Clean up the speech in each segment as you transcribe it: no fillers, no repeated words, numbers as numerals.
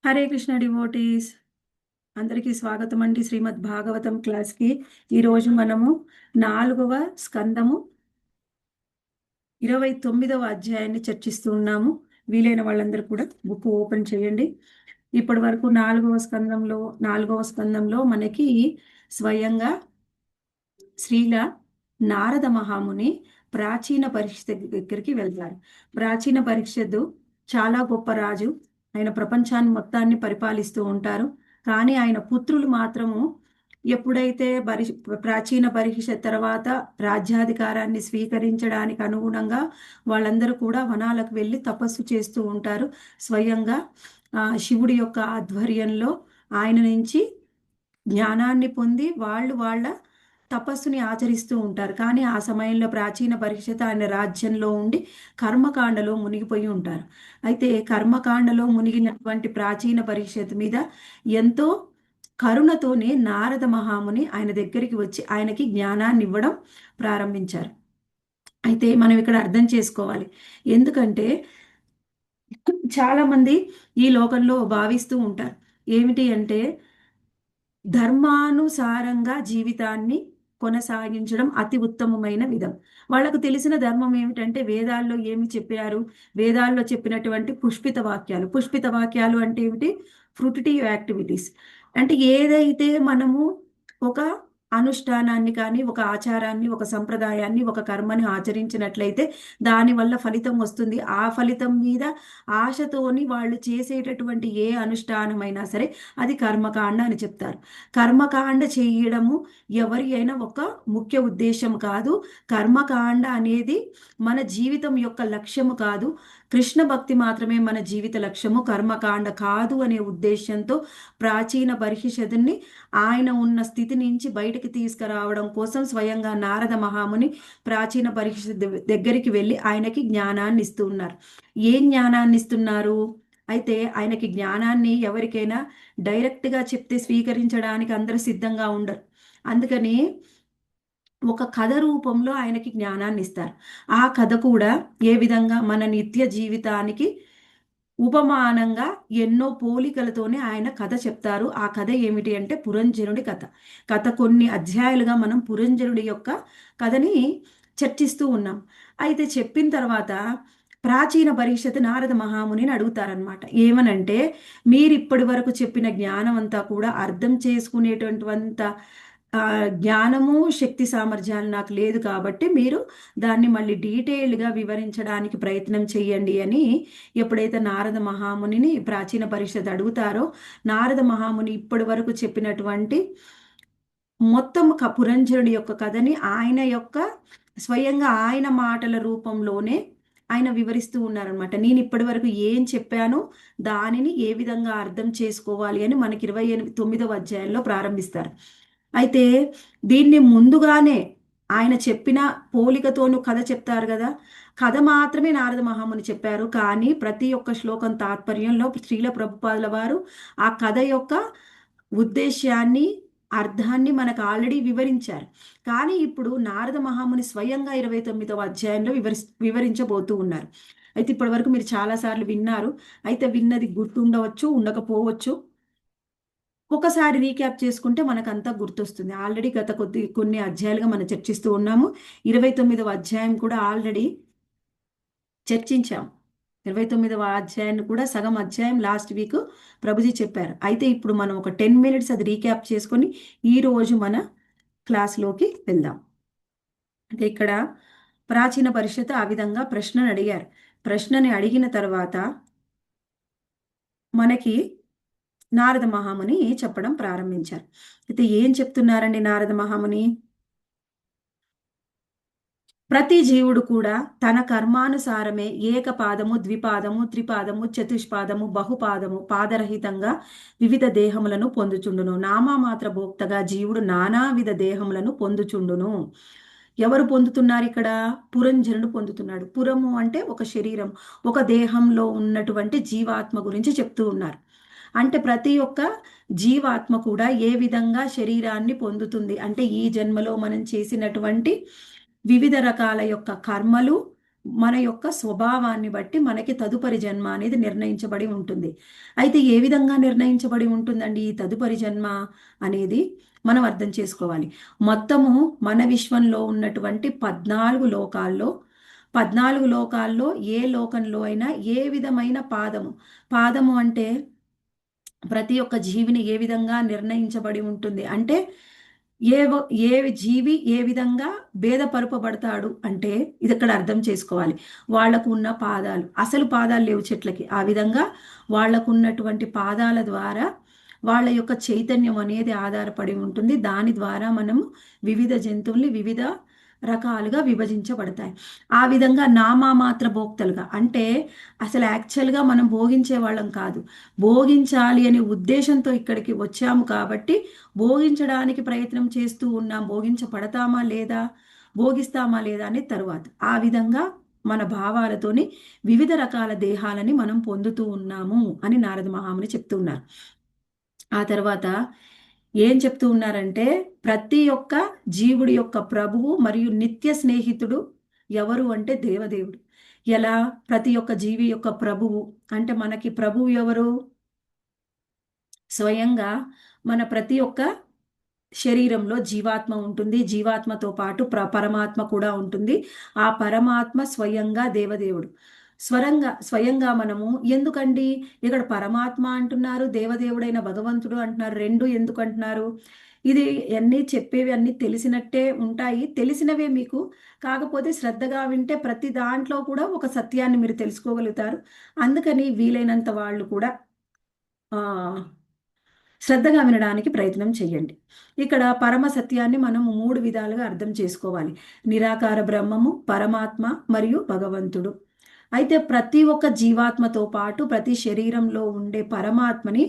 Hare Krishna devotees అందరికీ స్వాగతం అండి శ్రీమద్ భాగవతం క్లాస్కి. ఈరోజు మనము 4వ స్కందము 29వ అధ్యాయాన్ని చర్చిస్తూ ఉన్నాము. వీలైన వాళ్ళందరూ కూడా బుక్ ఓపెన్ చేయండి. ఇప్పటి వరకు నాలుగవ స్కందంలో మనకి స్వయంగా శ్రీల నారద మహాముని ప్రాచీన పరీక్ష దగ్గరికి వెళ్తారు. ప్రాచీన పరీక్షదు చాలా గొప్ప రాజు. ఆయన ప్రపంచాన్ని మొత్తాన్ని పరిపాలిస్తూ ఉంటారు. కానీ ఆయన పుత్రులు మాత్రము ఎప్పుడైతే ప్రాచీన పరీక్ష తర్వాత రాజ్యాధికారాన్ని స్వీకరించడానికి అనుగుణంగా వాళ్ళందరూ కూడా వనాలకు వెళ్ళి తపస్సు చేస్తూ ఉంటారు. స్వయంగా శివుడి యొక్క ఆధ్వర్యంలో ఆయన నుంచి జ్ఞానాన్ని పొంది వాళ్ళ తపస్సుని ఆచరిస్తూ ఉంటారు. కానీ ఆ సమయంలో ప్రాచీన పరీక్షిత ఆయన రాజ్యంలో ఉండి కర్మకాండలో మునిగిపోయి ఉంటారు. అయితే కర్మకాండలో మునిగినటువంటి ప్రాచీన పరీక్షిత మీద ఎంతో కరుణతోనే నారద మహాముని ఆయన దగ్గరికి వచ్చి ఆయనకి జ్ఞానాన్ని ఇవ్వడం ప్రారంభించారు. అయితే మనం ఇక్కడ అర్థం చేసుకోవాలి. ఎందుకంటే చాలా మంది ఈ లోకంలో భావిస్తూ ఉంటారు ఏమిటి అంటే ధర్మానుసారంగా జీవితాన్ని కొనసాగించడం అతి ఉత్తమమైన విధం. వాళ్ళకు తెలిసిన ధర్మం ఏమిటంటే వేదాల్లో ఏమి చెప్పారు, వేదాల్లో చెప్పినటువంటి పుష్పిత వాక్యాలు అంటే ఏమిటి, ఫ్రూటిటివ్ యాక్టివిటీస్. అంటే ఏదైతే మనము ఒక అనుష్ఠానాన్ని కానీ ఒక ఆచారాన్ని ఒక సంప్రదాయాన్ని ఒక కర్మని ఆచరించినట్లయితే దానివల్ల ఫలితం వస్తుంది. ఆ ఫలితం మీద ఆశతోని వాళ్ళు చేసేటటువంటి ఏ అనుష్ఠానమైనా సరే అది కర్మకాండ అని చెప్తారు. కర్మకాండ చేయడము ఎవరి అయినా ఒక ముఖ్య ఉద్దేశం కాదు. కర్మకాండ అనేది మన జీవితం యొక్క లక్ష్యము కాదు. కృష్ణ భక్తి మాత్రమే మన జీవిత లక్ష్యము, కర్మకాండ కాదు అనే ఉద్దేశంతో ప్రాచీన పరిషదుని ఆయన ఉన్న స్థితి నుంచి బయటకు తీసుకురావడం కోసం స్వయంగా నారద మహాముని ప్రాచీన పరిషత్ దగ్గరికి వెళ్ళి ఆయనకి జ్ఞానాన్ని ఇస్తూ ఉన్నారు. ఏ జ్ఞానాన్ని ఇస్తున్నారు? అయితే ఆయనకి జ్ఞానాన్ని ఎవరికైనా డైరెక్ట్గా చెప్తే స్వీకరించడానికి అందరూ సిద్ధంగా ఉండరు. అందుకని ఒక కథ రూపంలో ఆయనకి జ్ఞానాన్ని ఇస్తారు. ఆ కథ కూడా ఏ విధంగా మన నిత్య జీవితానికి ఉపమానంగా ఎన్నో పోలికలతోనే ఆయన కథ చెప్తారు. ఆ కథ ఏమిటి అంటే పురంజనుడి కథ. కొన్ని అధ్యాయాలుగా మనం పురంజనుడి యొక్క కథని చర్చిస్తూ ఉన్నాం. అయితే చెప్పిన తర్వాత ప్రాచీన పరీక్షత్ నారద మహామునిని అడుగుతారనమాట. ఏమనంటే మీరు ఇప్పటి వరకు చెప్పిన జ్ఞానం అంతా కూడా అర్థం చేసుకునేటటువంటి జ్ఞానము శక్తి సామర్థ్యాలు నాకు లేదు, కాబట్టి మీరు దాన్ని మళ్ళీ డీటెయిల్డ్గా వివరించడానికి ప్రయత్నం చెయ్యండి అని ఎప్పుడైతే నారద మహామునిని ప్రాచీన పరిషత్ అడుగుతారో, నారద మహాముని ఇప్పటి వరకు చెప్పినటువంటి మొత్తం పురంజనుడి యొక్క కథని ఆయన యొక్క స్వయంగా ఆయన మాటల రూపంలోనే ఆయన వివరిస్తూ ఉన్నారనమాట. నేను ఇప్పటి వరకు ఏం చెప్పానో దానిని ఏ విధంగా అర్థం చేసుకోవాలి అని మనకి 29వ అధ్యాయంలో ప్రారంభిస్తారు. అయితే దీన్ని ముందుగానే ఆయన చెప్పిన పోలికతోనూ కథ చెప్తారు కదా. కథ మాత్రమే నారద మహాముని చెప్పారు. కానీ ప్రతి ఒక్క శ్లోకం తాత్పర్యంలో శ్రీల ప్రభుపాదుల వారు ఆ కథ యొక్క ఉద్దేశ్యాన్ని అర్థాన్ని మనకు ఆల్రెడీ వివరించారు. కానీ ఇప్పుడు నారద మహాముని స్వయంగా 29వ అధ్యాయంలో వివరించబోతూ ఉన్నారు. అయితే ఇప్పటి వరకు మీరు చాలాసార్లు విన్నారు. అయితే విన్నది గుర్తుండవచ్చు, ఉండకపోవచ్చు. ఒకసారి రీక్యాప్ చేసుకుంటే మనకంతా గుర్తొస్తుంది. ఆల్రెడీ గత కొన్ని అధ్యాయాలుగా మనం చర్చిస్తూ ఉన్నాము. 29వ అధ్యాయం కూడా ఆల్రెడీ చర్చించాం. 29వ అధ్యాయాన్ని కూడా సగం అధ్యాయం లాస్ట్ వీక్ ప్రభుజీ చెప్పారు. అయితే ఇప్పుడు మనం ఒక 10 మినిట్స్ అది రీక్యాప్ చేసుకొని ఈరోజు మన క్లాస్లోకి వెళ్దాం. అంటే ఇక్కడ ప్రాచీన పరిషత్ ఆ విధంగా ప్రశ్నను అడిగారు. ప్రశ్నని అడిగిన తర్వాత మనకి నారద మహాముని చెప్పడం ప్రారంభించారు. అయితే ఏం చెప్తున్నారండి నారద మహాముని? ప్రతి జీవుడు కూడా తన కర్మానుసారమే ఏకపాదము, ద్విపాదము, త్రిపాదము, చతుష్పాదము, బహుపాదము పాదరహితంగా వివిధ దేహములను పొందుచుండును. నామమాత్ర భోక్తగా జీవుడు నానావిధ దేహములను పొందుచుండును. ఎవరు పొందుతున్నారు ఇక్కడ? పురంజనుడు పొందుతున్నాడు. పురము అంటే ఒక శరీరం, ఒక దేహంలో ఉన్నటువంటి జీవాత్మ గురించి చెప్తూ ఉన్నారు. అంటే ప్రతి ఒక్క జీవాత్మ కూడా ఏ విధంగా శరీరాన్ని పొందుతుంది అంటే ఈ జన్మలో మనం చేసినటువంటి వివిధ రకాల యొక్క కర్మలు మన యొక్క స్వభావాన్ని బట్టి మనకి తదుపరి జన్మ అనేది నిర్ణయించబడి ఉంటుంది. అయితే ఏ విధంగా నిర్ణయించబడి ఉంటుందండి ఈ తదుపరి జన్మ అనేది మనం అర్థం చేసుకోవాలి. మొత్తము మన విశ్వంలో ఉన్నటువంటి 14 లోకాల్లో ఏ లోకంలో అయినా ఏ విధమైన పాదము అంటే ప్రతి ఒక్క జీవిని ఏ విధంగా నిర్ణయించబడి ఉంటుంది అంటే ఏ జీవి ఏ విధంగా భేదపరపబడతాడు అంటే ఇది ఇక్కడ అర్థం చేసుకోవాలి. వాళ్లకు ఉన్న పాదాలు, అసలు పాదాలు లేవు చెట్లకి, ఆ విధంగా వాళ్లకు ఉన్నటువంటి పాదాల ద్వారా వాళ్ళ యొక్క చైతన్యం అనేది ఆధారపడి ఉంటుంది. దాని ద్వారా మనము వివిధ జంతువుల్ని వివిధ రకాలుగా విభజించబడతాయి. ఆ విధంగా నామమాత్ర భోక్తలుగా అంటే అసలు యాక్చువల్గా మనం భోగించే వాళ్ళం కాదు, భోగించాలి అనే ఉద్దేశంతో ఇక్కడికి వచ్చాము కాబట్టి భోగించడానికి ప్రయత్నం చేస్తూ ఉన్నాం. భోగించబడతామా లేదా, భోగిస్తామా లేదా అనేది తరువాత. ఆ విధంగా మన భావాలతోని వివిధ రకాల దేహాలని మనం పొందుతూ ఉన్నాము అని నారద మహాముని చెప్తూ ఉన్నారు. ఆ తర్వాత ఏం చెప్తూ ఉన్నారంటే ప్రతి ఒక్క జీవుడి యొక్క ప్రభువు మరియు నిత్య స్నేహితుడు ఎవరు అంటే దేవదేవుడు. ఎలా? ప్రతి ఒక్క జీవి యొక్క ప్రభువు అంటే మనకి ప్రభువు ఎవరు? స్వయంగా మన ప్రతి ఒక్క శరీరంలో జీవాత్మ ఉంటుంది. జీవాత్మతో పాటు పరమాత్మ కూడా ఉంటుంది. ఆ పరమాత్మ స్వయంగా దేవదేవుడు. స్వయంగా మనము ఎందుకండి ఇక్కడ పరమాత్మ అంటున్నారు, దేవదేవుడైన భగవంతుడు అంటున్నారు, రెండు ఎందుకు అంటున్నారు? ఇది అన్నీ చెప్పేవి అన్నీ తెలిసినట్టే ఉంటాయి, తెలిసినవే మీకు. కాకపోతే శ్రద్ధగా వింటే ప్రతి దాంట్లో కూడా ఒక సత్యాన్ని మీరు తెలుసుకోగలుగుతారు. అందుకని వీలైనంత వాళ్ళు కూడా ఆ శ్రద్ధగా వినడానికి ప్రయత్నం చేయండి. ఇక్కడ పరమ సత్యాన్ని మనము 3 విధాలుగా అర్థం చేసుకోవాలి: నిరాకార బ్రహ్మము, పరమాత్మ మరియు భగవంతుడు. అయితే ప్రతి ఒక్క జీవాత్మతో పాటు ప్రతి శరీరంలో ఉండే పరమాత్మని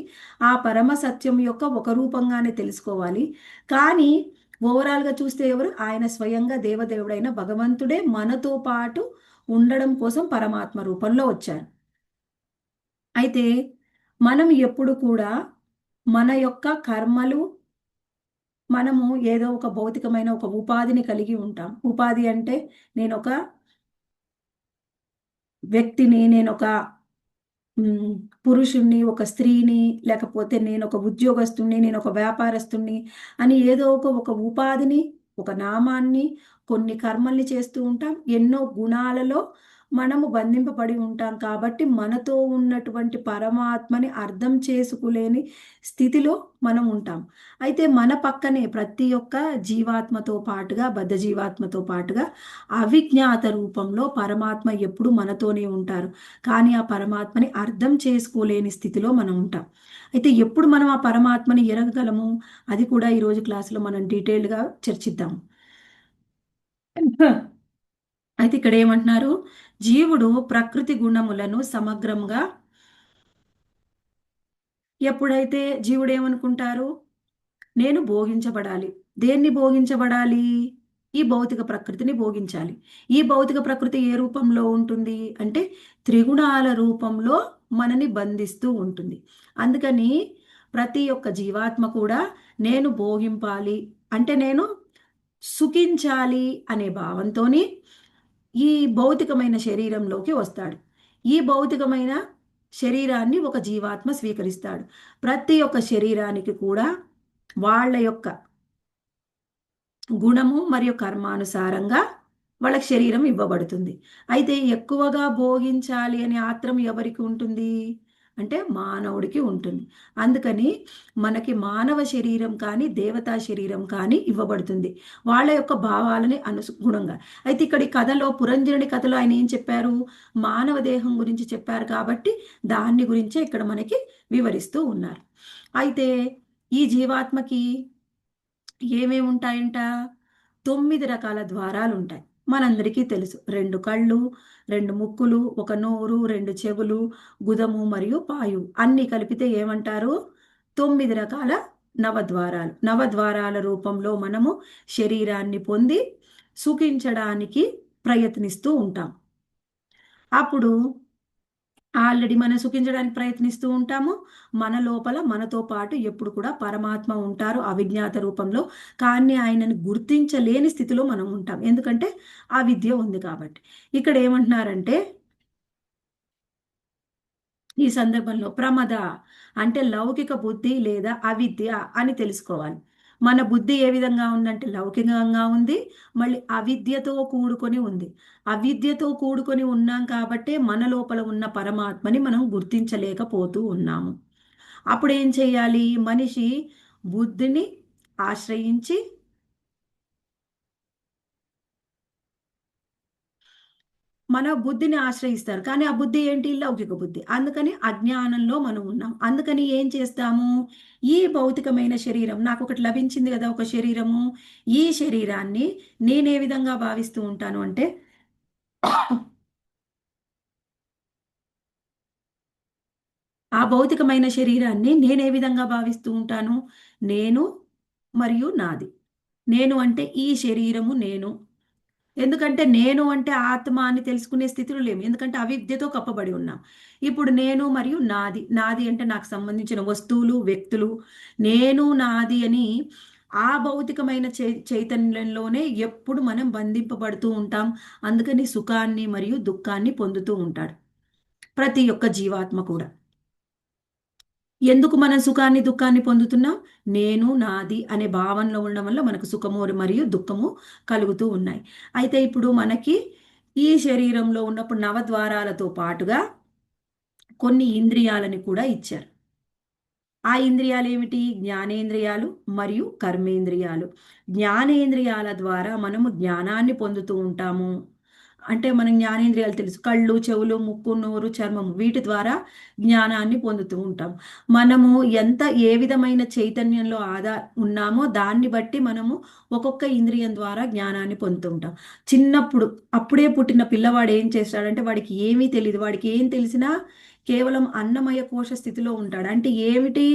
ఆ పరమ సత్యం యొక్క ఒక రూపంగానే తెలుసుకోవాలి. కానీ ఓవరాల్గా చూస్తే ఎవరు? ఆయన స్వయంగా దేవదేవుడైన భగవంతుడే మనతో పాటు ఉండడం కోసం పరమాత్మ రూపంలో వచ్చారు. అయితే మనం ఎప్పుడు కూడా మన యొక్క కర్మలు, మనము ఏదో ఒక భౌతికమైన ఒక ఉపాధిని కలిగి ఉంటాం. ఉపాధి అంటే నేనొక వ్యక్తిని, నేనొక పురుషుణ్ణి, ఒక స్త్రీని, లేకపోతే నేనొక ఉద్యోగస్తుణ్ణి, నేనొక వ్యాపారస్తుణ్ణి అని ఏదో ఒక ఉపాధిని, ఒక నామాన్ని, కొన్ని కర్మల్ని చేస్తూ ఉంటాం. ఎన్నో గుణాలలో మనము బంధింపబడి ఉంటాం కాబట్టి మనతో ఉన్నటువంటి పరమాత్మని అర్థం చేసుకోలేని స్థితిలో మనం ఉంటాం. అయితే మన పక్కనే ప్రతి ఒక్క జీవాత్మతో పాటుగా, బద్ధ జీవాత్మతో పాటుగా అవిజ్ఞాత రూపంలో పరమాత్మ ఎప్పుడు మనతోనే ఉంటారు. కానీ ఆ పరమాత్మని అర్థం చేసుకోలేని స్థితిలో మనం ఉంటాం. అయితే ఎప్పుడు మనం ఆ పరమాత్మని ఎరగగలము? అది కూడా ఈరోజు క్లాసులో మనం డీటెయిల్డ్గా చర్చిద్దాం. అయితే ఇక్కడ ఏమంటున్నారు? జీవుడు ప్రకృతి గుణములను సమగ్రంగా ఎప్పుడైతే జీవుడు ఏమనుకుంటారు? నేను భోగించబడాలి. దేన్ని భోగించబడాలి? ఈ భౌతిక ప్రకృతిని భోగించాలి. ఈ భౌతిక ప్రకృతి ఏ రూపంలో ఉంటుంది అంటే త్రిగుణాల రూపంలో మనని బంధిస్తూ ఉంటుంది. అందుకని ప్రతి ఒక్క జీవాత్మ కూడా నేను భోగింపాలి అంటే నేను సుఖించాలి అనే భావంతోని ఈ భౌతికమైన శరీరంలోకి వస్తాడు. ఈ భౌతికమైన శరీరాన్ని ఒక జీవాత్మ స్వీకరిస్తాడు. ప్రతి ఒక్క శరీరానికి కూడా వాళ్ళ యొక్క గుణము మరియు కర్మానుసారంగా వాళ్ళకి శరీరం ఇవ్వబడుతుంది. అయితే ఎక్కువగా భోగించాలి అనే ఆత్రం ఎవరికి ఉంటుంది అంటే మానవుడికి ఉంటుంది. అందుకని మనకి మానవ శరీరం కానీ దేవతా శరీరం కానీ ఇవ్వబడుతుంది వాళ్ళ యొక్క భావాలని అనుగుణంగా. అయితే ఇక్కడ ఈ కథలో, పురంజనుడి కథలో ఆయన ఏం చెప్పారు? మానవ దేహం గురించి చెప్పారు కాబట్టి దాన్ని గురించే ఇక్కడ మనకి వివరిస్తూ ఉన్నారు. అయితే ఈ జీవాత్మకి ఏమేమి ఉంటాయంట? 9 రకాల ద్వారాలు ఉంటాయి. మనందరికీ తెలుసు. 2 కళ్ళు, 2 ముక్కులు, 1 నోరు, 2 చెవులు, గుదము మరియు పాయువు అన్నీ కలిపితే ఏమంటారు? 9 రకాల నవద్వారాలు. నవద్వారాల రూపంలో మనము శరీరాన్ని పొంది సుఖించడానికి ప్రయత్నిస్తూ ఉంటాం. అప్పుడు ఆల్రెడీ మనం సుఖించడానికి ప్రయత్నిస్తూ ఉంటాము. మన లోపల మనతో పాటు ఎప్పుడు కూడా పరమాత్మ ఉంటారు అవిజ్ఞాత రూపంలో. కానీ ఆయనని గుర్తించలేని స్థితిలో మనం ఉంటాం. ఎందుకంటే ఆ విద్య ఉంది కాబట్టి. ఇక్కడ ఏమంటున్నారంటే ఈ సందర్భంలో ప్రమద అంటే లౌకిక బుద్ధి లేదా అవిద్య అని తెలుసుకోవాలి. మన బుద్ధి ఏ విధంగా ఉందంటే లౌకికంగా ఉంది. మళ్ళీ అవిద్యతో కూడుకొని ఉంది. అవిద్యతో కూడుకొని ఉన్నాం కాబట్టే మన లోపల ఉన్న పరమాత్మని మనం గుర్తించలేకపోతూ ఉన్నాము. అప్పుడు ఏం చేయాలి? మనిషి బుద్ధిని ఆశ్రయించి మన బుద్ధిని ఆశ్రయిస్తారు. కానీ ఆ బుద్ధి ఏంటి? లౌకిక బుద్ధి. అందుకని అజ్ఞానంలో మనం ఉన్నాం. అందుకని ఏం చేస్తాము? ఈ భౌతికమైన శరీరం నాకొకటి లభించింది గదా! ఒక శరీరము. ఈ శరీరాన్ని నేనే విధంగా భావిస్తూ ఉంటాను అంటే ఆ భౌతికమైన శరీరాన్ని నేనే విధంగా భావిస్తూ ఉంటాను? నేను మరియు నాది. నేను అంటే ఈ శరీరము నేను. ఎందుకంటే నేను అంటే ఆత్మ అని తెలుసుకునే స్థితిలో లేము. ఎందుకంటే అవిద్యతో కప్పబడి ఉన్నాం. ఇప్పుడు నేను మరియు నాది. నాది అంటే నాకు సంబంధించిన వస్తువులు, వ్యక్తులు. నేను నాది అని ఆ భౌతికమైన చైతన్యంలోనే ఎప్పుడు మనం బంధింపబడుతూ ఉంటాం. అందుకని సుఖాన్ని మరియు దుఃఖాన్ని పొందుతూ ఉంటాడు. ప్రతి ఒక్క జీవాత్మ కూడా. ఎందుకు మనం సుఖాన్ని, దుఃఖాన్ని పొందుతున్నాం? నేను, నాది అనే భావనలో ఉండడం వల్ల మనకు సుఖము మరియు దుఃఖము కలుగుతూ ఉన్నాయి. అయితే ఇప్పుడు మనకి ఈ శరీరంలో ఉన్నప్పుడు నవద్వారాలతో పాటుగా కొన్ని ఇంద్రియాలని కూడా ఇచ్చారు. ఆ ఇంద్రియాలేమిటి? జ్ఞానేంద్రియాలు మరియు కర్మేంద్రియాలు. జ్ఞానేంద్రియాల ద్వారా మనము జ్ఞానాన్ని పొందుతూ ఉంటాము. అంటే మనం జ్ఞానేంద్రియాలు తెలుసు. కళ్ళు, చెవులు, ముక్కు, నోరు, చర్మము వీటి ద్వారా జ్ఞానాన్ని పొందుతూ ఉంటాం. మనము ఎంత ఏ విధమైన చైతన్యంలో ఉన్నామో దాన్ని బట్టి మనము ఒక్కొక్క ఇంద్రియం ద్వారా జ్ఞానాన్ని పొందుతూ ఉంటాం. చిన్నప్పుడు అప్పుడే పుట్టిన పిల్లవాడు ఏం చేస్తాడంటే వాడికి ఏమీ తెలీదు. వాడికి ఏం తెలిసినా కేవలం అన్నమయ కోశ స్థితిలో ఉంటాడు. అంటే ఏమిటి?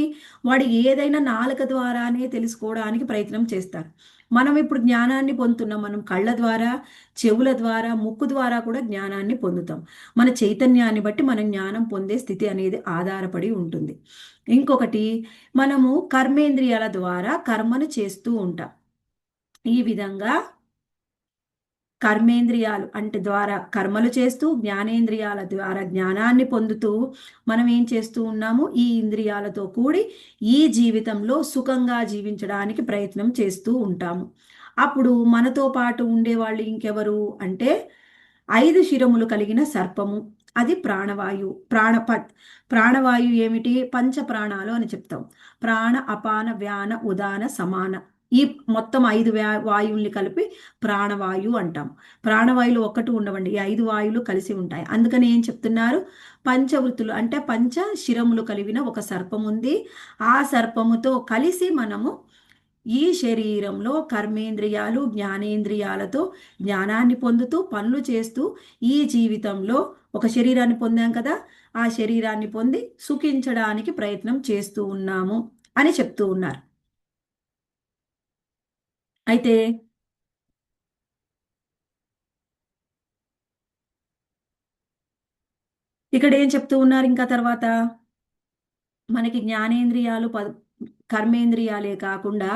వాడు ఏదైనా నాలుక ద్వారానే తెలుసుకోవడానికి ప్రయత్నం చేస్తారు. మనం ఇప్పుడు జ్ఞానాన్ని పొందుతున్నాం. మనం కళ్ళ ద్వారా, చెవుల ద్వారా, ముక్కు ద్వారా కూడా జ్ఞానాన్ని పొందుతాం. మన చైతన్యాన్ని బట్టి మనం జ్ఞానం పొందే స్థితి అనేది ఆధారపడి ఉంటుంది. ఇంకొకటి మనము కర్మేంద్రియాల ద్వారా కర్మను చేస్తూ ఉంటాం. ఈ విధంగా కర్మేంద్రియాలు అంటే ద్వారా కర్మలు చేస్తూ జ్ఞానేంద్రియాల ద్వారా జ్ఞానాన్ని పొందుతూ మనం ఏం చేస్తూ ఉన్నాము? ఈ ఇంద్రియాలతో కూడి ఈ జీవితంలో సుఖంగా జీవించడానికి ప్రయత్నం చేస్తూ ఉంటాము. అప్పుడు మనతో పాటు ఉండేవాళ్ళు ఇంకెవరు అంటే 5 శిరములు కలిగిన సర్పము. అది ప్రాణవాయువు. ప్రాణవాయువు ఏమిటి? పంచ ప్రాణాలు అని చెప్తాం. ప్రాణ, అపాన, వ్యాన, ఉదాన, సమాన. ఈ మొత్తం 5 వాయువుల్ని కలిపి ప్రాణవాయువు అంటాం. ప్రాణవాయువులు ఒక్కటి ఉండవండి. ఈ 5 వాయువులు కలిసి ఉంటాయి. అందుకని ఏం చెప్తున్నారు? పంచవృత్తులు అంటే పంచ శిరములు కలిగిన ఒక సర్పం ఉంది. ఆ సర్పముతో కలిసి మనము ఈ శరీరంలో కర్మేంద్రియాలు, జ్ఞానేంద్రియాలతో జ్ఞానాన్ని పొందుతూ పనులు చేస్తూ ఈ జీవితంలో ఒక శరీరాన్ని పొందాం కదా! ఆ శరీరాన్ని పొంది సుఖించడానికి ప్రయత్నం చేస్తూ ఉన్నాము అని చెప్తూ ఉన్నారు. అయితే ఇక్కడ ఏం చెప్తూ ఉన్నారు ఇంకా తర్వాత? మనకి జ్ఞానేంద్రియాలు కర్మేంద్రియాలే కాకుండా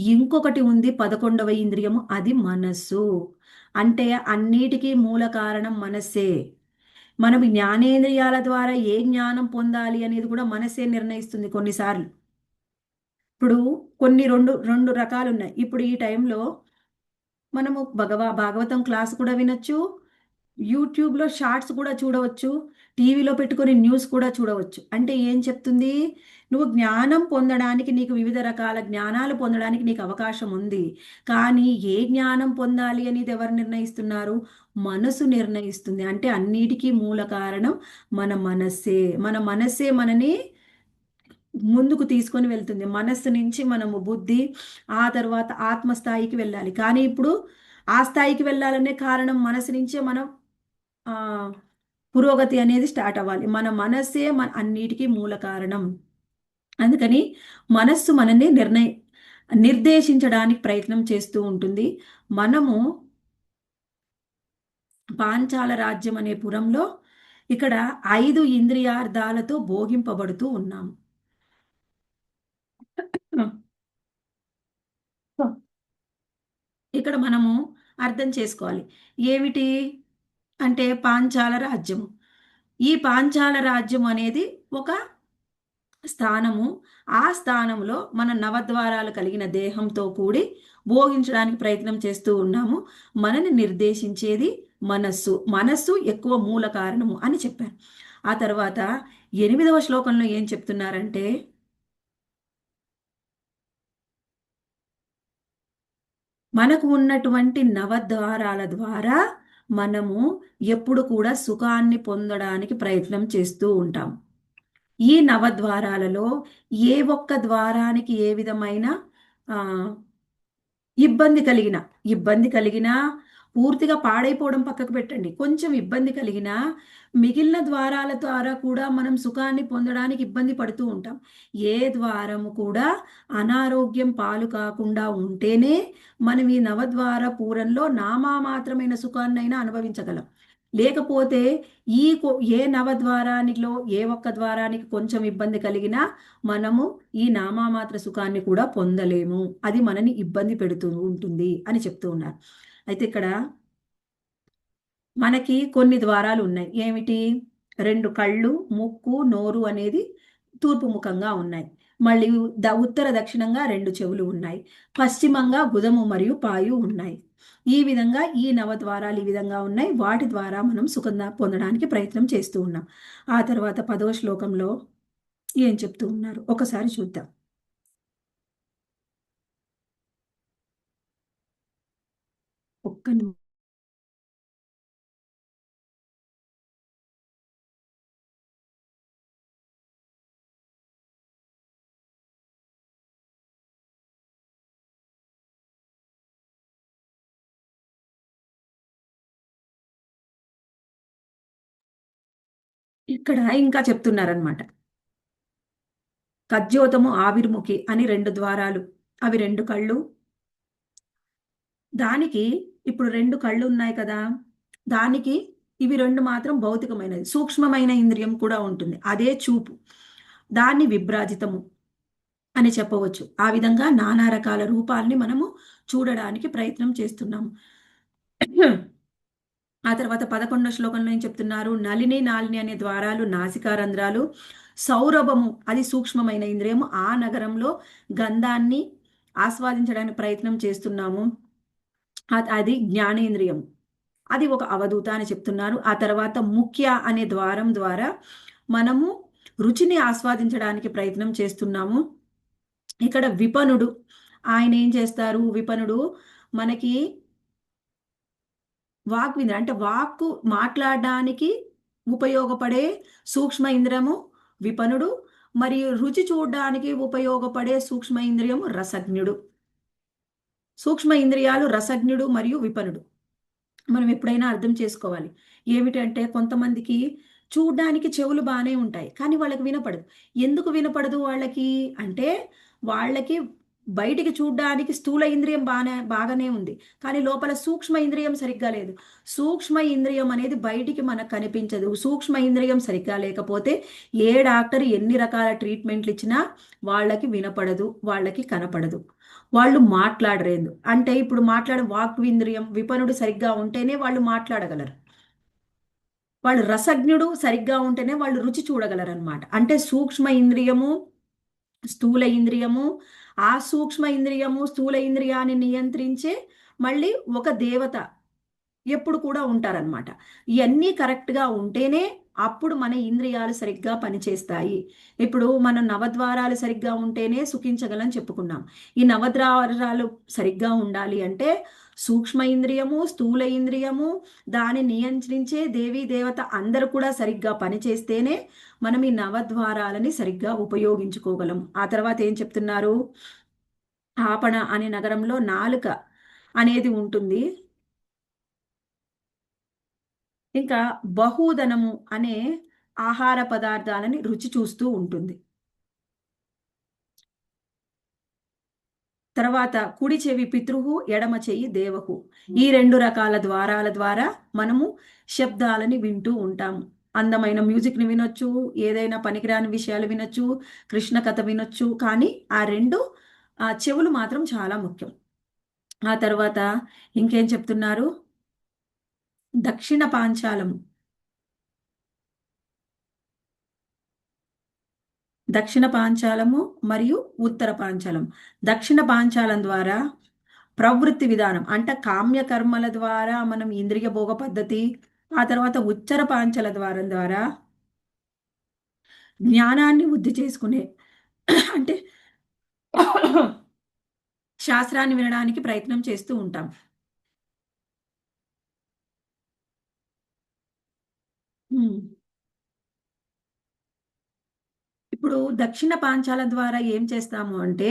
ఇంకొకటి ఉంది 11వ ఇంద్రియము అది మనస్సు. అంటే అన్నిటికీ మూల కారణం మనస్సే. మనం జ్ఞానేంద్రియాల ద్వారా ఏ జ్ఞానం పొందాలి అనేది కూడా మనసే నిర్ణయిస్తుంది కొన్నిసార్లు. ఇప్పుడు కొన్ని 2 రకాలున్నాయి. ఇప్పుడు ఈ టైంలో మనము భాగవతం క్లాస్ కూడా వినొచ్చు. యూట్యూబ్‌లో షార్ట్స్ కూడా చూడవచ్చు. టీవీలో పెట్టుకొని న్యూస్ కూడా చూడవచ్చు. అంటే ఏం చెప్తుంది? నువ్వు జ్ఞానం పొందడానికి నీకు వివిధ రకాల జ్ఞానాలు పొందడానికి నీకు అవకాశం ఉంది. కానీ ఏ జ్ఞానం పొందాలి అనేది ఎవరు నిర్ణయిస్తున్నారు? మనసు నిర్ణయిస్తుంది. అంటే అన్నిటికీ మూల కారణం మన మనస్సే. మన మనస్సే మనని ముందుకు తీసుకొని వెళ్తుంది. మనస్సు నుంచి మనము బుద్ధి, ఆ తర్వాత ఆత్మస్థాయికి వెళ్ళాలి. కానీ ఇప్పుడు ఆ స్థాయికి వెళ్ళాలనే కారణం మనసు నుంచే మనం ఆహ్, పురోగతి అనేది స్టార్ట్ అవ్వాలి. మన మనస్సే అన్నిటికీ మూల కారణం. అందుకని మనస్సు మనల్ని నిర్దేశించడానికి ప్రయత్నం చేస్తూ ఉంటుంది. మనము పాంచాల రాజ్యం అనే పురంలో ఇక్కడ 5 ఇంద్రియార్థాలతో భోగింపబడుతూ ఉన్నాము. ఇక్కడ మనము అర్థం చేసుకోవాలి. ఏమిటి అంటే పాంచాల రాజ్యము. ఈ పాంచాల రాజ్యం అనేది ఒక స్థానము. ఆ స్థానంలో మన నవద్వారాలు కలిగిన దేహంతో కూడి భోగించడానికి ప్రయత్నం చేస్తూ ఉన్నాము. మనని నిర్దేశించేది మనస్సు. మనస్సు ఎక్కువ మూల కారణము అని చెప్పారు. ఆ తర్వాత 8వ శ్లోకంలో ఏం చెప్తున్నారంటే, మనకు ఉన్నటువంటి నవద్వారాల ద్వారా మనము ఎప్పుడు కూడా సుఖాన్ని పొందడానికి ప్రయత్నం చేస్తూ ఉంటాం. ఈ నవద్వారాలలో ఏ ఒక్క ద్వారానికి ఏ విధమైన ఆ, ఇబ్బంది కలిగిన ఇబ్బంది కలిగినా పూర్తిగా పాడైపోవడం పక్కకు పెట్టండి. కొంచెం ఇబ్బంది కలిగినా మిగిలిన ద్వారాల ద్వారా కూడా మనం సుఖాన్ని పొందడానికి ఇబ్బంది పడుతూ ఉంటాం. ఏ ద్వారము కూడా అనారోగ్యం పాలు కాకుండా ఉంటేనే మనం ఈ నవద్వార పూరంలో నామామాత్రమైన సుఖాన్నైనా అనుభవించగలం. లేకపోతే ఏ నవద్వారానిలో ఏ ఒక్క ద్వారానికి కొంచెం ఇబ్బంది కలిగినా మనము ఈ నామామాత్ర సుఖాన్ని కూడా పొందలేము. అది మనని ఇబ్బంది పెడుతూ ఉంటుంది అని చెప్తూ ఉన్నారు. అయితే ఇక్కడ మనకి కొన్ని ద్వారాలు ఉన్నాయి. ఏమిటి? 2 కళ్ళు, ముక్కు, నోరు అనేది తూర్పు ముఖంగా ఉన్నాయి. మళ్ళీ ఉత్తర దక్షిణంగా 2 చెవులు ఉన్నాయి. పశ్చిమంగా గుదము మరియు పాయు ఉన్నాయి. ఈ విధంగా ఈ నవద్వారాలు ఈ విధంగా ఉన్నాయి. వాటి ద్వారా మనం సుఖం పొందడానికి ప్రయత్నం చేస్తూ ఉన్నాం. ఆ తర్వాత 10వ శ్లోకంలో ఏం చెప్తూ ఉన్నారు ఒకసారి చూద్దాం. ఒక్క ఇక్కడ ఇంకా చెప్తున్నారనమాట. కజ్జోతము ఆవిర్ముఖి అని 2 ద్వారాలు. అవి 2 కళ్ళు. దానికి ఇప్పుడు 2 కళ్ళు ఉన్నాయి కదా, దానికి ఇవి 2 మాత్రం భౌతికమైనది. సూక్ష్మమైన ఇంద్రియం కూడా ఉంటుంది, అదే చూపు. దాన్ని విభ్రాజితము అని చెప్పవచ్చు. ఆ విధంగా నానా రకాల రూపాల్ని మనము చూడడానికి ప్రయత్నం చేస్తున్నాము. ఆ తర్వాత 11వ శ్లోకంలో ఏం చెప్తున్నారు? నలిని నాలిని అనే ద్వారాలు నాసికారంధ్రాలు. సౌరభము అది సూక్ష్మమైన ఇంద్రియము. ఆ నగరంలో గంధాన్ని ఆస్వాదించడానికి ప్రయత్నం చేస్తున్నాము. అది జ్ఞానేంద్రియం. అది ఒక అవధూత అని చెప్తున్నారు. ఆ తర్వాత ముఖ్య అనే ద్వారం ద్వారా మనము రుచిని ఆస్వాదించడానికి ప్రయత్నం చేస్తున్నాము. ఇక్కడ విపణుడు ఆయన ఏం చేస్తారు? విపణుడు మనకి వాక్వింద్ర అంటే వాక్కు మాట్లాడడానికి ఉపయోగపడే సూక్ష్మ ఇంద్రియము విపణుడు, మరియు రుచి చూడడానికి ఉపయోగపడే సూక్ష్మ ఇంద్రియము రసజ్ఞుడు. సూక్ష్మ ఇంద్రియాలు రసజ్ఞుడు మరియు విపణుడు. మనం ఎప్పుడైనా అర్థం చేసుకోవాలి. ఏమిటంటే కొంతమందికి చూడ్డానికి చెవులు బాగానే ఉంటాయి, కానీ వాళ్ళకి వినపడదు. ఎందుకు వినపడదు వాళ్ళకి అంటే, వాళ్ళకి బయటికి చూడ్డానికి స్థూల ఇంద్రియం బాగానే ఉంది, కానీ లోపల సూక్ష్మ ఇంద్రియం సరిగ్గా లేదు. సూక్ష్మ ఇంద్రియం అనేది బయటికి మనకు కనిపించదు. సూక్ష్మ ఇంద్రియం సరిగ్గా లేకపోతే ఏ డాక్టర్ ఎన్ని రకాల ట్రీట్మెంట్లు ఇచ్చినా వాళ్ళకి వినపడదు, వాళ్ళకి కనపడదు, వాళ్ళు మాట్లాడరేందు. అంటే ఇప్పుడు మాట్లాడే వాక్వింద్రియం విపణుడు సరిగ్గా ఉంటేనే వాళ్ళు మాట్లాడగలరు. వాళ్ళు రసజ్ఞుడు సరిగ్గా ఉంటేనే వాళ్ళు రుచి చూడగలరు అనమాట. అంటే సూక్ష్మ ఇంద్రియము, స్థూల ఇంద్రియము, ఆ సూక్ష్మ ఇంద్రియము స్థూల ఇంద్రియాన్ని నియంత్రించే మళ్ళీ ఒక దేవత ఎప్పుడు కూడా ఉంటారనమాట. ఇవన్నీ కరెక్ట్గా ఉంటేనే అప్పుడు మన ఇంద్రియాలు సరిగ్గా పనిచేస్తాయి. ఇప్పుడు మనం నవద్వారాలు సరిగ్గా ఉంటేనే సుఖించగలం చెప్పుకున్నాం. ఈ నవద్వారాలు సరిగ్గా ఉండాలి అంటే సూక్ష్మ ఇంద్రియము, స్థూల ఇంద్రియము, దాన్ని నియంత్రించే దేవీ దేవత అందరూ కూడా సరిగ్గా పనిచేస్తేనే మనం ఈ నవద్వారాలని సరిగ్గా ఉపయోగించుకోగలం. ఆ తర్వాత ఏం చెప్తున్నారు? ఆపణ అనే నగరంలో నాలుక అనేది ఉంటుంది. ఇంకా బహుదనము అనే ఆహార పదార్థాలని రుచి చూస్తూ ఉంటుంది. తర్వాత కుడి చెవి పితృహు, ఎడమ చెయ్యి దేవహు. ఈ 2 రకాల ద్వారాల ద్వారా మనము శబ్దాలని వింటూ ఉంటాము. అందమైన మ్యూజిక్ని వినొచ్చు, ఏదైనా పనికిరాని విషయాలు వినొచ్చు, కృష్ణ కథ వినొచ్చు. కానీ ఆ రెండు చెవులు మాత్రం చాలా ముఖ్యం. ఆ తర్వాత ఇంకేం చెప్తున్నారు? దక్షిణ పాంచాలము. దక్షిణ పాంచాలము మరియు ఉత్తర పాంచాలం. దక్షిణ పాంచాలం ద్వారా ప్రవృత్తి విధానం అంటే కామ్య కర్మల ద్వారా మనం ఇంద్రియ భోగ పద్ధతి, ఆ తర్వాత ఉత్తర పాంచల ద్వారా జ్ఞానాన్ని వృద్ధి చేసుకునే అంటే శాస్త్రాన్ని వినడానికి ప్రయత్నం చేస్తూ ఉంటాం. ఉమ్. ఇప్పుడు దక్షిణ పాంచాల ద్వారా ఏం చేస్తాము అంటే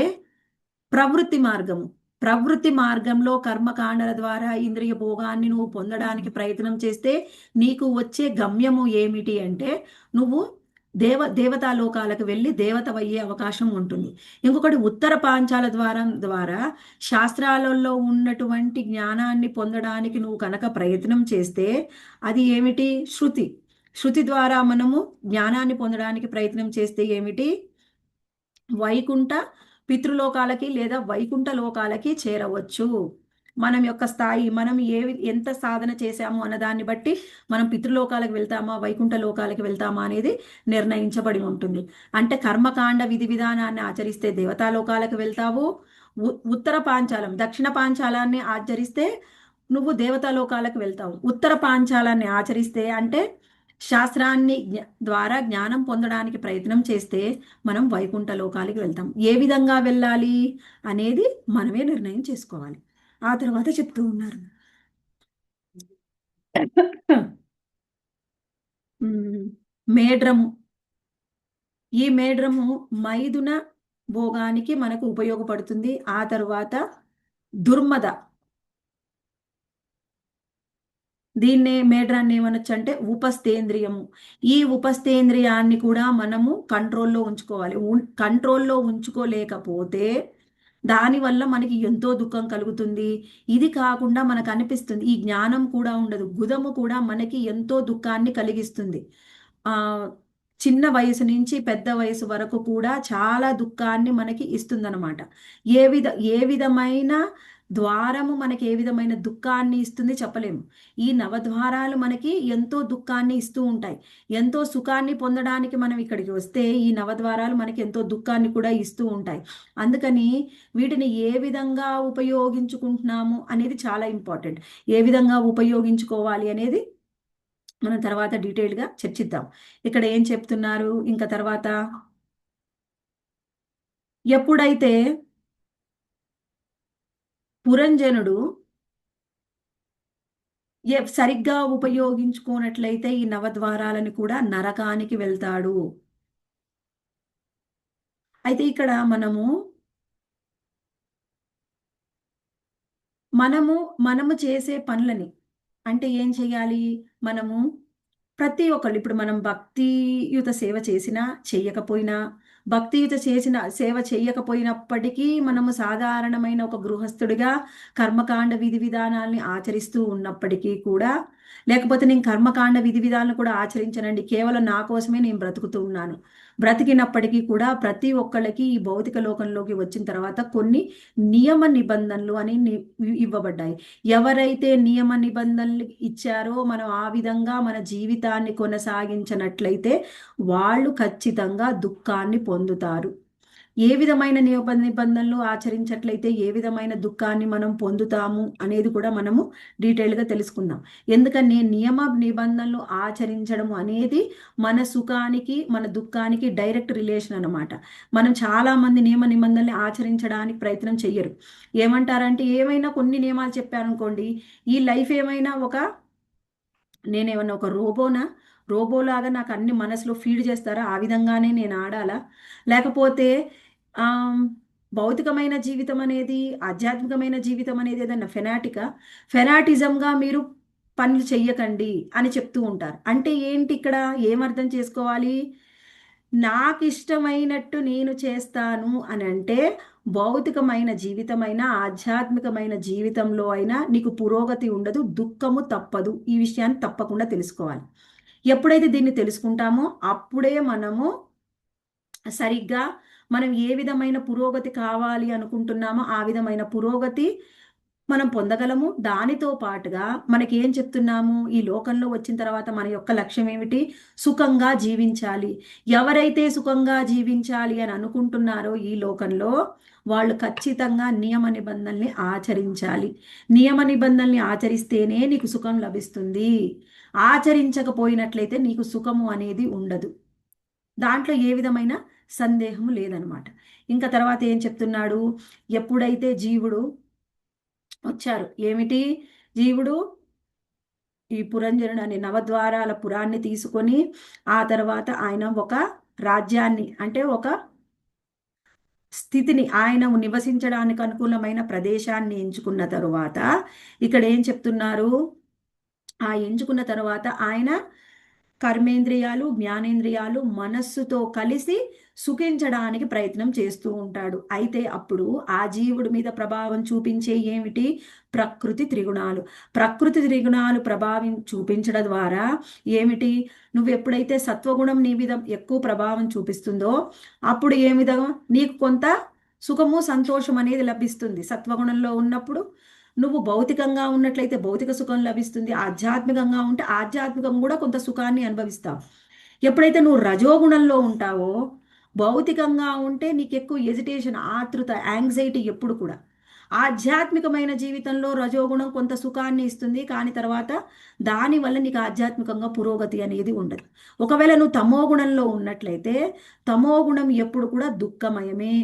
ప్రవృత్తి మార్గము. ప్రవృత్తి మార్గంలో కర్మకాండల ద్వారా ఇంద్రియ భోగాన్ని నువ్వు పొందడానికి ప్రయత్నం చేస్తే నీకు వచ్చే గమ్యము ఏమిటి అంటే నువ్వు దేవతా లోకాలకు వెళ్ళి దేవత అయ్యే అవకాశం ఉంటుంది. ఇంకొకటి ఉత్తర పాంచాల ద్వారా శాస్త్రాలలో ఉన్నటువంటి జ్ఞానాన్ని పొందడానికి నువ్వు కనుక ప్రయత్నం చేస్తే అది ఏమిటి? శృతి. శృతి ద్వారా మనము జ్ఞానాన్ని పొందడానికి ప్రయత్నం చేస్తే ఏమిటి? వైకుంఠ పితృలోకాలకి లేదా వైకుంఠ లోకాలకి చేరవచ్చు. మనం యొక్క స్థాయి మనం ఎంత సాధన చేశాము అన్న దాన్ని బట్టి మనం పితృలోకాలకు వెళ్తామా వైకుంఠ లోకాలకి వెళ్తామా అనేది నిర్ణయించబడి ఉంటుంది. అంటే కర్మకాండ విధి విధానాన్ని ఆచరిస్తే దేవతాలోకాలకు వెళ్తావు. ఉత్తర పాంచాలం దక్షిణ పాంచాలాన్ని ఆచరిస్తే నువ్వు దేవతాలోకాలకు వెళ్తావు. ఉత్తర పాంచాలాన్ని ఆచరిస్తే అంటే శాస్త్రాన్ని ద్వారా జ్ఞానం పొందడానికి ప్రయత్నం చేస్తే మనం వైకుంఠ లోకాలకి వెళ్తాం. ఏ విధంగా వెళ్ళాలి అనేది మనమే నిర్ణయం చేసుకోవాలి. ఆ తర్వాత చెప్తూ ఉన్నారు. ఉమ్, మేడ్రము. ఈ మేడ్రము మైథున భోగానికి మనకు ఉపయోగపడుతుంది. ఆ తర్వాత దుర్మద. దీన్నే మేడ్రాన్ని ఏమనొచ్చు అంటే ఉపస్థేంద్రియము. ఈ ఉపస్థేంద్రియాన్ని కూడా మనము కంట్రోల్లో ఉంచుకోవాలి. కంట్రోల్లో ఉంచుకోలేకపోతే దానివల్ల మనకి ఎంతో దుఃఖం కలుగుతుంది. ఇది కాకుండా మనకు అనిపిస్తుంది ఈ జ్ఞానం కూడా ఉండదు. గుదము కూడా మనకి ఎంతో దుఃఖాన్ని కలిగిస్తుంది. ఆ చిన్న వయసు నుంచి పెద్ద వయసు వరకు కూడా చాలా దుఃఖాన్ని మనకి ఇస్తుందన్నమాట. ఏ విధమైన ద్వారము మనకి ఏ విధమైన దుఃఖాన్ని ఇస్తుంది చెప్పలేము. ఈ నవద్వారాలు మనకి ఎంతో దుఃఖాన్ని ఇస్తూ ఉంటాయి. ఎంతో సుఖాన్ని పొందడానికి మనం ఇక్కడికి వస్తే ఈ నవద్వారాలు మనకి ఎంతో దుఃఖాన్ని కూడా ఇస్తూ ఉంటాయి. అందుకని వీటిని ఏ విధంగా ఉపయోగించుకుంటున్నాము అనేది చాలా ఇంపార్టెంట్. ఏ విధంగా ఉపయోగించుకోవాలి అనేది మనం తర్వాత డీటెయిల్డ్గా చర్చిద్దాం. ఇక్కడ ఏం చెప్తున్నారు ఇంకా తర్వాత? ఎప్పుడైతే పురంజనుడు సరిగ్గా ఉపయోగించుకోనట్లయితే ఈ నవద్వారాలను కూడా నరకానికి వెళ్తాడు. అయితే ఇక్కడ మనము చేసే పనులని అంటే ఏం చేయాలి? మనము ప్రతి ఒక్కళ్ళు ఇప్పుడు మనం భక్తియుత సేవ చేసినా చెయ్యకపోయినా భక్తియుత చేసిన సేవ చేయకపోయినప్పటికీ మనము సాధారణమైన ఒక గృహస్థుడిగా కర్మకాండ విధి విధానాల్ని ఆచరిస్తూ ఉన్నప్పటికీ కూడా లేకపోతే నేను కర్మకాండ విధి విధానాలను కూడా ఆచరించనండి కేవలం నా కోసమే నేను బ్రతుకుతూ ఉన్నాను బ్రతికినప్పటికీ కూడా ప్రతి ఒక్కళ్ళకి ఈ భౌతిక లోకంలోకి వచ్చిన తర్వాత కొన్ని నియమ నిబంధనలు అని ఇవ్వబడ్డాయి. ఎవరైతే నియమ నిబంధనలు ఇచ్చారో మనం ఆ విధంగా మన జీవితాన్ని కొనసాగించినట్లయితే వాళ్ళు ఖచ్చితంగా దుఃఖాన్ని పొందుతారు. ఏ విధమైన నిబంధనలు ఆచరించట్లయితే ఏ విధమైన దుఃఖాన్ని మనం పొందుతాము అనేది కూడా మనము డీటెయిల్గా తెలుసుకుందాం. ఎందుకని నియమ నిబంధనలు ఆచరించడం అనేది మన సుఖానికి మన దుఃఖానికి డైరెక్ట్ రిలేషన్ అనమాట. మనం చాలా మంది నియమ నిబంధనలు ఆచరించడానికి ప్రయత్నం చెయ్యరు. ఏమంటారంటే ఏమైనా కొన్ని నియమాలు చెప్పారనుకోండి ఈ లైఫ్ ఏమైనా నేనేమన్నా ఒక రోబోలాగా నాకు అన్ని మనసులో ఫీడ్ చేస్తారా? ఆ విధంగానే నేను ఆడాలా? లేకపోతే భౌతికమైన జీవితం అనేది ఆధ్యాత్మికమైన జీవితం అనేది ఏదన్నా ఫెనాటిజంగా మీరు పనులు చెయ్యకండి అని చెప్తూ ఉంటారు. అంటే ఏంటి ఇక్కడ ఏమర్థం చేసుకోవాలి? నాకు ఇష్టమైనట్టు నేను చేస్తాను అని అంటే భౌతికమైన జీవితమైనా ఆధ్యాత్మికమైన జీవితంలో అయినా నీకు పురోగతి ఉండదు, దుఃఖము తప్పదు. ఈ విషయాన్ని తప్పకుండా తెలుసుకోవాలి. ఎప్పుడైతే దీన్ని తెలుసుకుంటామో అప్పుడే మనము సరిగ్గా మనం ఏ విధమైన పురోగతి కావాలి అనుకుంటున్నామో ఆ విధమైన పురోగతి మనం పొందగలము. దానితో పాటుగా మనకి ఏం చెప్తున్నాము, ఈ లోకంలో వచ్చిన తర్వాత మన యొక్క లక్ష్యం ఏమిటి? సుఖంగా జీవించాలి. ఎవరైతే సుఖంగా జీవించాలి అని అనుకుంటున్నారో ఈ లోకంలో, వాళ్ళు ఖచ్చితంగా నియమ నిబంధనల్ని ఆచరించాలి. నియమ నిబంధనల్ని ఆచరిస్తేనే నీకు సుఖం లభిస్తుంది. ఆచరించకపోయినట్లయితే నీకు సుఖము అనేది ఉండదు. దాంట్లో ఏ విధమైన సందేహము లేదనమాట. ఇంకా తర్వాత ఏం చెప్తున్నాడు, ఎప్పుడైతే జీవుడు వచ్చారు, ఏమిటి జీవుడు ఈ పురంజనుడు అనే నవద్వారాల పురాన్ని తీసుకొని ఆ తర్వాత ఆయన ఒక రాజ్యాన్ని అంటే ఒక స్థితిని ఆయన నివసించడానికి అనుకూలమైన ప్రదేశాన్ని ఎంచుకున్న తరువాత ఇక్కడ ఏం చెప్తున్నారు, ఆ ఎంచుకున్న తర్వాత ఆయన కర్మేంద్రియాలు జ్ఞానేంద్రియాలు మనస్సుతో కలిసి సుఖించడానికి ప్రయత్నం చేస్తూ ఉంటాడు. అయితే అప్పుడు ఆ జీవుడి మీద ప్రభావం చూపించే ఏమిటి? ప్రకృతి త్రిగుణాలు. ప్రకృతి త్రిగుణాలు ప్రభావం చూపించడం ద్వారా ఏమిటి, నువ్వు ఎప్పుడైతే సత్వగుణం నీ మీద ఎక్కువ ప్రభావం చూపిస్తుందో అప్పుడు ఏ విధంగా నీకు కొంత సుఖము సంతోషం అనేది లభిస్తుంది. సత్వగుణంలో ఉన్నప్పుడు నువ్వు భౌతికంగా ఉన్నట్లయితే భౌతిక సుఖం లభిస్తుంది, ఆధ్యాత్మికంగా ఉంటే ఆధ్యాత్మికం కూడా కొంత సుఖాన్ని అనుభవిస్తావు. ఎప్పుడైతే నువ్వు రజోగుణంలో ఉంటావో, భౌతికంగా ఉంటే నీకు ఎక్కువ ఎజిటేషన్, ఆతృత, యాంగ్జైటీ ఎప్పుడు కూడా. ఆధ్యాత్మికమైన జీవితంలో రజోగుణం కొంత సుఖాన్ని ఇస్తుంది, కానీ తర్వాత దానివల్ల నీకు ఆధ్యాత్మికంగా పురోగతి అనేది ఉండదు. ఒకవేళ నువ్వు తమో గుణంలో ఉన్నట్లయితే తమో గుణం ఎప్పుడు కూడా దుఃఖమయమే.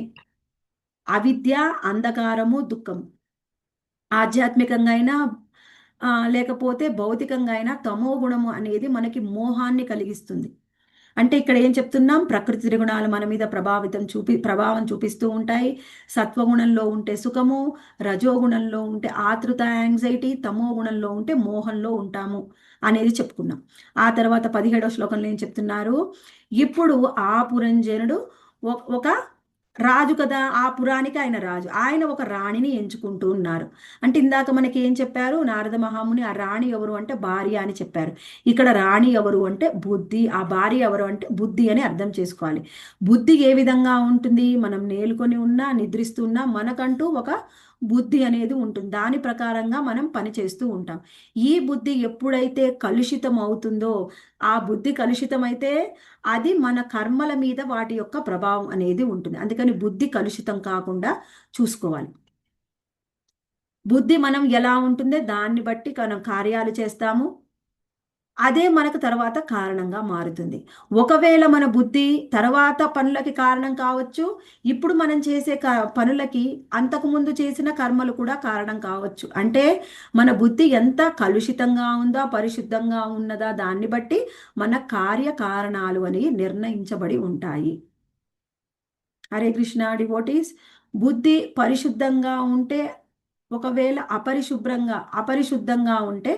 అవిద్య, అంధకారము, దుఃఖము. ఆధ్యాత్మికంగా అయినా లేకపోతే భౌతికంగా అయినా తమో గుణము అనేది మనకి మోహాన్ని కలిగిస్తుంది. అంటే ఇక్కడ ఏం చెప్తున్నాం, ప్రకృతి త్రిగుణాలు మన మీద ప్రభావం చూపిస్తూ ఉంటాయి. సత్వగుణంలో ఉంటే సుఖము, రజోగుణంలో ఉంటే ఆతృత, యాంగ్జైటీ, తమో గుణంలో ఉంటే మోహంలో ఉంటాము అనేది చెప్పుకున్నాం. ఆ తర్వాత 17వ శ్లోకంలో ఏం చెప్తున్నారు, ఇప్పుడు ఆ పురంజనుడు ఒక రాజు కదా, ఆ పురానికి ఆయన రాజు, ఆయన ఒక రాణిని ఎంచుకుంటూ ఉన్నారు. అంటే ఇందాక మనకి ఏం చెప్పారు, నారద మహాముని ఆ రాణి ఎవరు అంటే భార్య అని చెప్పారు. ఇక్కడ రాణి ఎవరు అంటే బుద్ధి, ఆ భార్య ఎవరు అంటే బుద్ధి అని అర్థం చేసుకోవాలి. బుద్ధి ఏ విధంగా ఉంటుంది, మనం మేలుకొని ఉన్నా నిద్రిస్తున్నా మనకంటూ ఒక బుద్ధి అనేది ఉంటుంది. దాని ప్రకారంగా మనం పని చేస్తూ ఉంటాం. ఈ బుద్ధి ఎప్పుడైతే కలుషితం అవుతుందో, ఆ బుద్ధి కలుషితమైతే అది మన కర్మల మీద వాటి యొక్క ప్రభావం అనేది ఉంటుంది. అందుకని బుద్ధి కలుషితం కాకుండా చూసుకోవాలి. బుద్ధి మనం ఎలా ఉంటుందో దాన్ని బట్టి మనం కార్యాలు చేస్తాము, అదే మనకు తర్వాత కారణంగా మారుతుంది. ఒకవేళ మన బుద్ధి తర్వాత పనులకి కారణం కావచ్చు, ఇప్పుడు మనం చేసే పనులకి అంతకుముందు చేసిన కర్మలు కూడా కారణం కావచ్చు. అంటే మన బుద్ధి ఎంత కలుషితంగా ఉందా పరిశుద్ధంగా ఉన్నదా దాన్ని బట్టి మన కార్యకారణాలు అని నిర్ణయించబడి ఉంటాయి. హరే కృష్ణ డివోటీస్. బుద్ధి పరిశుద్ధంగా ఉంటే, ఒకవేళ అపరిశుద్ధంగా ఉంటే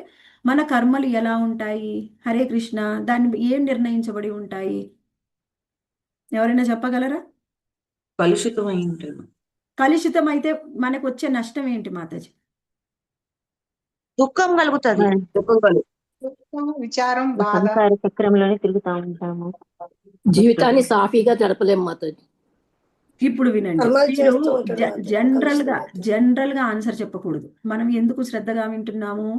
మన కర్మలు ఎలా ఉంటాయి? హరే కృష్ణ. దాన్ని ఏం నిర్ణయించబడి ఉంటాయి? ఎవరైనా చెప్పగలరా? కలుషితమై ఉంటుంది. కలుషితం అయితే మనకు వచ్చే నష్టం ఏంటి మాతాజీ? దుఃఖం కలుగుతుంది. విచారం, బాధ, సంసార చక్రంలోనే తిరుగుతా ఉంటాము. జీవితాన్ని సాఫీగా జరపలేము మాతాజీ. ఇప్పుడు వినండి, జనరల్ గా ఆన్సర్ చెప్పకూడదు. మనం ఎందుకు శ్రద్ధగా వింటున్నాము?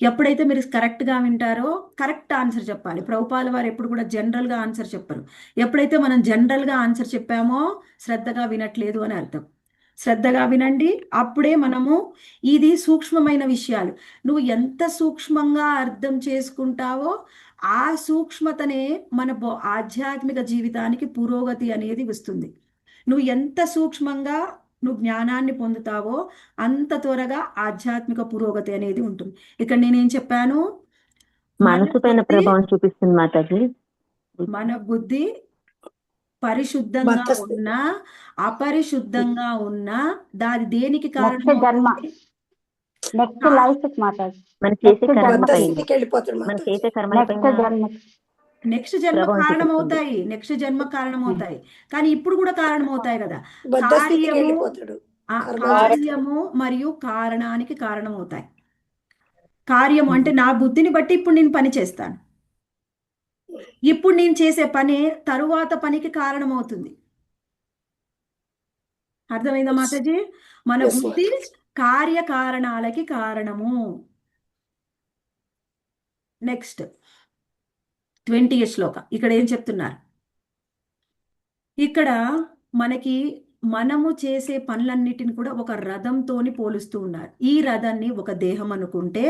ఎప్పుడైతే మీరు కరెక్ట్ గా వింటారో కరెక్ట్ ఆన్సర్ చెప్పాలి. ప్రభుపాల వారు ఎప్పుడు కూడా జనరల్ గా ఆన్సర్ చెప్పరు. ఎప్పుడైతే మనం జనరల్ గా ఆన్సర్ చెప్పామో శ్రద్ధగా వినట్లేదు అని అర్థం. శ్రద్ధగా వినండి, అప్పుడే మనము ఇది సూక్ష్మమైన విషయాలు నువ్వు ఎంత సూక్ష్మంగా అర్థం చేసుకుంటావో ఆ సూక్ష్మతనే మన ఆధ్యాత్మిక జీవితానికి పురోగతి అనేది వస్తుంది. నువ్వు ఎంత సూక్ష్మంగా నువ్వు జ్ఞానాన్ని పొందుతావో అంత త్వరగా ఆధ్యాత్మిక పురోగతి అనేది ఉంటుంది. ఇక్కడ నేనేం చెప్పాను, మనసు పైన ప్రభావం చూపిస్తుంది మాతాజీ. మన బుద్ధి పరిశుద్ధంగా ఉన్నా అపరిశుద్ధంగా ఉన్నా దాని దేనికి కారణం? నెక్స్ట్ జన్మ కారణమవుతాయి, నెక్స్ట్ జన్మ కారణమవుతాయి, కానీ ఇప్పుడు కూడా కారణమవుతాయి కదా. కార్యము మరియు కారణానికి కారణమవుతాయి. కార్యము అంటే నా బుద్ధిని బట్టి ఇప్పుడు నేను పని చేస్తాను, ఇప్పుడు నేను చేసే పనే తరువాత పనికి కారణమవుతుంది. అర్థమైందా మాతాజీ? మన Yes, బుద్ధి కార్యకారణాలకి కారణము. నెక్స్ట్ 20వ శ్లోక. ఇక్కడ ఏం చెప్తున్నారు? ఇక్కడ మనకి మనము చేసే పనులన్నిటిని కూడా ఒక రథంతోని పోలుస్తూ ఉన్నారు. ఈ రథాన్ని ఒక దేహం అనుకుంటే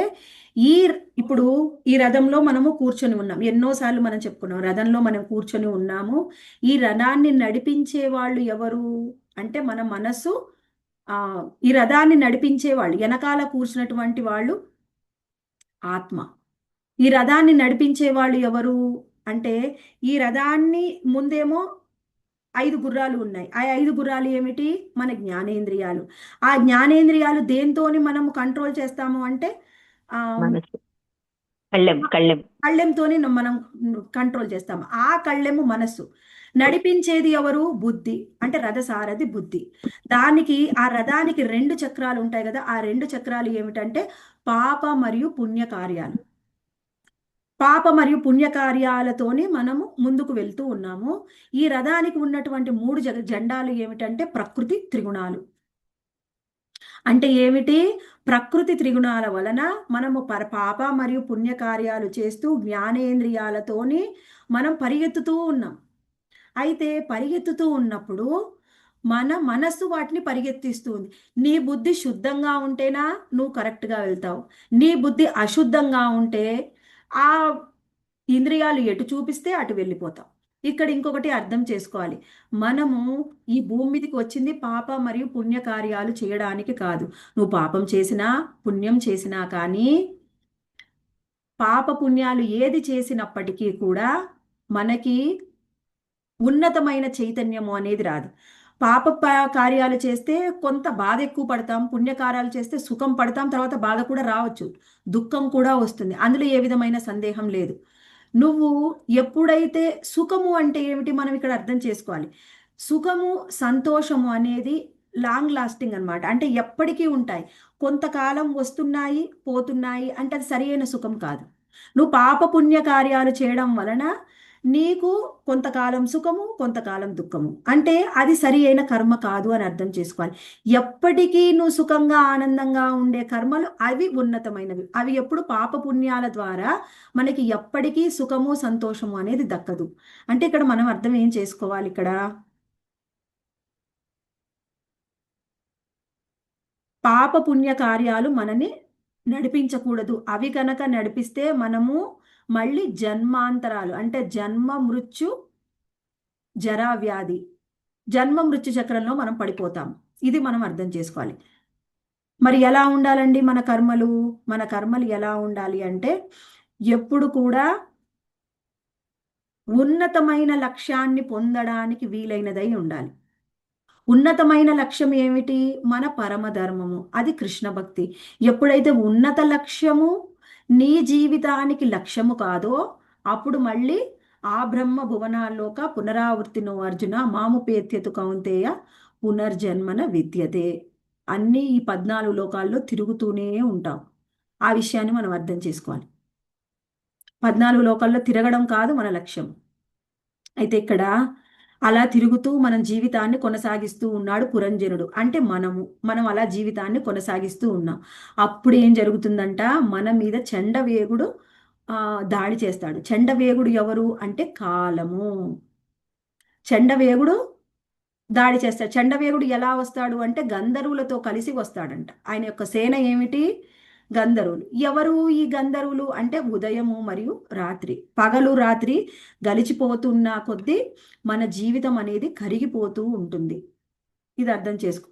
ఇప్పుడు ఈ రథంలో మనము కూర్చొని ఉన్నాం. ఎన్నోసార్లు మనం చెప్పుకున్నాం, రథంలో మనం కూర్చొని ఉన్నాము. ఈ రథాన్ని నడిపించే వాళ్ళు ఎవరు అంటే మన మనసు. ఈ రథాన్ని నడిపించే వాళ్ళు, వెనకాల కూర్చున్నటువంటి వాళ్ళు ఆత్మ. ఈ రథాన్ని నడిపించే వాళ్ళు ఎవరు అంటే, ఈ రథాన్ని ముందేమో 5 గుర్రాలు ఉన్నాయి. ఆ 5 గుర్రాలు ఏమిటి? మన జ్ఞానేంద్రియాలు. ఆ జ్ఞానేంద్రియాలు దేంతోని మనము కంట్రోల్ చేస్తాము అంటే మనసు కళ్ళెం కళ్ళెంతోని మనం కంట్రోల్ చేస్తాము. ఆ కళ్ళెము మనస్సు. నడిపించేది ఎవరు? బుద్ధి. అంటే రథసారథి బుద్ధి. ఆ రథానికి 2 చక్రాలు ఉంటాయి కదా. ఆ 2 చక్రాలు ఏమిటంటే పాప మరియు పుణ్య కార్యాలు. పాప మరియు పుణ్యకార్యాలతోని మనము ముందుకు వెళ్తూ ఉన్నాము. ఈ రథానికి ఉన్నటువంటి 3 జెండాలు ఏమిటంటే ప్రకృతి త్రిగుణాలు. అంటే ఏమిటి? ప్రకృతి త్రిగుణాల వలన మనము పాప మరియు పుణ్యకార్యాలు చేస్తూ జ్ఞానేంద్రియాలతోని మనం పరిగెత్తుతూ ఉన్నాం. అయితే పరిగెత్తుతూ ఉన్నప్పుడు మన మనస్సు వాటిని పరిగెత్తిస్తుంది. నీ బుద్ధి శుద్ధంగా ఉంటేనా నువ్వు కరెక్ట్గా వెళ్తావు. నీ బుద్ధి అశుద్ధంగా ఉంటే ఆ ఇంద్రియాలు ఎటు చూపిస్తే అటు వెళ్ళిపోతాం. ఇక్కడ ఇంకొకటి అర్థం చేసుకోవాలి. మనము ఈ భూమి మీదకి వచ్చింది పాప మరియు పుణ్య కార్యాలు చేయడానికి కాదు. నువ్వు పాపం చేసినా పుణ్యం చేసినా కానీ పాప పుణ్యాలు ఏది చేసినప్పటికీ కూడా మనకి ఉన్నతమైన చైతన్యము అనేది రాదు. కార్యాలు చేస్తే కొంత బాధ ఎక్కువ పడతాం, పుణ్యకార్యాలు చేస్తే సుఖం పడతాం, తర్వాత బాధ కూడా రావచ్చు, దుఃఖం కూడా వస్తుంది. అందులో ఏ విధమైన సందేహం లేదు. నువ్వు ఎప్పుడైతే సుఖము అంటే ఏమిటి మనం ఇక్కడ అర్థం చేసుకోవాలి. సుఖము సంతోషము అనేది లాంగ్ లాస్టింగ్ అన్నమాట. అంటే ఎప్పటికీ ఉంటాయి. కొంతకాలం వస్తున్నాయి పోతున్నాయి అంటే అది సరైన సుఖం కాదు. నువ్వు పాప పుణ్య కార్యాలు చేయడం వలన నీకు కొంతకాలం సుఖము కొంతకాలం దుఃఖము అంటే అది సరి అయిన కర్మ కాదు అని అర్థం చేసుకోవాలి. ఎప్పటికీ నువ్వు సుఖంగా ఆనందంగా ఉండే కర్మలు అవి ఉన్నతమైనవి. అవి ఎప్పుడు పాప పుణ్యాల ద్వారా మనకి ఎప్పటికీ సుఖము సంతోషము అనేది దక్కదు. అంటే ఇక్కడ మనం అర్థం ఏం చేసుకోవాలి? ఇక్కడ పాప పుణ్య కార్యాలు మనని నడిపించకూడదు. అవి కనుక నడిపిస్తే మనము మళ్ళీ జన్మాంతరాలు అంటే జన్మ మృత్యు జరా వ్యాధి జన్మ మృత్యు చక్రంలో మనం పడిపోతాం. ఇది మనం అర్థం చేసుకోవాలి. మరి ఎలా ఉండాలండి మన కర్మలు? మన కర్మలు ఎలా ఉండాలి అంటే ఎప్పుడు కూడా ఉన్నతమైన లక్ష్యాన్ని పొందడానికి వీలైనదై ఉండాలి. ఉన్నతమైన లక్ష్యం ఏమిటి? మన పరమధర్మము, అది కృష్ణ భక్తి. ఎప్పుడైతే ఉన్నత లక్ష్యము నీ జీవితానికి లక్ష్యము కాదో అప్పుడు మళ్ళీ ఆ బ్రహ్మ భువనాల్లోక పునరావృత్తినో అర్జున మాముపేత్యతు కౌంతేయ పునర్జన్మన విద్యతే. అన్నీ ఈ 14 లోకాల్లో తిరుగుతూనే ఉంటాం. ఆ విషయాన్ని మనం అర్థం చేసుకోవాలి. 14 లోకాల్లో తిరగడం కాదు మన లక్ష్యం. అయితే ఇక్కడ అలా తిరుగుతూ మనం జీవితాన్ని కొనసాగిస్తూ ఉన్నాడు పురంజనుడు. అంటే మనం అలా జీవితాన్ని కొనసాగిస్తూ ఉన్నాం. అప్పుడు ఏం జరుగుతుందంట? మన మీద చండవేగుడు దాడి చేస్తాడు. చండవేగుడు ఎవరు అంటే కాలము. చండవేగుడు దాడి చేస్తాడు. చండవేగుడు ఎలా వస్తాడు అంటే గంధర్వులతో కలిసి వస్తాడంట. ఆయన యొక్క సేన ఏమిటి? గంధర్వులు. ఎవరు ఈ గంధర్వులు అంటే ఉదయము మరియు రాత్రి, పగలు రాత్రి గలిచిపోతున్న కొద్దీ మన జీవితం అనేది కరిగిపోతూ ఉంటుంది. ఇది అర్థం చేసుకో.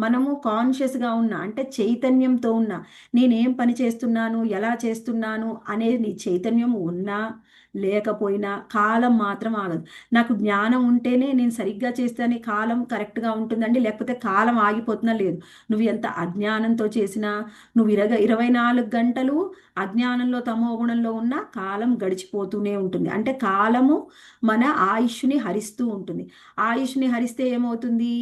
మనము కాన్షియస్గా ఉన్నా అంటే చైతన్యంతో ఉన్నా, నేనేం పని చేస్తున్నాను ఎలా చేస్తున్నాను అనేది నీ చైతన్యం ఉన్నా లేకపోయినా కాలం మాత్రం ఆగదు. నాకు జ్ఞానం ఉంటేనే నేను సరిగ్గా చేస్తేనే కాలం కరెక్ట్గా ఉంటుందండి, లేకపోతే కాలం ఆగిపోతున్నా లేదు. నువ్వు ఎంత అజ్ఞానంతో చేసినా, నువ్వు 24 గంటలు అజ్ఞానంలో తమో గుణంలో ఉన్నా కాలం గడిచిపోతూనే ఉంటుంది. అంటే కాలము మన ఆయుష్ని హరిస్తూ ఉంటుంది. ఆయుష్ని హరిస్తే ఏమవుతుంది?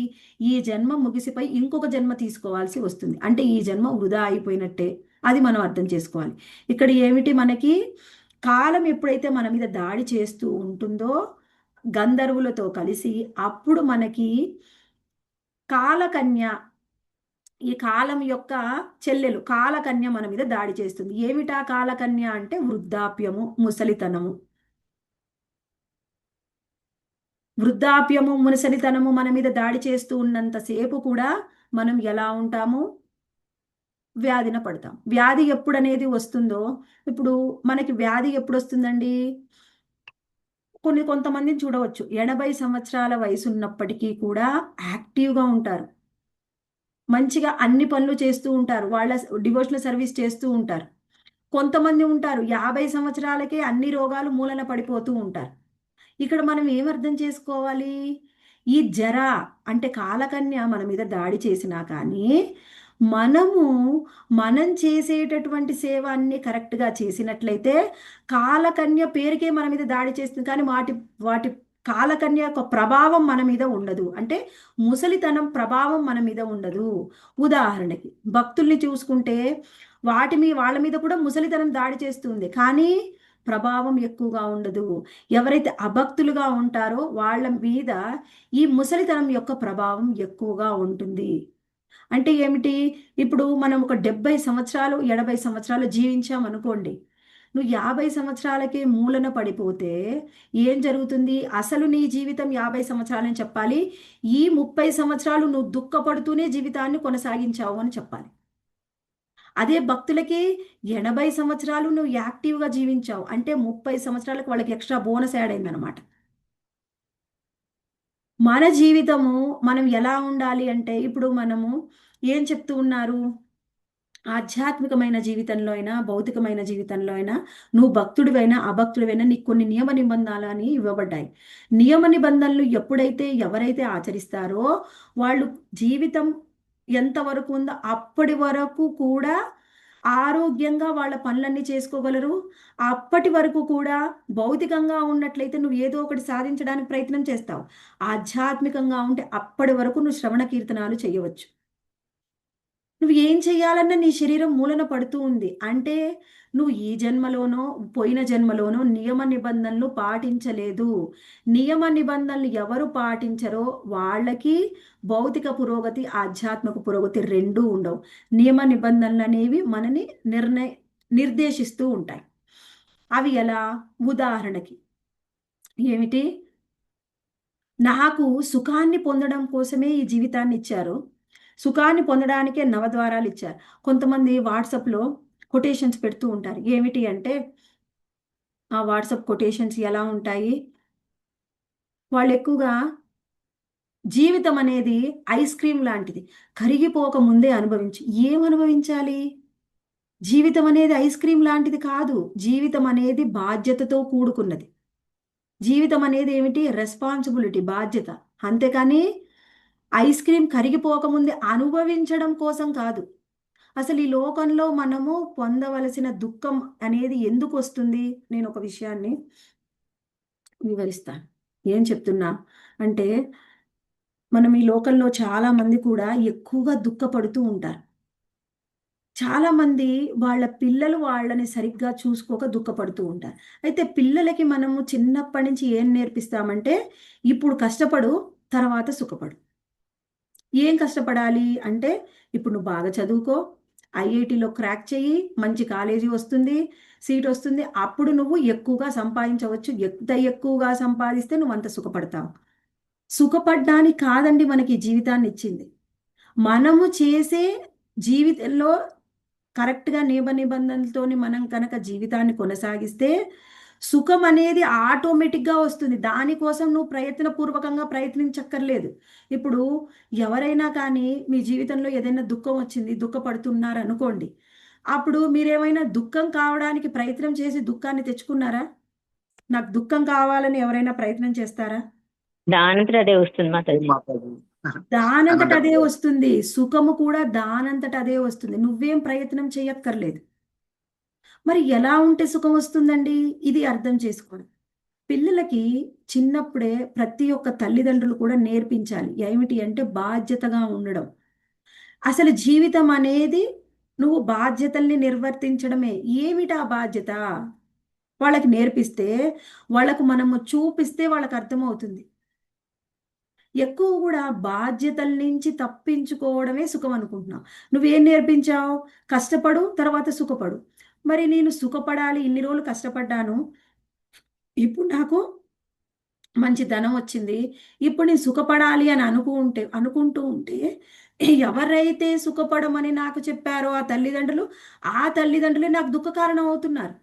ఈ జన్మ ముగిసిపోయి ఇంకొక జన్మ తీసుకోవాల్సి వస్తుంది. అంటే ఈ జన్మ వృధా అయిపోయినట్టే. అది మనం అర్థం చేసుకోవాలి. ఇక్కడ ఏమిటి మనకి కాలం ఎప్పుడైతే మన మీద దాడి చేస్తూ ఉంటుందో గంధర్వులతో కలిసి, అప్పుడు మనకి కాలకన్య, ఈ కాలం యొక్క చెల్లెలు కాలకన్య మన మీద దాడి చేస్తుంది. ఏమిటా కాలకన్య అంటే వృద్ధాప్యము, ముసలితనము. వృద్ధాప్యము, ముసలితనము మన మీద దాడి చేస్తూ ఉన్నంతసేపు కూడా మనం ఎలా ఉంటాము? వ్యాధిన పడతాం. వ్యాధి ఎప్పుడు అనేది వస్తుందో, ఇప్పుడు మనకి వ్యాధి ఎప్పుడు వస్తుందండి? కొంతమందిని చూడవచ్చు 80 సంవత్సరాల వయసు ఉన్నప్పటికీ కూడా యాక్టివ్గా ఉంటారు, మంచిగా అన్ని పనులు చేస్తూ ఉంటారు, వాళ్ళ డివోషనల్ సర్వీస్ చేస్తూ ఉంటారు. కొంతమంది ఉంటారు 50 సంవత్సరాలకే అన్ని రోగాలు మూలన పడిపోతూ ఉంటారు. ఇక్కడ మనం ఏం అర్థం చేసుకోవాలి? ఈ జర అంటే కాలకన్య మన మీద దాడి చేసినా కానీ మనము మనం చేసేటటువంటి సేవ అన్ని కరెక్ట్గా చేసినట్లయితే, కాలకన్య పేరుకే మన మీద దాడి చేస్తుంది కానీ వాటి వాటి కాలకన్య యొక్క ప్రభావం మన మీద ఉండదు. అంటే ముసలితనం ప్రభావం మన మీద ఉండదు. ఉదాహరణకి భక్తుల్ని చూసుకుంటే వాళ్ళ మీద కూడా ముసలితనం దాడి చేస్తుంది కానీ ప్రభావం ఎక్కువగా ఉండదు. ఎవరైతే అభక్తులుగా ఉంటారో వాళ్ళ మీద ఈ ముసలితనం యొక్క ప్రభావం ఎక్కువగా ఉంటుంది. అంటే ఏమిటి? ఇప్పుడు మనం ఒక 70 సంవత్సరాలు 80 సంవత్సరాలు జీవించాం అనుకోండి, నువ్వు 50 సంవత్సరాలకే మూలన పడిపోతే ఏం జరుగుతుంది? అసలు నీ జీవితం 50 సంవత్సరాలని చెప్పాలి, ఈ 30 సంవత్సరాలు నువ్వు దుఃఖపడుతూనే జీవితాన్ని కొనసాగించావు అని చెప్పాలి. అదే భక్తులకి 80 సంవత్సరాలు నువ్వు యాక్టివ్గా జీవించావు అంటే 30 సంవత్సరాలకు వాళ్ళకి ఎక్స్ట్రా బోనస్ యాడ్ అయిందనమాట. మన జీవితము మనం ఎలా ఉండాలి అంటే, ఇప్పుడు మనము ఏం చెప్తూ ఉన్నారు? ఆధ్యాత్మికమైన జీవితంలో అయినా భౌతికమైన జీవితంలో అయినా నువ్వు భక్తుడివైనా అభక్తుడివైనా నీకు కొన్ని నియమ నిబంధనలు అని ఇవ్వబడ్డాయి. నియమ నిబంధనలు ఎప్పుడైతే ఎవరైతే ఆచరిస్తారో వాళ్ళు జీవితం ఎంతవరకు ఉందో అప్పటి వరకు కూడా ఆరోగ్యంగా వాళ్ళ పనులన్నీ చేసుకోగలరు. అప్పటి వరకు కూడా భౌతికంగా ఉన్నట్లయితే నువ్వు ఏదో ఒకటి సాధించడానికి ప్రయత్నం చేస్తావు. ఆధ్యాత్మికంగా ఉంటే అప్పటి వరకు నువ్వు శ్రవణ కీర్తనాలు చేయవచ్చు. నువ్వు ఏం చెయ్యాలన్నా నీ శరీరం మూలన పడుతూ ఉంది అంటే నువ్వు ఈ జన్మలోనో పోయిన జన్మలోనో నియమ నిబంధనలు పాటించలేదు. నియమ నిబంధనలు ఎవరు పాటించరో వాళ్ళకి భౌతిక పురోగతి ఆధ్యాత్మిక పురోగతి రెండూ ఉండవు. నియమ నిబంధనలు అనేవి మనని నిర్దేశిస్తూ ఉంటాయి. అవి ఎలా? ఉదాహరణకి ఏమిటి? నాకు సుఖాన్ని పొందడం కోసమే ఈ జీవితాన్ని ఇచ్చారు, సుఖాన్ని పొందడానికే నవద్వారాలు ఇచ్చారు. కొంతమంది వాట్సాప్లో కొటేషన్స్ పెడుతూ ఉంటారు. ఏమిటి అంటే ఆ వాట్సాప్ కొటేషన్స్ ఎలా ఉంటాయి? వాళ్ళు ఎక్కువగా జీవితం అనేది ఐస్ క్రీమ్ లాంటిది, కరిగిపోక ముందే అనుభవించి. ఏం అనుభవించాలి? జీవితం అనేది ఐస్ క్రీమ్ లాంటిది కాదు. జీవితం అనేది బాధ్యతతో కూడుకున్నది. జీవితం అనేది ఏమిటి? రెస్పాన్సిబిలిటీ, బాధ్యత. అంతేకాని ఐస్ క్రీమ్ కరిగిపోకముందే అనుభవించడం కోసం కాదు. అసలు ఈ లోకంలో మనము పొందవలసిన దుఃఖం అనేది ఎందుకు వస్తుంది? నేను ఒక విషయాన్ని వివరిస్తాను. ఏం చెప్తున్నా అంటే, మనం ఈ లోకంలో చాలా మంది కూడా ఎక్కువగా దుఃఖపడుతూ ఉంటారు. చాలా మంది వాళ్ళ పిల్లలు వాళ్ళని సరిగ్గా చూసుకోక దుఃఖపడుతూ ఉంటారు. అయితే పిల్లలకి మనము చిన్నప్పటి నుంచి ఏం నేర్పిస్తామంటే, ఇప్పుడు కష్టపడు, తర్వాత సుఖపడు. ఏం కష్టపడాలి అంటే, ఇప్పుడు నువ్వు బాగా చదువుకో, ఐఐటీలో క్రాక్ చెయ్యి, మంచి కాలేజీ వస్తుంది, సీట్ వస్తుంది, అప్పుడు నువ్వు ఎక్కువగా సంపాదించవచ్చు. ఎంత ఎక్కువగా సంపాదిస్తే నువ్వు అంత సుఖపడతావు. సుఖపడ్డానికి కాదండి మనకి ఈ జీవితాన్ని ఇచ్చింది. మనము చేసే జీవితంలో కరెక్ట్గా నియమ నిబంధనలతోని మనం కనుక జీవితాన్ని కొనసాగిస్తే సుఖం అనేది ఆటోమేటిక్గా వస్తుంది. దానికోసం నువ్వు ప్రయత్నపూర్వకంగా ప్రయత్నించక్కర్లేదు. ఇప్పుడు ఎవరైనా కానీ మీ జీవితంలో ఏదైనా దుఃఖం వచ్చింది, దుఃఖపడుతున్నారు అనుకోండి, అప్పుడు మీరేమైనా దుఃఖం కావడానికి ప్రయత్నం చేసి దుఃఖాన్ని తెచ్చుకున్నారా? నాకు దుఃఖం కావాలని ఎవరైనా ప్రయత్నం చేస్తారా? దానంతట అదే వస్తుంది మాతాజీ. దానంతట అదే వస్తుంది. సుఖము కూడా దానంతట అదే వస్తుంది. నువ్వేం ప్రయత్నం చేయక్కర్లేదు. మరి ఎలా ఉంటే సుఖం వస్తుందండి? ఇది అర్థం చేసుకోండి. పిల్లలకి చిన్నప్పుడే ప్రతి ఒక్క తల్లిదండ్రులు కూడా నేర్పించాలి. ఏమిటి అంటే బాధ్యతగా ఉండడం. అసలు జీవితం అనేది నువ్వు బాధ్యతల్ని నిర్వర్తించడమే. ఏమిటా బాధ్యత? వాళ్ళకి నేర్పిస్తే, వాళ్ళకు మనము చూపిస్తే వాళ్ళకి అర్థమవుతుంది. ఎక్కువ కూడా బాధ్యతల నుంచి తప్పించుకోవడమే సుఖం అనుకుంటున్నావు. నువ్వేం నేర్పించావు? కష్టపడు, తర్వాత సుఖపడు. మరి నేను సుఖపడాలి, ఇన్ని రోజులు కష్టపడ్డాను, ఇప్పుడు నాకు మంచి ధనం వచ్చింది, ఇప్పుడు నేను సుఖపడాలి అని అనుకుంటూ ఉంటే ఎవరైతే సుఖపడమని నాకు చెప్పారో ఆ తల్లిదండ్రులే నాకు దుఃఖ కారణం అవుతున్నారు.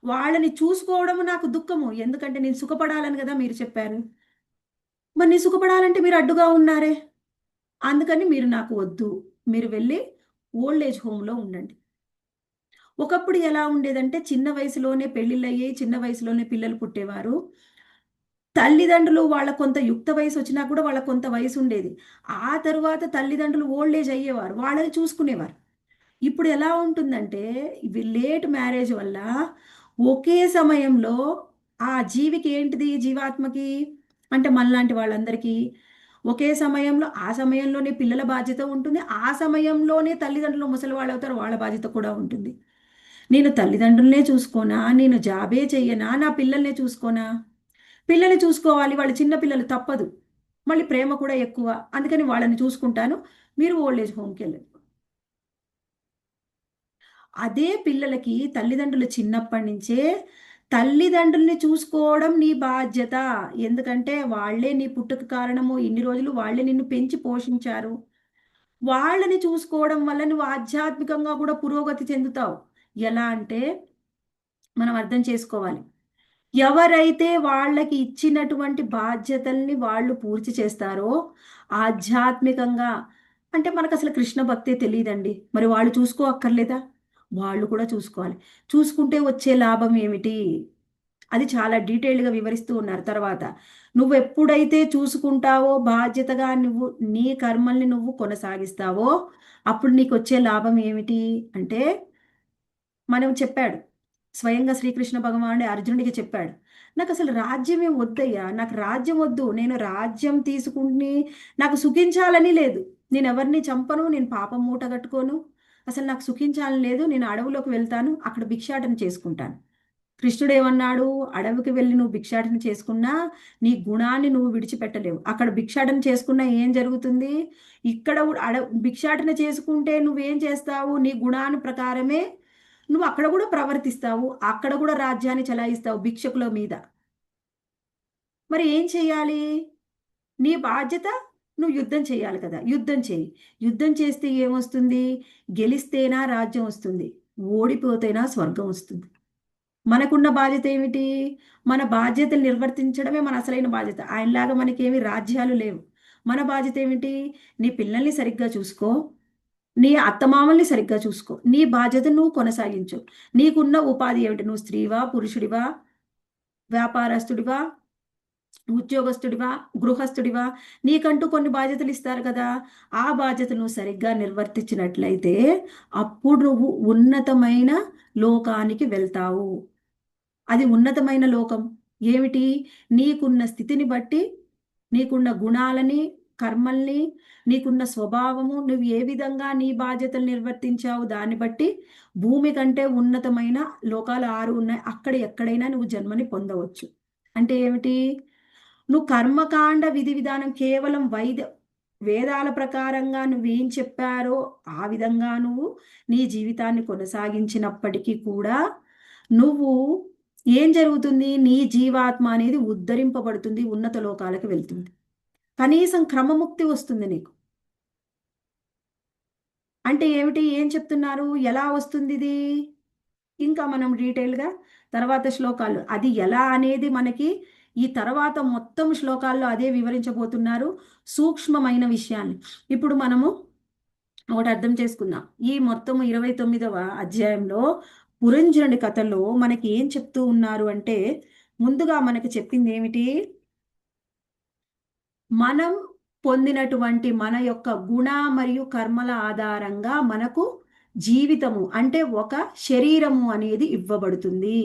వాళ్ళని చూసుకోవడం నాకు దుఃఖము, ఎందుకంటే నేను సుఖపడాలని కదా మీరు చెప్పారు. మరి నేను సుఖపడాలంటే మీరు అడ్డుగా ఉన్నారే. అందుకని మీరు నాకు వద్దు, మీరు వెళ్ళి ఓల్డ్ ఏజ్ హోమ్లో ఉండండి. ఒకప్పుడు ఎలా ఉండేదంటే చిన్న వయసులోనే పెళ్ళిళ్ళయ్యి చిన్న వయసులోనే పిల్లలు పుట్టేవారు. తల్లిదండ్రులు వాళ్ళ కొంత యుక్త వయసు వచ్చినా కూడా వాళ్ళ కొంత వయసు ఉండేది. ఆ తరువాత తల్లిదండ్రులు ఓల్డ్ ఏజ్ అయ్యేవారు, వాళ్ళని చూసుకునేవారు. ఇప్పుడు ఎలా ఉంటుందంటే ఇవి లేట్ మ్యారేజ్ వల్ల ఒకే సమయంలో ఆ జీవికి ఏంటిది, జీవాత్మకి అంటే మనలాంటి వాళ్ళందరికీ ఒకే సమయంలో ఆ సమయంలోనే పిల్లల బాధ్యత ఉంటుంది, ఆ సమయంలోనే తల్లిదండ్రులు ముసలి వాళ్ళు అవుతారు, వాళ్ళ బాధ్యత కూడా ఉంటుంది. నేను తల్లిదండ్రులనే చూసుకోనా, నేను జాబే చెయ్యనా, నా పిల్లల్నే చూసుకోనా? పిల్లల్ని చూసుకోవాలి, వాళ్ళు చిన్న పిల్లలు తప్పదు, మళ్ళీ ప్రేమ కూడా ఎక్కువ, అందుకని వాళ్ళని చూసుకుంటాను, మీరు ఓల్డ్ ఏజ్ హోమ్కి వెళ్ళండి. అదే పిల్లలకి తల్లిదండ్రులు చిన్నప్పటి నుంచే తల్లిదండ్రుల్ని చూసుకోవడం నీ బాధ్యత, ఎందుకంటే వాళ్ళే నీ పుట్టుక కారణము, ఇన్ని రోజులు వాళ్ళే నిన్ను పెంచి పోషించారు. వాళ్ళని చూసుకోవడం వల్ల నువ్వు ఆధ్యాత్మికంగా కూడా పురోగతి చెందుతావు. ఎలా అంటే మనం అర్థం చేసుకోవాలి, ఎవరైతే వాళ్ళకి ఇచ్చినటువంటి బాధ్యతల్ని వాళ్ళు పూర్తి చేస్తారో ఆధ్యాత్మికంగా, అంటే మనకు అసలు కృష్ణ భక్తే తెలియదండి, మరి వాళ్ళు చూసుకోక్కర్లేదా? వాళ్ళు కూడా చూసుకోవాలి. చూసుకుంటే వచ్చే లాభం ఏమిటి? అది చాలా డీటెయిల్డ్గా వివరిస్తూ ఉన్నారు తర్వాత. నువ్వు ఎప్పుడైతే చూసుకుంటావో, బాధ్యతగా నువ్వు నీ కర్మల్ని నువ్వు కొనసాగిస్తావో, అప్పుడు నీకు వచ్చే లాభం ఏమిటి అంటే, మనం చెప్పాడు స్వయంగా శ్రీకృష్ణ భగవానుడే అర్జునుడికి చెప్పాడు, నాకు అసలు రాజ్యమే వద్దయ్యా, నాకు రాజ్యం వద్దు, నేను రాజ్యం తీసుకుని నాకు సుఖించాలని లేదు, నేను ఎవరిని చంపను, నేను పాపం మూట కట్టుకోను, అసలు నాకు సుఖించాలని లేదు, నేను అడవులోకి వెళ్తాను, అక్కడ భిక్షాటన చేసుకుంటాను. కృష్ణుడు ఏమన్నాడు? అడవికి వెళ్ళి నువ్వు భిక్షాటన చేసుకున్నా నీ గుణాన్ని నువ్వు విడిచిపెట్టలేవు. అక్కడ భిక్షాటన చేసుకున్నా ఏం జరుగుతుంది? ఇక్కడ కూడా భిక్షాటన చేసుకుంటే నువ్వేం చేస్తావు? నీ గుణాన్ని ప్రకారమే నువ్వు అక్కడ కూడా ప్రవర్తిస్తావు, అక్కడ కూడా రాజ్యాన్ని చలాయిస్తావు భిక్షకుల మీద. మరి ఏం చేయాలి? నీ బాధ్యత, నువ్వు యుద్ధం చేయాలి కదా, యుద్ధం చేయి. యుద్ధం చేస్తే ఏమొస్తుంది? గెలిస్తేనా రాజ్యం వస్తుంది, ఓడిపోతేనా స్వర్గం వస్తుంది. మనకున్న బాధ్యత ఏమిటి? మన బాధ్యతలు నిర్వర్తించడమే మన అసలైన బాధ్యత. ఆయనలాగా మనకేమి రాజ్యాలు లేవు. మన బాధ్యత ఏమిటి? నీ పిల్లల్ని సరిగ్గా చూసుకో, నీ అత్తమామల్ని సరిగ్గా చూసుకో, నీ బాధ్యత నువ్వు కొనసాగించు. నీకున్న ఉపాధి ఏమిటి? నువ్వు స్త్రీవా, పురుషుడివా, వ్యాపారస్తుడివా, ఉద్యోగస్తుడివా, గృహస్థుడివా, నీకంటూ కొన్ని బాధ్యతలు ఇస్తారు కదా, ఆ బాధ్యతలు నువ్వు సరిగ్గా నిర్వర్తించినట్లయితే అప్పుడు నువ్వు ఉన్నతమైన లోకానికి వెళ్తావు. అది ఉన్నతమైన లోకం ఏమిటి? నీకున్న స్థితిని బట్టి, నీకున్న గుణాలని, కర్మల్ని, నీకున్న స్వభావము, నువ్వు ఏ విధంగా నీ బాధ్యతలు నిర్వర్తించావు దాన్ని బట్టి భూమి కంటే ఉన్నతమైన లోకాలు 6 ఉన్నాయి, అక్కడ ఎక్కడైనా నువ్వు జన్మని పొందవచ్చు. అంటే ఏమిటి? నువ్వు కర్మకాండ విధి విధానం కేవలం వేదాల ప్రకారంగా నువ్వేం చెప్పారో ఆ విధంగా నువ్వు నీ జీవితాన్ని కొనసాగించినప్పటికీ కూడా నువ్వు ఏం జరుగుతుంది? నీ జీవాత్మ అనేది ఉద్ధరింపబడుతుంది, ఉన్నత లోకాలకు వెళ్తుంది, కనీసం క్రమముక్తి వస్తుంది నీకు. అంటే ఏమిటి? ఏం చెప్తున్నారు? ఎలా వస్తుంది ఇది? ఇంకా మనం డీటెయిల్గా తర్వాత శ్లోకాలు అది ఎలా అనేది మనకి ఈ తర్వాత మొత్తం శ్లోకాల్లో అదే వివరించబోతున్నారు, సూక్ష్మమైన విషయాన్ని. ఇప్పుడు మనము ఒకటి అర్థం చేసుకుందాం. ఈ మొత్తం 29వ అధ్యాయంలో పురంజనుడి కథలో మనకి ఏం చెప్తూ ఉన్నారు అంటే, ముందుగా మనకి చెప్పింది ఏమిటి? మనం పొందినటువంటి మన యొక్క గుణ మరియు కర్మల ఆధారంగా మనకు జీవితము అంటే ఒక శరీరము అనేది ఇవ్వబడుతుంది.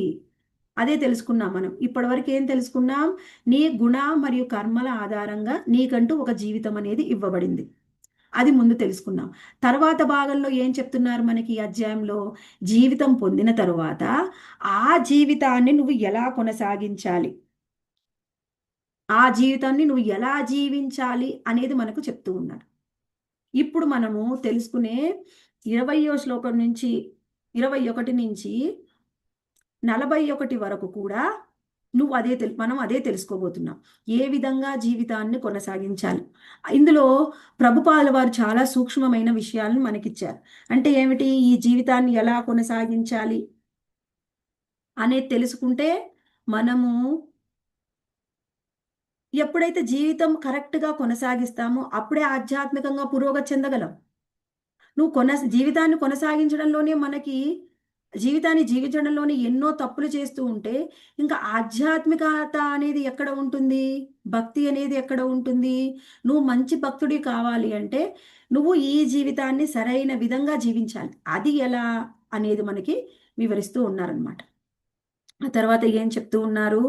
అదే తెలుసుకున్నాం మనం. ఇప్పటివరకు ఏం తెలుసుకున్నాం? నీ గుణ మరియు కర్మల ఆధారంగా నీకంటూ ఒక జీవితం అనేది ఇవ్వబడింది. అది ముందు తెలుసుకున్నాం. తర్వాత భాగంలో ఏం చెప్తున్నారు మనకి ఈ అధ్యాయంలో? జీవితం పొందిన తరువాత ఆ జీవితాన్ని నువ్వు ఎలా కొనసాగించాలి, ఆ జీవితాన్ని నువ్వు ఎలా జీవించాలి అనేది మనకు చెప్తూ ఉన్నారు. ఇప్పుడు మనము తెలుసుకునే 20వ శ్లోకం నుంచి 21 నుంచి 41 వరకు కూడా మనం అదే తెలుసుకోబోతున్నాం. ఏ విధంగా జీవితాన్ని కొనసాగించాలి. ఇందులో ప్రభుపాదుల వారు చాలా సూక్ష్మమైన విషయాలను మనకిచ్చారు. అంటే ఏమిటి? ఈ జీవితాన్ని ఎలా కొనసాగించాలి అనేది తెలుసుకుంటే మనము ఎప్పుడైతే జీవితం కరెక్ట్గా కొనసాగిస్తామో అప్పుడే ఆధ్యాత్మికంగా పురోగతి చెందగలం. జీవితాన్ని కొనసాగించడంలోనే జీవితాన్ని జీవించడంలోనే ఎన్నో తప్పులు చేస్తూ ఉంటే ఇంకా ఆధ్యాత్మికత అనేది ఎక్కడ ఉంటుంది? భక్తి అనేది ఎక్కడ ఉంటుంది? నువ్వు మంచి భక్తుడి కావాలి అంటే నువ్వు ఈ జీవితాన్ని సరైన విధంగా జీవించాలి. అది ఎలా అనేది మనకి వివరిస్తూ ఉన్నారనమాట. ఆ తర్వాత ఏం చెప్తూ ఉన్నారు?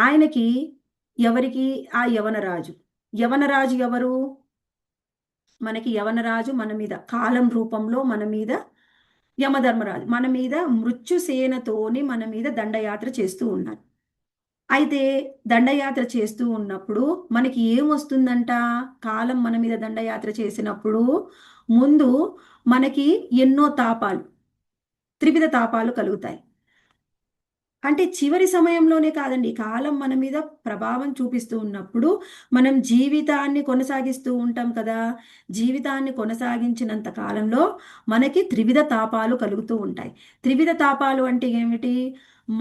ఆయనకి ఎవరికి? ఆ యవనరాజు. యవనరాజు ఎవరు? మనకి యవనరాజు మన మీద కాలం రూపంలో మన మీద యమధర్మరాజు మన మీద మృత్యుసేనతోని మన మీద దండయాత్ర చేస్తూ ఉన్నారు. అయితే దండయాత్ర చేస్తూ ఉన్నప్పుడు మనకి ఏమొస్తుందంట? కాలం మన మీద దండయాత్ర చేసినప్పుడు ముందు మనకి ఎన్నో తాపాలు, త్రివిధ తాపాలు కలుగుతాయి. అంటే చివరి సమయంలోనే కాదండి, కాలం మన మీద ప్రభావం చూపిస్తూ ఉన్నప్పుడు మనం జీవితాన్ని కొనసాగిస్తూ ఉంటాం కదా. జీవితాన్ని కొనసాగించినంత కాలంలో మనకి త్రివిధ తాపాలు కలుగుతూ ఉంటాయి. త్రివిధ తాపాలు అంటే ఏమిటి?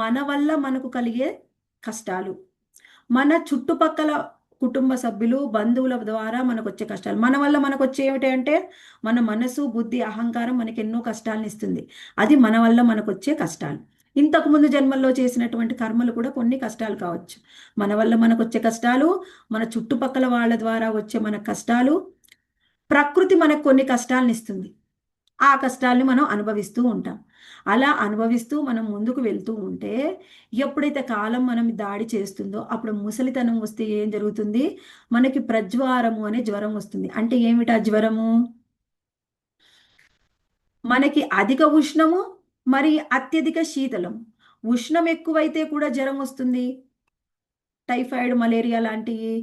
మన వల్ల మనకు కలిగే కష్టాలు, మన చుట్టుపక్కల కుటుంబ సభ్యులు, బంధువుల ద్వారా మనకు వచ్చే కష్టాలు, మన వల్ల మనకు వచ్చే ఏమిటి అంటే మన మనసు, బుద్ధి, అహంకారం మనకి ఎన్నో కష్టాలను ఇస్తుంది. అది మన వల్ల మనకు వచ్చే కష్టాలు. ఇంతకు ముందు జన్మల్లో చేసినటువంటి కర్మలు కూడా కొన్ని కష్టాలు కావచ్చు. మన వల్ల మనకు వచ్చే కష్టాలు, మన చుట్టుపక్కల వాళ్ళ ద్వారా వచ్చే మన కష్టాలు, ప్రకృతి మనకు కొన్ని కష్టాలను ఇస్తుంది. ఆ కష్టాల్ని మనం అనుభవిస్తూ ఉంటాం. అలా అనుభవిస్తూ మనం ముందుకు వెళ్తూ ఉంటే ఎప్పుడైతే కాలం మనం దాడి చేస్తుందో అప్పుడు ముసలితనం వస్తే ఏం జరుగుతుంది? మనకి ప్రజ్వారము అనే జ్వరం వస్తుంది. అంటే ఏమిటా జ్వరము? మనకి అధిక ఉష్ణము మరి అత్యధిక శీతలం. ఉష్ణం ఎక్కువైతే కూడా జ్వరం వస్తుంది, టైఫాయిడ్, మలేరియా లాంటివి.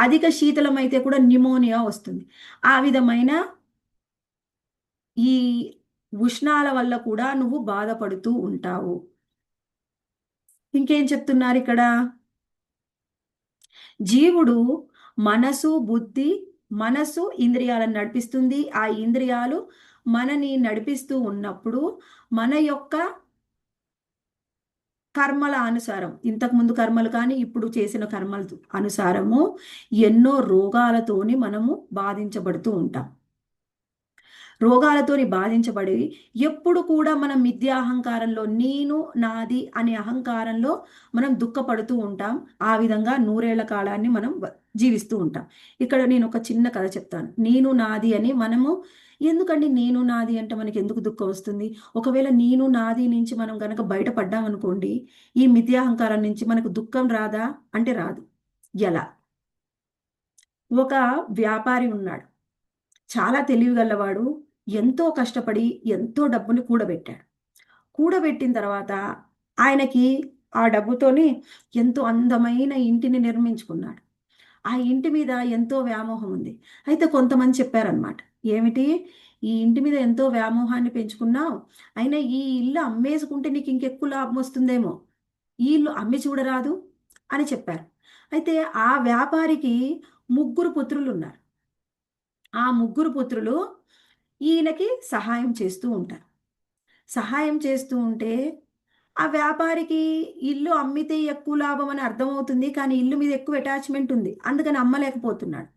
అధిక శీతలం అయితే కూడా న్యూమోనియా వస్తుంది. ఆ విధమైన ఈ ఉష్ణాల వల్ల కూడా నువ్వు బాధపడుతూ ఉంటావు. ఇంకేం చెప్తున్నారు ఇక్కడ? జీవుడు మనసు ఇంద్రియాలను నడిపిస్తుంది. ఆ ఇంద్రియాలు మనని నడిపిస్తూ ఉన్నప్పుడు మన యొక్క కర్మల అనుసారం, ఇంతకుముందు కర్మలు కానీ ఇప్పుడు చేసిన కర్మల అనుసారము ఎన్నో రోగాలతోని మనము బాధించబడుతూ ఉంటాం. రోగాలతోని బాధించబడి ఎప్పుడు కూడా మనం మిథ్యాహంకారంలో, నేను నాది అనే అహంకారంలో మనం దుఃఖపడుతూ ఉంటాం. ఆ విధంగా నూరేళ్ల కాలాన్ని మనం జీవిస్తూ ఉంటాం. ఇక్కడ నేను ఒక చిన్న కథ చెప్తాను. నేను నాది అని మనము ఎందుకండి నేను నాది అంటే మనకి ఎందుకు దుఃఖం వస్తుంది? ఒకవేళ నేను నాది నుంచి మనం గనక బయటపడ్డాం అనుకోండి, ఈ మిథ్యాహంకారం నుంచి మనకు దుఃఖం రాదా అంటే రాదు. ఎలా? ఒక వ్యాపారి ఉన్నాడు, చాలా తెలివిగలవాడు, ఎంతో కష్టపడి ఎంతో డబ్బుని కూడబెట్టాడు. కూడబెట్టిన తర్వాత ఆయనకి ఆ డబ్బుతోని ఎంతో అందమైన ఇంటిని నిర్మించుకున్నాడు. ఆ ఇంటి మీద ఎంతో వ్యామోహం ఉంది. అయితే కొంతమంది చెప్పారనమాట, ఏమిటి ఈ ఇంటి మీద ఎంతో వ్యామోహాన్ని పెంచుకున్నావు, అయినా ఈ ఇల్లు అమ్మేసుకుంటే నీకు ఇంకెక్కువ లాభం వస్తుందేమో, ఈ ఇల్లు అమ్మి చూడరాదు అని చెప్పారు. అయితే ఆ వ్యాపారికి 3 పుత్రులు ఉన్నారు. ఆ 3 పుత్రులు ఈయనకి సహాయం చేస్తూ ఉంటారు. సహాయం చేస్తూ ఉంటే ఆ వ్యాపారికి ఇల్లు అమ్మితే ఎక్కువ లాభం అని అర్థమవుతుంది, కానీ ఇల్లు మీద ఎక్కువ అటాచ్మెంట్ ఉంది, అందుకని అమ్మలేకపోతున్నాడు.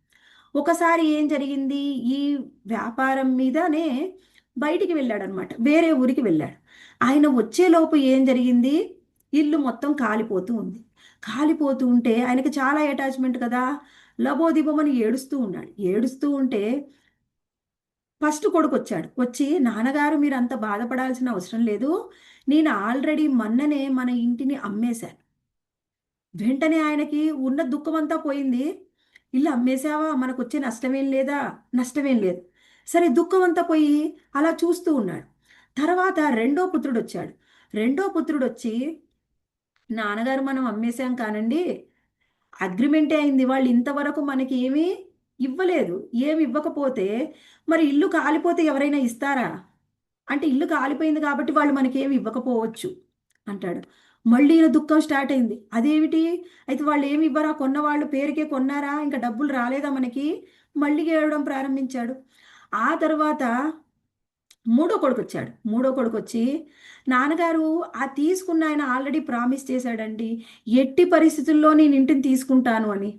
ఒకసారి ఏం జరిగింది? ఈ వ్యాపారం మీదనే బయటికి వెళ్ళాడనమాట, వేరే ఊరికి వెళ్ళాడు. ఆయన వచ్చేలోపు ఏం జరిగింది? ఇల్లు మొత్తం కాలిపోతూ ఉంది. కాలిపోతూ ఉంటే ఆయనకి చాలా అటాచ్మెంట్ కదా, లబోదిబోమని ఏడుస్తూ ఉన్నాడు. ఏడుస్తూ ఉంటే ఫస్ట్ కొడుకు వచ్చాడు. వచ్చి, నాన్నగారు మీరు అంత బాధపడాల్సిన అవసరం లేదు, నేను ఆల్రెడీ మొన్ననే మన ఇంటిని అమ్మేశాను. వెంటనే ఆయనకి ఉన్న దుఃఖం అంతా పోయింది. ఇల్లు అమ్మేసావా, మనకు వచ్చే నష్టమేం లేదా? నష్టమేం లేదు. సరే, దుఃఖం అంతా పోయి అలా చూస్తూ ఉన్నాడు. తర్వాత రెండో పుత్రుడు వచ్చాడు. రెండో పుత్రుడు వచ్చి, నాన్నగారు మనం అమ్మేశాం కానండి, అగ్రిమెంటే అయింది, వాళ్ళు ఇంతవరకు మనకి ఏమీ ఇవ్వలేదు. ఏమి ఇవ్వకపోతే మరి ఇల్లు కాలిపోతే ఎవరైనా ఇస్తారా? అంటే ఇల్లు కాలిపోయింది కాబట్టి వాళ్ళు మనకేమి ఇవ్వకపోవచ్చు అంటాడు. మళ్ళీ ఈయన దుఃఖం స్టార్ట్ అయింది. అదేమిటి, అయితే వాళ్ళు ఏమి ఇవ్వరా, కొన్న వాళ్ళు పేరుకే కొన్నారా, ఇంకా డబ్బులు రాలేదా మనకి? మళ్ళీ ఏడవడం ప్రారంభించాడు. ఆ తర్వాత మూడో కొడుకు వచ్చాడు. మూడో కొడుకు వచ్చి, నాన్నగారు ఆ తీసుకున్న ఆయన ఆల్రెడీ ప్రామిస్ చేశాడండి, ఎట్టి పరిస్థితుల్లో నేను ఇంటిని తీసుకుంటాను అని,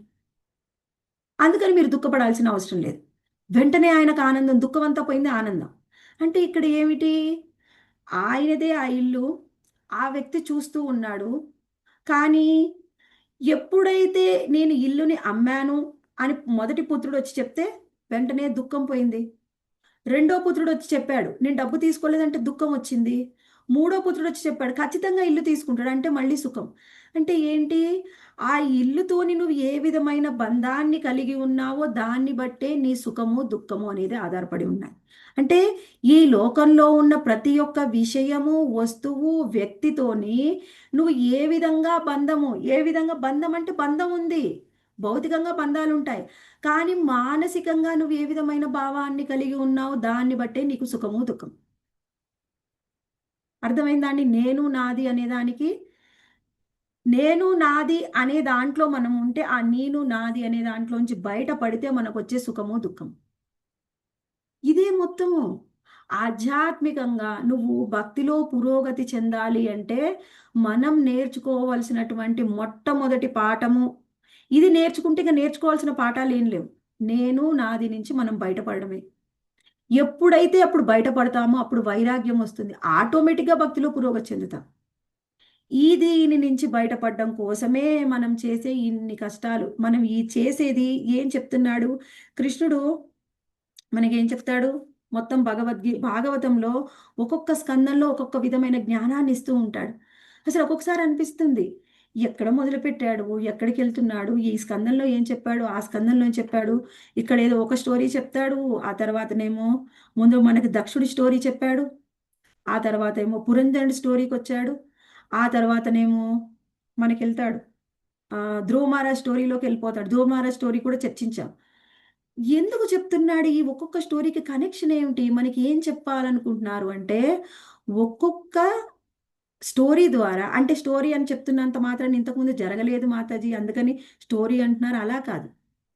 అందుకని మీరు దుఃఖపడాల్సిన అవసరం లేదు. వెంటనే ఆయనకు ఆనందం, దుఃఖం అంతా పోయింది, ఆనందం. అంటే ఇక్కడ ఏమిటి, ఆయనదే ఆ ఇల్లు, ఆ వ్యక్తి చూస్తూ ఉన్నాడు. కానీ ఎప్పుడైతే నేను ఇల్లుని అమ్మాను అని మొదటి పుత్రుడు వచ్చి చెప్తే వెంటనే దుఃఖం పోయింది. రెండో పుత్రుడు వచ్చి చెప్పాడు, నేను డబ్బు తీసుకోలేదంటే దుఃఖం వచ్చింది. మూడో పుత్రుడు వచ్చి చెప్పాడు, ఖచ్చితంగా ఇల్లు తీసుకుంటాడు అంటే మళ్ళీ సుఖం. అంటే ఏంటి, ఆ ఇల్లుతోని నువ్వు ఏ విధమైన బంధాన్ని కలిగి ఉన్నావో దాన్ని బట్టే నీ సుఖము దుఃఖము అనేది ఆధారపడి ఉన్నాయి. అంటే ఈ లోకంలో ఉన్న ప్రతి ఒక్క విషయము, వస్తువు, వ్యక్తితోని నువ్వు ఏ విధంగా బంధము, ఏ విధంగా బంధం అంటే బంధం ఉంది, భౌతికంగా బంధాలు ఉంటాయి, కానీ మానసికంగా నువ్వు ఏ విధమైన భావాన్ని కలిగి ఉన్నావు దాన్ని బట్టే నీకు సుఖము దుఃఖం. అర్థమైందా అండి? నేను నాది అనే దానికి, నేను నాది అనే దాంట్లో మనం ఉంటే, ఆ నేను నాది అనే దాంట్లోంచి బయటపడితే మనకు వచ్చే సుఖము దుఃఖం. ఇదే మొత్తము. ఆధ్యాత్మికంగా నువ్వు భక్తిలో పురోగతి చెందాలి అంటే మనం నేర్చుకోవలసినటువంటి మొట్టమొదటి పాఠము ఇది. నేర్చుకుంటే ఇక నేర్చుకోవాల్సిన పాఠాలు ఏం లేవు. నేను నాది నుంచి మనం బయటపడడమే. ఎప్పుడైతే అప్పుడు బయటపడతామో అప్పుడు వైరాగ్యం వస్తుంది, ఆటోమేటిక్గా భక్తిలో పురోగతి చెందుతాం. ఈ దీని నుంచి బయటపడడం కోసమే మనం చేసే ఇన్ని కష్టాలు. మనం ఈ చేసేది ఏం చెప్తున్నాడు కృష్ణుడు మనకేం చెప్తాడు? మొత్తం భాగవతంలో ఒక్కొక్క స్కందంలో ఒక్కొక్క విధమైన జ్ఞానాన్ని ఇస్తూ ఉంటాడు. అసలు ఒక్కొక్కసారి అనిపిస్తుంది, ఎక్కడ మొదలుపెట్టాడు, ఎక్కడికి వెళ్తున్నాడు, ఈ స్కందంలో ఏం చెప్పాడు, ఆ స్కందంలో ఏం చెప్పాడు, ఇక్కడ ఏదో ఒక స్టోరీ చెప్తాడు, ఆ తర్వాతనేమో ముందు మనకి దక్షుడి స్టోరీ చెప్పాడు, ఆ తర్వాత ఏమో పురంజనుడి స్టోరీకి వచ్చాడు, ఆ తర్వాతనేమో మనకి వెళ్తాడు ధ్రువ మహారాజ్ స్టోరీలోకి వెళ్ళిపోతాడు. ధ్రువ మహారాజ్ స్టోరీ కూడా చర్చించాం. ఎందుకు చెప్తున్నాడు, ఈ ఒక్కొక్క స్టోరీకి కనెక్షన్ ఏమిటి, మనకి ఏం చెప్పాలనుకుంటున్నారు అంటే, ఒక్కొక్క స్టోరీ ద్వారా, అంటే స్టోరీ అని చెప్తున్నంత మాత్రాన్ని ఇంతకుముందు జరగలేదు మాతాజీ అందుకని స్టోరీ అంటున్నారు, అలా కాదు.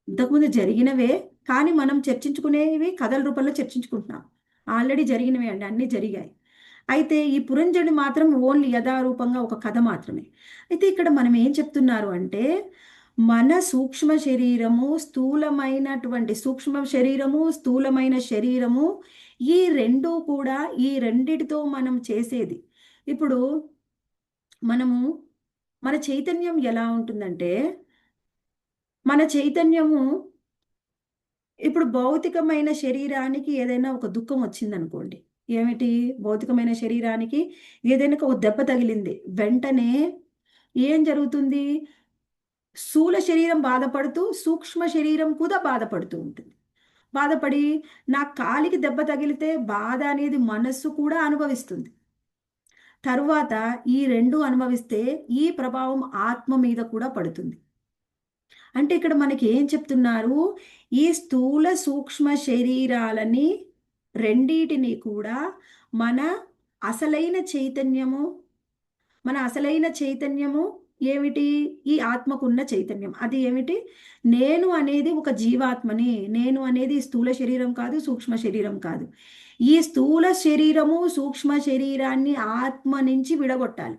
ఇంతకుముందు జరిగినవే, కానీ మనం చర్చించుకునేవి కథల రూపంలో చర్చించుకుంటున్నాం. ఆల్రెడీ జరిగినవే అండి, అన్నీ జరిగాయి. అయితే ఈ పురంజనుడు మాత్రం ఓన్లీ యథారూపంగా ఒక కథ మాత్రమే. అయితే ఇక్కడ మనం ఏం చెప్తున్నారు అంటే, మన సూక్ష్మ శరీరము, స్థూలమైనటువంటి సూక్ష్మ శరీరము, స్థూలమైన శరీరము, ఈ రెండు కూడా, ఈ రెండిటితో మనం చేసేది. ఇప్పుడు మనము, మన చైతన్యం ఎలా ఉంటుందంటే, మన చైతన్యము ఇప్పుడు భౌతికమైన శరీరానికి ఏదైనా ఒక దుఃఖం వచ్చిందనుకోండి, ఏమిటి, భౌతికమైన శరీరానికి ఏదైనా ఒక దెబ్బ తగిలింది, వెంటనే ఏం జరుగుతుంది, స్థూల శరీరం బాధపడుతూ సూక్ష్మ శరీరం కూడా బాధపడుతూ ఉంటుంది. బాధపడి, నా కాలికి దెబ్బ తగిలితే బాధ అనేది మనస్సు కూడా అనుభవిస్తుంది. తరువాత ఈ రెండు అనుభవిస్తే ఈ ప్రభావం ఆత్మ మీద కూడా పడుతుంది. అంటే ఇక్కడ మనకి ఏం చెప్తున్నారు, ఈ స్థూల సూక్ష్మ శరీరాలని రెండిటిని కూడా మన అసలైన చైతన్యము, మన అసలైన చైతన్యము ఏమిటి, ఈ ఆత్మకున్న చైతన్యం. అది ఏమిటి, నేను అనేది ఒక జీవాత్మని, నేను అనేది స్థూల శరీరం కాదు, సూక్ష్మ శరీరం కాదు. ఈ స్థూల శరీరము, సూక్ష్మ శరీరాన్ని ఆత్మ నుంచి విడగొట్టాలి.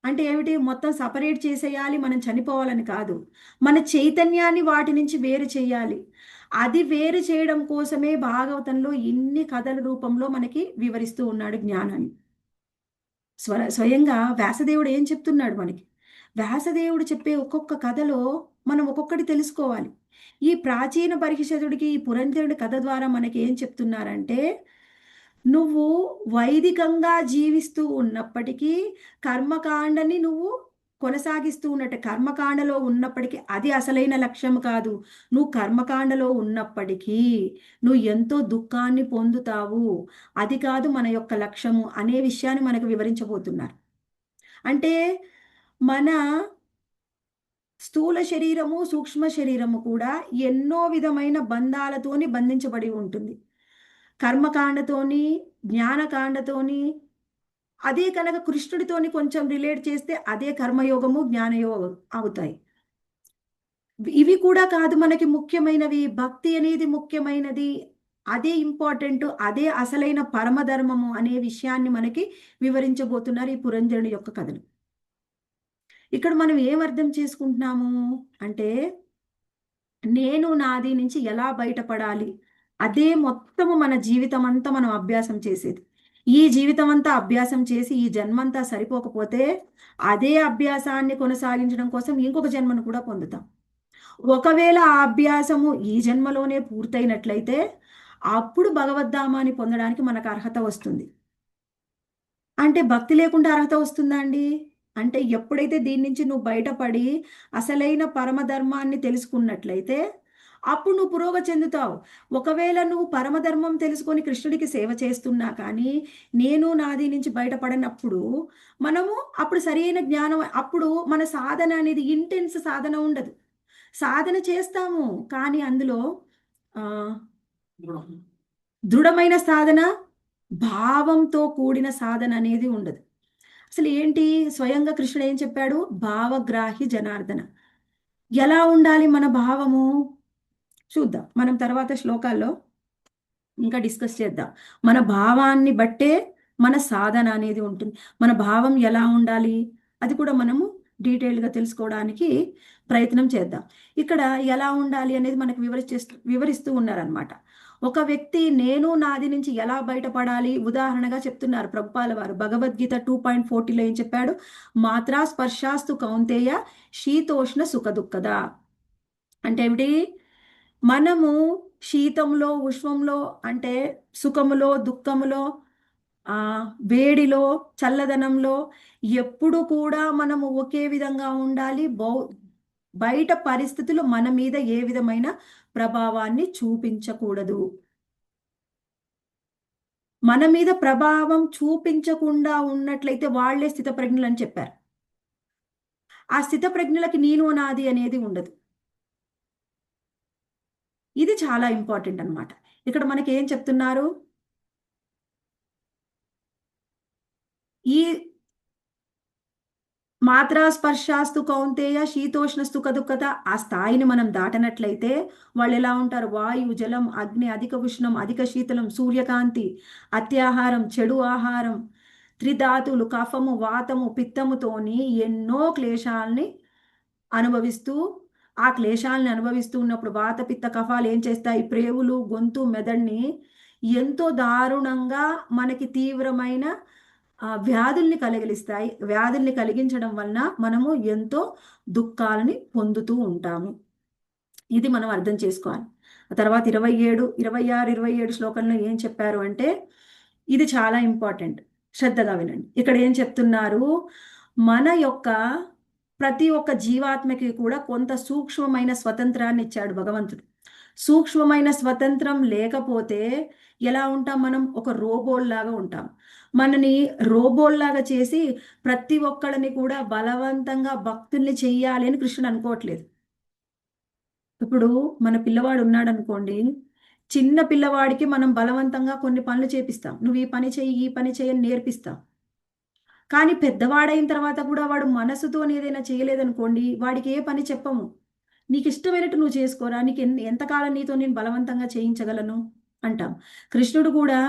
అంటే ఏమిటి, మొత్తం సపరేట్ చేసేయాలి, మనం చనిపోవాలని కాదు, మన చైతన్యాన్ని వాటి నుంచి వేరు చేయాలి. అది వేరు చేయడం కోసమే భాగవతంలో ఇన్ని కథల రూపంలో మనకి వివరిస్తూ ఉన్నాడు జ్ఞానాన్ని. స్వయంగా వ్యాసదేవుడు ఏం చెప్తున్నాడు మనకి, వ్యాసదేవుడు చెప్పే ఒక్కొక్క కథలో మనం ఒక్కొక్కటి తెలుసుకోవాలి. ఈ ప్రాచీన పరిషదుడికి ఈ పురంజనుడి కథ ద్వారా మనకి ఏం చెప్తున్నారంటే, నువ్వు వైదికంగా జీవిస్తూ ఉన్నప్పటికీ కర్మకాండని నువ్వు కొనసాగిస్తూ ఉన్నట్టు కర్మకాండలో ఉన్నప్పటికీ అది అసలైన లక్ష్యం కాదు. నువ్వు కర్మకాండలో ఉన్నప్పటికీ నువ్వు ఎంతో దుఃఖాన్ని పొందుతావు, అది కాదు మన యొక్క లక్ష్యము అనే విషయాన్ని మనకు వివరించబోతున్నారు. అంటే మన స్థూల శరీరము, సూక్ష్మ శరీరము కూడా ఎన్నో విధమైన బంధాలతోని బంధించబడి ఉంటుంది. కర్మకాండతోని, జ్ఞానకాండతోని, అదే కనుక కృష్ణుడితోని కొంచెం రిలేట్ చేస్తే అదే కర్మయోగము, జ్ఞానయోగం అవుతాయి. ఇవి కూడా కాదు మనకి ముఖ్యమైనవి. భక్తి అనేది ముఖ్యమైనది, అదే ఇంపార్టెంట్, అదే అసలైన పరమధర్మము అనే విషయాన్ని మనకి వివరించబోతున్నారు ఈ పురంజనుడి యొక్క కథలు. ఇక్కడ మనం ఏం అర్థం చేసుకుంటున్నాము అంటే, నేను నాది నుంచి ఎలా బయటపడాలి, అదే మొత్తము మన జీవితం అంతా మనం అభ్యాసం చేసేది. ఈ జీవితం అంతా అభ్యాసం చేసి ఈ జన్మంతా సరిపోకపోతే అదే అభ్యాసాన్ని కొనసాగించడం కోసం ఇంకొక జన్మను కూడా పొందుతాం. ఒకవేళ ఆ అభ్యాసము ఈ జన్మలోనే పూర్తయినట్లయితే అప్పుడు భగవద్ధామాన్ని పొందడానికి మనకు అర్హత వస్తుంది. అంటే భక్తి లేకుండా అర్హత వస్తుందా అండి? అంటే ఎప్పుడైతే దీని నుంచి నువ్వు బయటపడి అసలైన పరమధర్మాన్ని తెలుసుకున్నట్లయితే అప్పుడు నువ్వు పురోగతి చెందుతావు. ఒకవేళ నువ్వు పరమధర్మం తెలుసుకొని కృష్ణుడికి సేవ చేస్తున్నా కానీ నేను నాది నుంచి బయటపడినప్పుడు మనము అప్పుడు సరైన జ్ఞానం, అప్పుడు మన సాధన అనేది ఇంటెన్స్ సాధన ఉండదు. సాధన చేస్తాము కానీ అందులో దృఢమైన సాధన, భావంతో కూడిన సాధన అనేది ఉండదు. అసలు ఏంటి, స్వయంగా కృష్ణుడు ఏం చెప్పాడు? భావగ్రాహి జనార్దన. ఎలా ఉండాలి మన భావము చూద్దాం, మనం తర్వాత శ్లోకాల్లో ఇంకా డిస్కస్ చేద్దాం. మన భావాన్ని బట్టే మన సాధన అనేది ఉంటుంది. మన భావం ఎలా ఉండాలి అది కూడా మనము డీటెయిల్గా తెలుసుకోవడానికి ప్రయత్నం చేద్దాం. ఇక్కడ ఎలా ఉండాలి అనేది మనకు వివరిస్తూ ఉన్నారనమాట. ఒక వ్యక్తి నేను నాది నుంచి ఎలా బయటపడాలి ఉదాహరణగా చెప్తున్నారు ప్రభుపాల వారు. భగవద్గీత 2.40లో ఏం చెప్పాడు? మాత్రా స్పర్శాస్తు కౌంతేయ శీతోష్ణ సుఖ దుఃఖద. అంటే ఏమిటి? మనము శీతంలో, ఉష్ణంలో, అంటే సుఖములో, దుఃఖములో, వేడిలో, చల్లదనంలో ఎప్పుడు కూడా మనము ఒకే విధంగా ఉండాలి. బయట పరిస్థితులు మన మీద ఏ విధమైన ప్రభావాన్ని చూపించకూడదు. మన మీద ప్రభావం చూపించకుండా ఉన్నట్లయితే వాళ్లే స్థితప్రజ్ఞులు అని చెప్పారు. ఆ స్థితప్రజ్ఞులకి నేను నాది అనేది ఉండదు. ఇది చాలా ఇంపార్టెంట్ అన్నమాట. ఇక్కడ మనకి ఏం చెప్తున్నారు? ఈ మాత్రా స్పర్శాస్తు కౌంతేయ శీతోష్ణస్తు కదుకత ఆ స్థాయిని మనం దాటనట్లయితే వాళ్ళు ఎలా ఉంటారు? వాయు, జలం, అగ్ని, అధిక ఉష్ణం, అధిక శీతలం, సూర్యకాంతి, అత్యాహారం, చెడు ఆహారం, త్రిధాతులు, కఫము, వాతము, పిత్తముతోని ఎన్నో క్లేశాలని అనుభవిస్తూ, ఆ క్లేశాలని అనుభవిస్తూ ఉన్నప్పుడు వాత పిత్త కఫాలు ఏం చేస్తాయి? ప్రేవులు, గొంతు, మెదడుని ఎంతో దారుణంగా మనకి తీవ్రమైన వ్యాధుల్ని కలిగిస్తాయి. వ్యాధుల్ని కలిగించడం వలన మనము ఎంతో దుఃఖాలని పొందుతూ ఉంటాము. ఇది మనం అర్థం చేసుకోవాలి. తర్వాత 26, 27 శ్లోకంలో ఏం చెప్పారు అంటే ఇది చాలా ఇంపార్టెంట్, శ్రద్ధగా వినండి. ఇక్కడ ఏం చెప్తున్నారు? మన యొక్క ప్రతి ఒక్క జీవాత్మకి కూడా కొంత సూక్ష్మమైన స్వతంత్రాన్ని ఇచ్చాడు భగవంతుడు. సూక్ష్మమైన స్వతంత్రం లేకపోతే ఎలా ఉంటాం? మనం ఒక రోబోల్లాగా ఉంటాం. మనని రోబోల్లాగా చేసి ప్రతి ఒక్కళ్ళని కూడా బలవంతంగా భక్తుల్ని చెయ్యాలి అని కృష్ణుడు అనుకోవట్లేదు. ఇప్పుడు మన పిల్లవాడు ఉన్నాడు అనుకోండి, చిన్న పిల్లవాడికి మనం బలవంతంగా కొన్ని పనులు చేపిస్తాం. నువ్వు ఈ పని చెయ్యి, ఈ పని చెయ్యి అని నేర్పిస్తాం. కానీ పెద్దవాడైన తర్వాత కూడా వాడు మనసుతో ఏదైనా చేయలేదనుకోండి, వాడికి ఏ పని చెప్పము. నీకు ఇష్టమైనట్టు నువ్వు చేసుకోరా, నీకు ఎంతకాలం నీతో నేను బలవంతంగా చేయించగలను అంటాం. కృష్ణుడు కూడా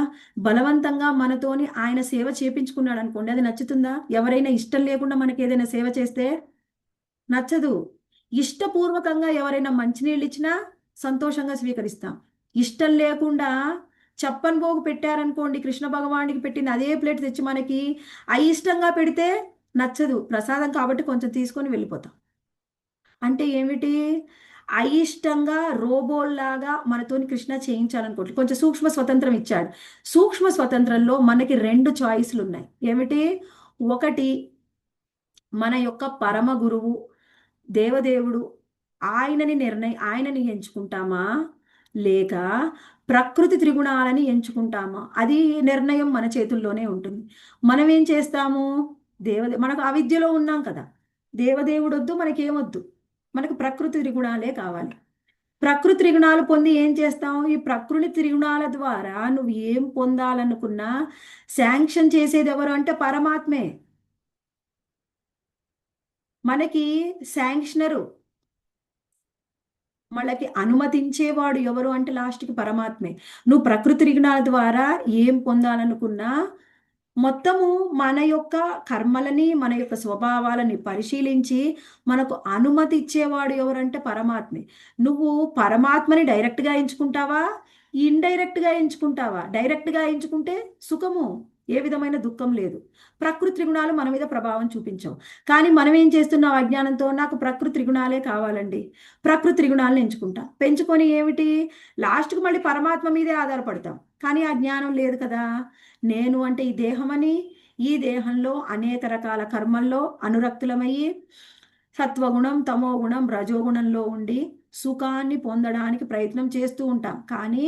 బలవంతంగా మనతోని ఆయన సేవ చేపించుకున్నాడు అనుకోండి, అది నచ్చుతుందా? ఎవరైనా ఇష్టం లేకుండా మనకి ఏదైనా సేవ చేస్తే నచ్చదు. ఇష్టపూర్వకంగా ఎవరైనా మంచినీళ్ళు ఇచ్చినా సంతోషంగా స్వీకరిస్తాం. ఇష్టం లేకుండా చెప్పని పోగు పెట్టారనుకోండి, కృష్ణ భగవానికి పెట్టింది అదే ప్లేట్ తెచ్చి మనకి అయిష్టంగా పెడితే నచ్చదు. ప్రసాదం కాబట్టి కొంచెం తీసుకొని వెళ్ళిపోతాం. అంటే ఏమిటి? అయిష్టంగా రోబోల్లాగా మనతోని కృష్ణ చేయించాలనుకోండి. కొంచెం సూక్ష్మ స్వతంత్రం ఇచ్చాడు. సూక్ష్మ స్వతంత్రంలో మనకి 2 చాయిస్లు ఉన్నాయి. ఏమిటి? ఒకటి, మన యొక్క పరమ గురువు దేవదేవుడు ఆయనని ఎంచుకుంటామా లేక ప్రకృతి త్రిగుణాలని ఎంచుకుంటామా? అది నిర్ణయం మన చేతుల్లోనే ఉంటుంది. మనం ఏం చేస్తాము? మనకు అవిద్యలో ఉన్నాం కదా, దేవదేవుడు వద్దు, మనకేమొద్దు, మనకు ప్రకృతి త్రిగుణాలే కావాలి. ప్రకృతి త్రిగుణాలు పొంది ఏం చేస్తాం? ఈ ప్రకృతి త్రిగుణాల ద్వారా నువ్వు ఏం పొందాలనుకున్నా శాంక్షన్ చేసేది ఎవరు అంటే పరమాత్మే. మనకి శాంక్షనరు, మనకి అనుమతించేవాడు ఎవరు అంటే లాస్ట్కి పరమాత్మే. నువ్వు ప్రకృతి త్రిగుణాల ద్వారా ఏం పొందాలనుకున్నా మొత్తము మన యొక్క కర్మలని, మన యొక్క స్వభావాలని పరిశీలించి మనకు అనుమతి ఇచ్చేవాడు ఎవరంటే పరమాత్మే. నువ్వు పరమాత్మని డైరెక్ట్గా ఎంచుకుంటావా, ఇండైరెక్ట్గా ఎంచుకుంటావా? డైరెక్ట్గా ఎంచుకుంటే సుఖము, ఏ విధమైన దుఃఖం లేదు. ప్రకృతి త్రిగుణాలు మన మీద ప్రభావం చూపించవు. కానీ మనం ఏం చేస్తున్నాం? అజ్ఞానంతో నాకు ప్రకృతి త్రిగుణాలే కావాలండి, ప్రకృతి త్రిగుణాలను ఎంచుకుంటా. పెంచుకొని ఏమిటి, లాస్ట్కి మళ్ళీ పరమాత్మ మీదే ఆధారపడతాం. కానీ ఆ జ్ఞానం లేదు కదా. నేను అంటే ఈ దేహమని, ఈ దేహంలో అనేక రకాల కర్మల్లో అనురక్తులమయ్యి సత్వగుణం, తమోగుణం, రజోగుణంలో ఉండి సుఖాన్ని పొందడానికి ప్రయత్నం చేస్తూ ఉంటాం. కానీ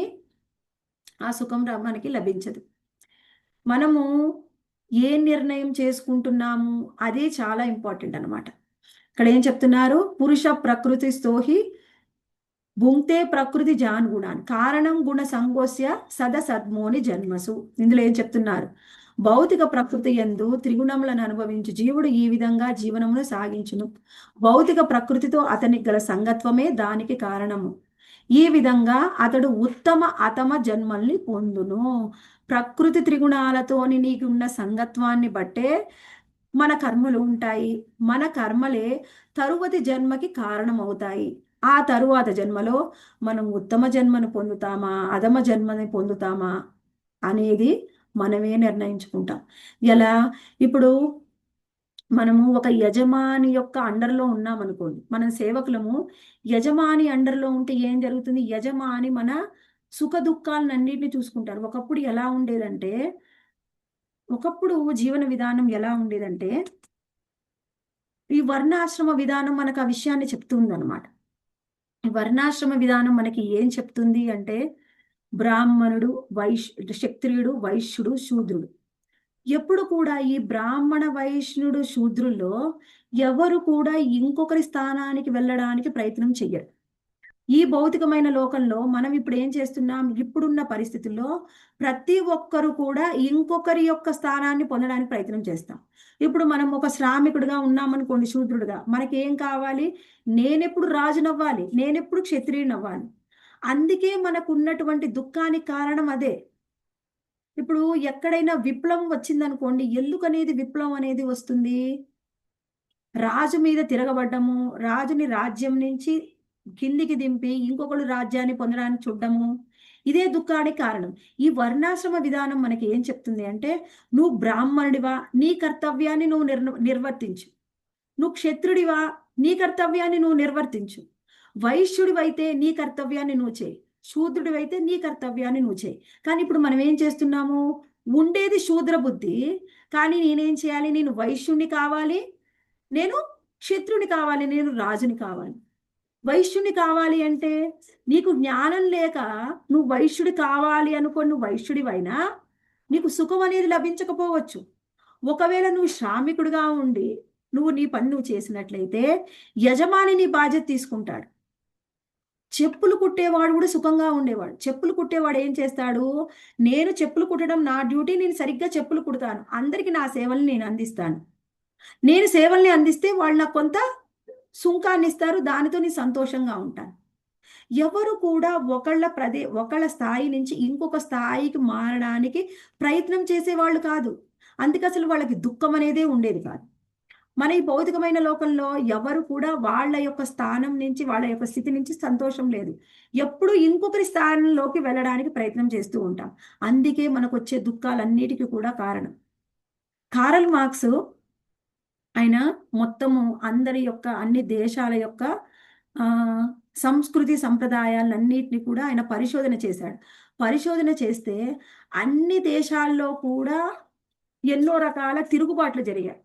ఆ సుఖం మనకి లభించదు. మనము ఏ నిర్ణయం చేసుకుంటున్నాము అదే చాలా ఇంపార్టెంట్ అనమాట. ఇక్కడ ఏం చెప్తున్నారు? పురుష ప్రకృతి స్తోహి భుంక్తే ప్రకృతి జాన్ గుణాన్ కారణం గుణ సంగోస్య సద సద్మోని జన్మసు. ఇందులో ఏం చెప్తున్నారు? భౌతిక ప్రకృతి యందు త్రిగుణములను అనుభవించు జీవుడు ఈ విధంగా జీవనమును సాగించును. భౌతిక ప్రకృతితో అతనికి గల సంగత్వమే దానికి కారణము. ఈ విధంగా అతడు ఉత్తమ అతమ జన్మల్ని పొందును. ప్రకృతి త్రిగుణాలతోని నీకున్న సంగత్వాన్ని బట్టే మన కర్మలు ఉంటాయి. మన కర్మలే తరువాతి జన్మకి కారణమవుతాయి. ఆ తరువాత జన్మలో మనం ఉత్తమ జన్మను పొందుతామా, అధమ జన్మని పొందుతామా అనేది మనమే నిర్ణయించుకుంటాం. ఎలా? ఇప్పుడు మనము ఒక యజమాని యొక్క అండర్లో ఉన్నాం అనుకోండి, మనం సేవకులము. యజమాని అండర్లో ఉంటే ఏం జరుగుతుంది? యజమాని మన సుఖ దుఃఖాలన్నింటినీ చూసుకుంటారు. ఒకప్పుడు ఎలా ఉండేదంటే, ఒకప్పుడు జీవన విధానం ఎలా ఉండేదంటే, ఈ వర్ణాశ్రమ విధానం మనకు ఆ విషయాన్ని చెప్తుంది అనమాట. ఈ వర్ణాశ్రమ విధానం మనకి ఏం చెప్తుంది అంటే, బ్రాహ్మణుడు, క్షత్రియుడు, వైశ్యుడు, శూద్రుడు. ఎప్పుడు కూడా ఈ బ్రాహ్మణ, వైష్ణుడు, శూద్రుల్లో ఎవరు కూడా ఇంకొకరి స్థానానికి వెళ్ళడానికి ప్రయత్నం చెయ్యరు. ఈ భౌతికమైన లోకంలో మనం ఇప్పుడు ఏం చేస్తున్నాం? ఇప్పుడున్న పరిస్థితుల్లో ప్రతి ఒక్కరు కూడా ఇంకొకరి యొక్క స్థానాన్ని పొందడానికి ప్రయత్నం చేస్తాం. ఇప్పుడు మనం ఒక శ్రామికుడిగా ఉన్నామనుకోండి, శూద్రుడిగా, మనకేం కావాలి? నేనెప్పుడు రాజునవ్వాలి, నేనెప్పుడు క్షత్రియునవ్వాలి. అందుకే మనకు ఉన్నటువంటి దుఃఖానికి కారణం అదే. ఇప్పుడు ఎక్కడైనా విప్లవం వచ్చిందనుకోండి, ఎందుకనేది విప్లవం అనేది వస్తుంది? రాజు మీద తిరగబడ్డము, రాజుని రాజ్యం నుంచి కిందికి దింపి ఇంకొకరు రాజ్యాన్ని పొందడానికి చూడడము, ఇదే దుఃఖానికి కారణం. ఈ వర్ణాశ్రమ విధానం మనకి ఏం చెప్తుంది అంటే, నువ్వు బ్రాహ్మణుడివా, నీ కర్తవ్యాన్ని నువ్వు నిర్వర్తించు. నువ్వు క్షత్రుడివా, నీ కర్తవ్యాన్ని నువ్వు నిర్వర్తించు. వైశ్యుడివైతే నీ కర్తవ్యాన్ని నువ్వు చేయి, శూద్రుడివైతే నీ కర్తవ్యాన్ని నువ్వు చేయి. కానీ ఇప్పుడు మనం ఏం చేస్తున్నాము? ఉండేది శూద్ర బుద్ధి, కానీ నేనేం చేయాలి? నేను వైశ్యుణ్ణి కావాలి, నేను క్షత్రుని కావాలి, నేను రాజుని కావాలి. వైశ్యుని కావాలి అంటే నీకు జ్ఞానం లేక నువ్వు వైశ్యుడి కావాలి అనుకో, నువ్వు వైశ్యుడివైనా నీకు సుఖం అనేది లభించకపోవచ్చు. ఒకవేళ నువ్వు శ్రామికుడిగా ఉండి నువ్వు నీ పని నువ్వు చేసినట్లయితే యజమాని నీ బాధ్యత తీసుకుంటాడు. చెప్పులు కుట్టేవాడు కూడా సుఖంగా ఉండేవాడు. చెప్పులు కుట్టేవాడు ఏం చేస్తాడు? నేను చెప్పులు కుట్టడం నా డ్యూటీ, నేను సరిగ్గా చెప్పులు కుడతాను, అందరికీ నా సేవల్ని నేను అందిస్తాను. నేను సేవల్ని అందిస్తే వాళ్ళు నాకు కొంత సుంకాన్ని ఇస్తారు, దానితో నేను సంతోషంగా ఉంటాను. ఎవరు కూడా ఒకళ్ళ స్థాయి నుంచి ఇంకొక స్థాయికి మారడానికి ప్రయత్నం చేసేవాళ్ళు కాదు. అందుకే అసలు వాళ్ళకి దుఃఖం అనేదే ఉండేది కాదు. మన ఈ భౌతికమైన లోకంలో ఎవరు కూడా వాళ్ళ యొక్క స్థానం నుంచి, వాళ్ళ యొక్క స్థితి నుంచి సంతోషం లేదు. ఎప్పుడు ఇంకొకరి స్థానంలోకి వెళ్ళడానికి ప్రయత్నం చేస్తూ ఉంటాం. అందుకే మనకు వచ్చే దుఃఖాలన్నిటికీ కూడా కారణం. కారల్ మార్క్స్ ఆయన మొత్తము అందరి యొక్క, అన్ని దేశాల యొక్క సంస్కృతి సంప్రదాయాలన్నిటిని కూడా ఆయన పరిశోధన చేశాడు. పరిశోధన చేస్తే అన్ని దేశాల్లో కూడా ఎన్నో రకాల తిరుగుబాట్లు జరిగాయి.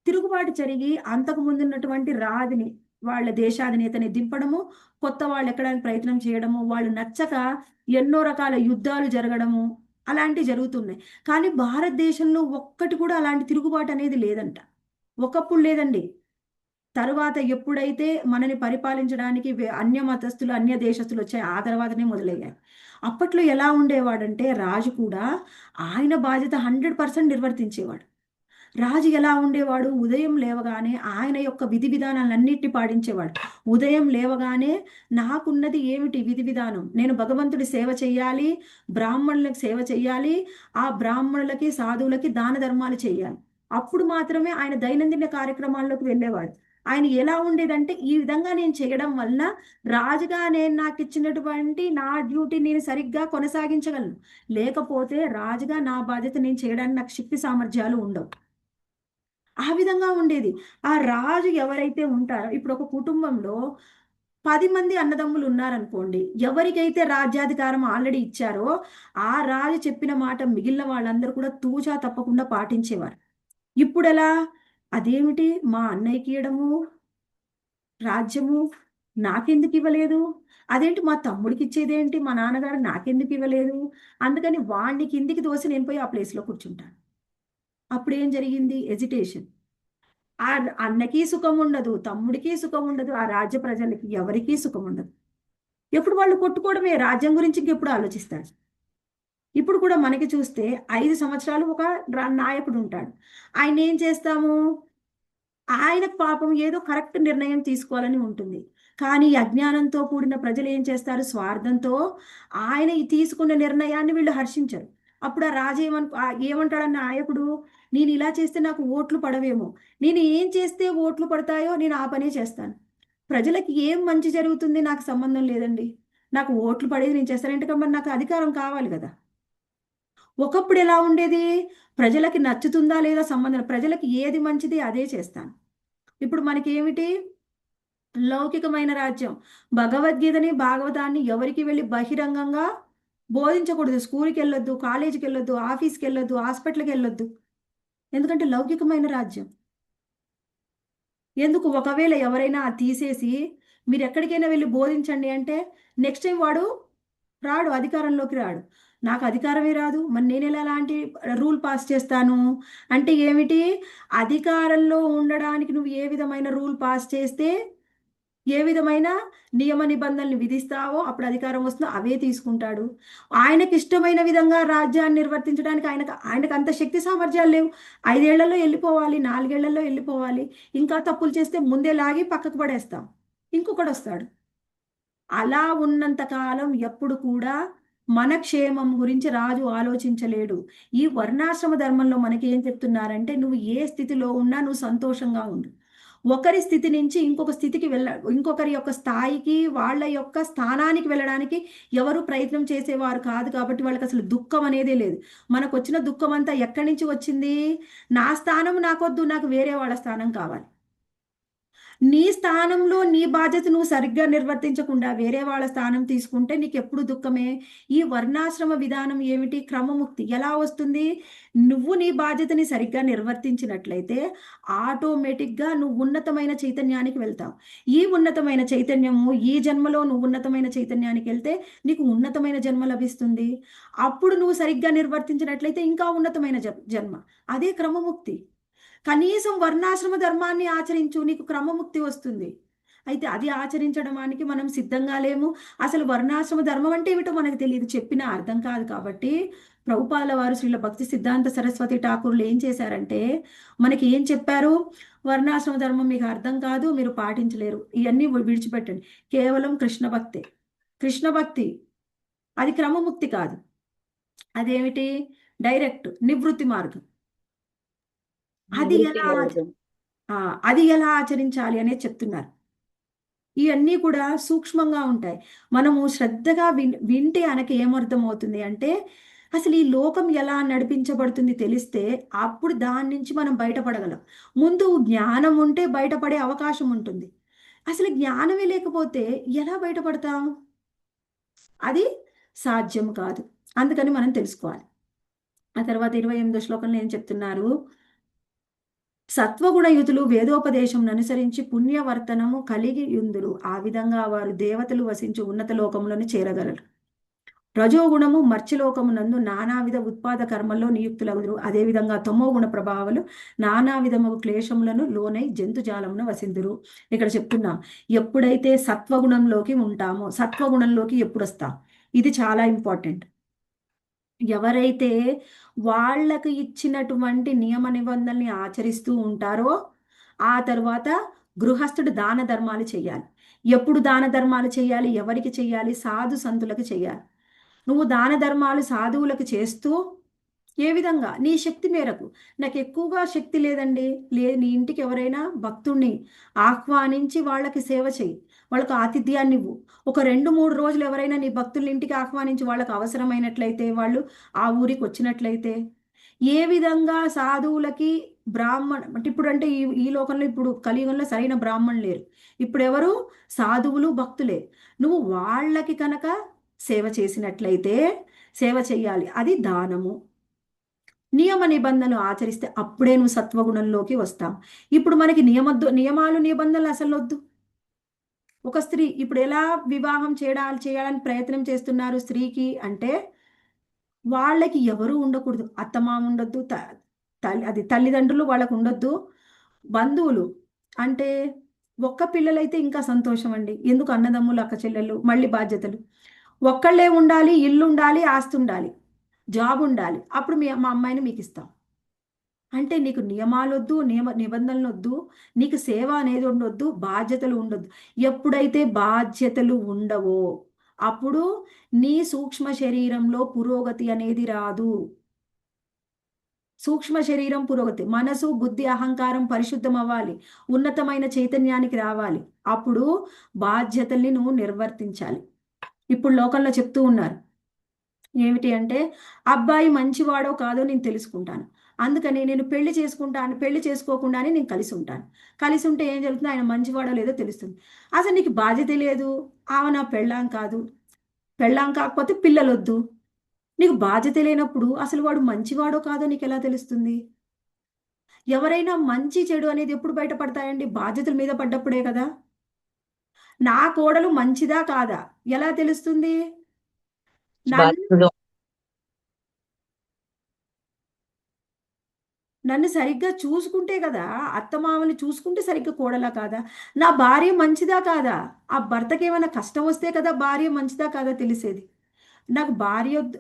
తిరుగుబాటు జరిగి అంతకు ముందు ఉన్నటువంటి రాజుని వాళ్ళ దేశాధినేతని దింపడము, కొత్త వాళ్ళు ఎక్కడానికి ప్రయత్నం చేయడము, వాళ్ళు నచ్చక ఎన్నో రకాల యుద్ధాలు జరగడము అలాంటివి జరుగుతున్నాయి. కానీ భారతదేశంలో ఒక్కటి కూడా అలాంటి తిరుగుబాటు అనేది లేదంట. ఒకప్పుడు లేదండి. తరువాత ఎప్పుడైతే మనని పరిపాలించడానికి అన్య మతస్థులు, అన్య దేశస్తులు వచ్చాయి, ఆ తర్వాతనే మొదలయ్యాయి. అప్పట్లో ఎలా ఉండేవాడంటే రాజు కూడా ఆయన బాధ్యత 100% నిర్వర్తించేవాడు. రాజు ఎలా ఉండేవాడు? ఉదయం లేవగానే ఆయన యొక్క విధి విధానాలన్నిటిని పాటించేవాడు. ఉదయం లేవగానే నాకున్నది ఏమిటి విధి విధానం? నేను భగవంతుడి సేవ చెయ్యాలి, బ్రాహ్మణులకు సేవ చెయ్యాలి, ఆ బ్రాహ్మణులకి సాధువులకి దాన ధర్మాలు చెయ్యాలి. అప్పుడు మాత్రమే ఆయన దైనందిన కార్యక్రమాల్లోకి వెళ్ళేవాడు. ఆయన ఎలా ఉండేదంటే, ఈ విధంగా నేను చేయడం వలన రాజుగా నేను నాకు ఇచ్చినటువంటి నా డ్యూటీ నేను సరిగ్గా కొనసాగించగలను, లేకపోతే రాజుగా నా బాధ్యత నేను చేయడానికి నాకు శక్తి సామర్థ్యాలు ఉండవు. ఆ విధంగా ఉండేది. ఆ రాజు ఎవరైతే ఉంటారో, ఇప్పుడు ఒక కుటుంబంలో 10 మంది అన్నదమ్ములు ఉన్నారనుకోండి, ఎవరికైతే రాజ్యాధికారం ఆల్రెడీ ఇచ్చారో ఆ రాజు చెప్పిన మాట మిగిలిన వాళ్ళందరూ కూడా తూచా తప్పకుండా పాటించేవారు. ఇప్పుడెలా? అదేమిటి మా అన్నయ్యకి ఇవ్వడము రాజ్యము నాకెందుకు ఇవ్వలేదు? అదేంటి మా తమ్ముడికి ఇచ్చేదేంటి? మా నాన్నగారు నాకెందుకు ఇవ్వలేదు? అందుకని వాడిని కిందికి దోసి నేను పోయి ఆ ప్లేస్లో కూర్చుంటాను. అప్పుడేం జరిగింది? ఎజిటేషన్. ఆ అన్నకి సుఖం ఉండదు, తమ్ముడికి సుఖం ఉండదు, ఆ రాజ్య ప్రజలకి ఎవరికీ సుఖం ఉండదు. ఎప్పుడు వాళ్ళు కొట్టుకోవడమే, రాజ్యం గురించి ఇంకెప్పుడు ఆలోచిస్తారు. ఇప్పుడు కూడా మనకి చూస్తే 5 సంవత్సరాలు ఒక నాయకుడు ఉంటాడు. ఆయన ఏం చేస్తాము? ఆయనకు పాపం ఏదో కరెక్ట్ నిర్ణయం తీసుకోవాలని ఉంటుంది. కానీ ఈ అజ్ఞానంతో కూడిన ప్రజలు ఏం చేస్తారు? స్వార్థంతో ఆయన ఈ తీసుకున్న నిర్ణయాన్ని వీళ్ళు హర్షించరు. అప్పుడు ఆ రాజు ఏమంటాడన్న నాయకుడు, నేను ఇలా చేస్తే నాకు ఓట్లు పడవేమో, నేను ఏం చేస్తే ఓట్లు పడతాయో నేను ఆ పనే చేస్తాను. ప్రజలకి ఏం మంచి జరుగుతుంది నాకు సంబంధం లేదండి, నాకు ఓట్లు పడేది నేను చేస్తానంటే మరి నాకు అధికారం కావాలి కదా. ఒకప్పుడు ఎలా ఉండేది? ప్రజలకి నచ్చుతుందా లేదా సంబంధం, ప్రజలకి ఏది మంచిది అదే చేస్తాను. ఇప్పుడు మనకి ఏమిటి? లౌకికమైన రాజ్యం. భగవద్గీతని, భాగవతాన్ని ఎవరికి వెళ్ళి బహిరంగంగా బోధించకూడదు. స్కూల్కి వెళ్ళొద్దు, కాలేజీకి వెళ్ళొద్దు, ఆఫీస్కి వెళ్ళొద్దు, హాస్పిటల్కి వెళ్ళొద్దు. ఎందుకంటే లౌకికమైన రాజ్యం. ఎందుకు? ఒకవేళ ఎవరైనా అది తీసేసి మీరు ఎక్కడికైనా వెళ్ళి బోధించండి అంటే నెక్స్ట్ టైం వాడు రాడు, అధికారంలోకి రాడు. నాకు అధికారమే రాదు, మరి నేను ఎలా అలాంటి రూల్ పాస్ చేస్తాను అంటే ఏమిటి? అధికారంలో ఉండడానికి నువ్వు ఏ విధమైన రూల్ పాస్ చేస్తే, ఏ విధమైన నియమ నిబంధనలు విధిస్తావో అప్పుడు అధికారం వస్తుందో అవే తీసుకుంటాడు. ఆయనకి ఇష్టమైన విధంగా రాజ్యాన్ని నిర్వర్తించడానికి ఆయనకు అంత శక్తి సామర్థ్యాలు లేవు. 5 ఏళ్లలో వెళ్ళిపోవాలి, 4 ఏళ్లలో వెళ్ళిపోవాలి. ఇంకా తప్పులు చేస్తే ముందే లాగి పక్కకు పడేస్తాం, ఇంకొకడు వస్తాడు. అలా ఉన్నంత కాలం ఎప్పుడు కూడా మన క్షేమం గురించి రాజు ఆలోచించలేడు. ఈ వర్ణాశ్రమ ధర్మంలో మనకి ఏం చెప్తున్నారంటే, నువ్వు ఏ స్థితిలో ఉన్నా నువ్వు సంతోషంగా ఉండు. ఒకరి స్థితి నుంచి ఇంకొక స్థితికి ఇంకొకరి యొక్క స్థాయికి, వాళ్ళ యొక్క స్థానానికి వెళ్ళడానికి ఎవరు ప్రయత్నం చేసేవారు కాదు. కాబట్టి వాళ్ళకి అసలు దుఃఖం అనేదే లేదు. మనకు వచ్చిన దుఃఖం అంతా ఎక్కడి నుంచి వచ్చింది? నా స్థానం నాకొద్దు, నాకు వేరే వాళ్ళ స్థానం కావాలి. నీ స్థానంలో నీ బాధ్యత నువ్వు సరిగ్గా నిర్వర్తించకుండా వేరే వాళ్ళ స్థానం తీసుకుంటే నీకు ఎప్పుడు దుఃఖమే. ఈ వర్ణాశ్రమ విధానం ఏమిటి? క్రమముక్తి. ఎలా వస్తుంది? నువ్వు నీ బాధ్యతని సరిగ్గా నిర్వర్తించినట్లయితే ఆటోమేటిక్గా నువ్వు ఉన్నతమైన చైతన్యానికి వెళ్తావు. ఈ ఉన్నతమైన చైతన్యము, ఈ జన్మలో నువ్వు ఉన్నతమైన చైతన్యానికి వెళ్తే నీకు ఉన్నతమైన జన్మ లభిస్తుంది. అప్పుడు నువ్వు సరిగ్గా నిర్వర్తించినట్లయితే ఇంకా ఉన్నతమైన జన్మ. అదే క్రమముక్తి. కనీసం వర్ణాశ్రమ ధర్మాన్ని ఆచరించు, నీకు క్రమముక్తి వస్తుంది. అయితే అది ఆచరించడానికి మనం సిద్ధంగా లేము. అసలు వర్ణాశ్రమ ధర్మం అంటే ఏమిటో మనకు తెలియదు, చెప్పినా అర్థం కాదు. కాబట్టి ప్రభుపాల వారు శ్రీల భక్తి సిద్ధాంత సరస్వతి ఠాకూర్లు ఏం చేశారంటే మనకి ఏం చెప్పారు? వర్ణాశ్రమ ధర్మం మీకు అర్థం కాదు, మీరు పాటించలేరు, ఇవన్నీ విడిచిపెట్టండి. కేవలం కృష్ణ భక్తే. కృష్ణ భక్తి అది క్రమముక్తి కాదు. అదేమిటి? డైరెక్ట్ నివృత్తి మార్గం. అది ఎలా ఆచరించాలి అనేది చెప్తున్నారు. ఇవన్నీ కూడా సూక్ష్మంగా ఉంటాయి. మనము శ్రద్ధగా వింటే అనకి ఏమర్థం అవుతుంది అంటే, అసలు ఈ లోకం ఎలా నడిపించబడుతుంది తెలిస్తే అప్పుడు దాని నుంచి మనం బయటపడగలం. ముందు జ్ఞానం ఉంటే బయటపడే అవకాశం ఉంటుంది. అసలు జ్ఞానమే లేకపోతే ఎలా బయటపడతాం? అది సాధ్యం కాదు. అందుకని మనం తెలుసుకోవాలి. ఆ తర్వాత 28వ శ్లోకంలో ఏం చెప్తున్నారు? సత్వగుణయుతులు వేదోపదేశం అనుసరించి పుణ్యవర్తనము కలిగి యుందురు. ఆ విధంగా వారు దేవతలు వసించు ఉన్నత లోకములను చేరగలరు. రజోగుణము మర్త్యలోకమునందు నానావిధ ఉత్పాద కర్మల్లో నియుక్తులగుదురు. అదేవిధంగా తమోగుణ ప్రభావాలు నానా విధము క్లేశములను లోనై జంతుజాలమున వసిందురు. ఇక్కడ చెప్తున్నా, ఎప్పుడైతే సత్వగుణంలోకి ఉంటామో, సత్వగుణంలోకి ఎప్పుడు వస్తాం, ఇది చాలా ఇంపార్టెంట్. ఎవరైతే వాళ్ళకు ఇచ్చినటువంటి నియమ నిబంధనల్ని ఆచరిస్తూ ఉంటారో ఆ తర్వాత గృహస్థుడు దాన ధర్మాలు చేయాలి. ఎప్పుడు దాన ధర్మాలు చేయాలి? ఎవరికి చేయాలి? సాధు సంతులకు చేయాలి. నువ్వు దాన ధర్మాలు సాధువులకు చేస్తూ ఏ విధంగా? నీ శక్తి మేరకు. నాకు ఎక్కువగా శక్తి లేదండి, నీ ఇంటికి ఎవరైనా భక్తుణ్ణి ఆహ్వానించి వాళ్ళకి సేవ చేయి, వాళ్ళకు ఆతిథ్యాన్ని ఇవ్వు. ఒక 2-3 రోజులు ఎవరైనా నీ భక్తుల ఇంటికి ఆహ్వానించి వాళ్ళకు అవసరమైనట్లయితే, వాళ్ళు ఆ ఊరికి వచ్చినట్లయితే, ఏ విధంగా సాధువులకి అంటే ఇప్పుడు అంటే ఈ లోకంలో ఇప్పుడు కలియుగంలో సరైన బ్రాహ్మణులు లేరు. ఇప్పుడు ఎవరు? సాధువులు, భక్తులే. నువ్వు వాళ్ళకి కనుక సేవ చేసినట్లయితే, సేవ చెయ్యాలి, అది దానము. నియమ నిబంధనలు ఆచరిస్తే అప్పుడే నువ్వు సత్వగుణంలోకి వస్తాం. ఇప్పుడు మనకి నియమాలు నిబంధనలు అసలు వద్దు. ఒక స్త్రీ ఇప్పుడు ఎలా వివాహం చేయాలని ప్రయత్నం చేస్తున్నారు స్త్రీకి అంటే, వాళ్ళకి ఎవరు ఉండకూడదు. అత్తమామ ఉండొద్దు, అది తల్లిదండ్రులు వాళ్ళకు ఉండొద్దు, బంధువులు అంటే ఒక్క పిల్లలైతే ఇంకా సంతోషం అండి. ఎందుకు? అన్నదమ్ములు, అక్క చెల్లెళ్ళు, మళ్ళీ బాధ్యతలు. ఒక్కళ్ళే ఉండాలి, ఇల్లు ఉండాలి, ఆస్తి ఉండాలి, జాబ్ ఉండాలి, అప్పుడు మా అమ్మాయిని మీకు ఇస్తాం. అంటే నీకు నియమాలొద్దు, నిబంధనలు వద్దు, నీకు సేవ అనేది ఉండొద్దు, బాధ్యతలు ఉండొద్దు. ఎప్పుడైతే బాధ్యతలు ఉండవో అప్పుడు నీ సూక్ష్మ శరీరంలో పురోగతి అనేది రాదు. సూక్ష్మ శరీరం పురోగతి, మనసు, బుద్ధి, అహంకారం పరిశుద్ధం అవ్వాలి, ఉన్నతమైన చైతన్యానికి రావాలి. అప్పుడు బాధ్యతల్ని నువ్వు నిర్వర్తించాలి. ఇప్పుడు లోకంలో చెప్తూ ఉన్నారు ఏమిటి అంటే, అబ్బాయి మంచివాడో కాదో నేను తెలుసుకుంటాను, అందుకని నేను పెళ్లి చేసుకోకుండానే నేను కలిసి ఉంటాను. కలిసి ఉంటే ఏం జరుగుతుందో ఆయన మంచివాడో లేదో తెలుస్తుంది. అసలు నీకు బాధ్యత లేదు, ఆమె నా పెళ్ళాం కాదు, పెళ్ళాం కాకపోతే పిల్లలొద్దు. నీకు బాధ్యత లేనప్పుడు అసలు వాడు మంచివాడో కాదో నీకు ఎలా తెలుస్తుంది? ఎవరైనా మంచి చెడు అనేది ఎప్పుడు బయటపడతాయండి? బాధ్యతల మీద పడ్డప్పుడే కదా. నా కోడలు మంచిదా కాదా ఎలా తెలుస్తుంది? నన్ను సరిగ్గా చూసుకుంటే కదా, అత్తమామని చూసుకుంటే సరిగ్గా కోడలా కాదా, నా భార్య మంచిదా కాదా, ఆ భర్తకి ఏమైనా కష్టం వస్తే కదా భార్య మంచిదా కాదా తెలిసేది. నాకు భార్య వద్దు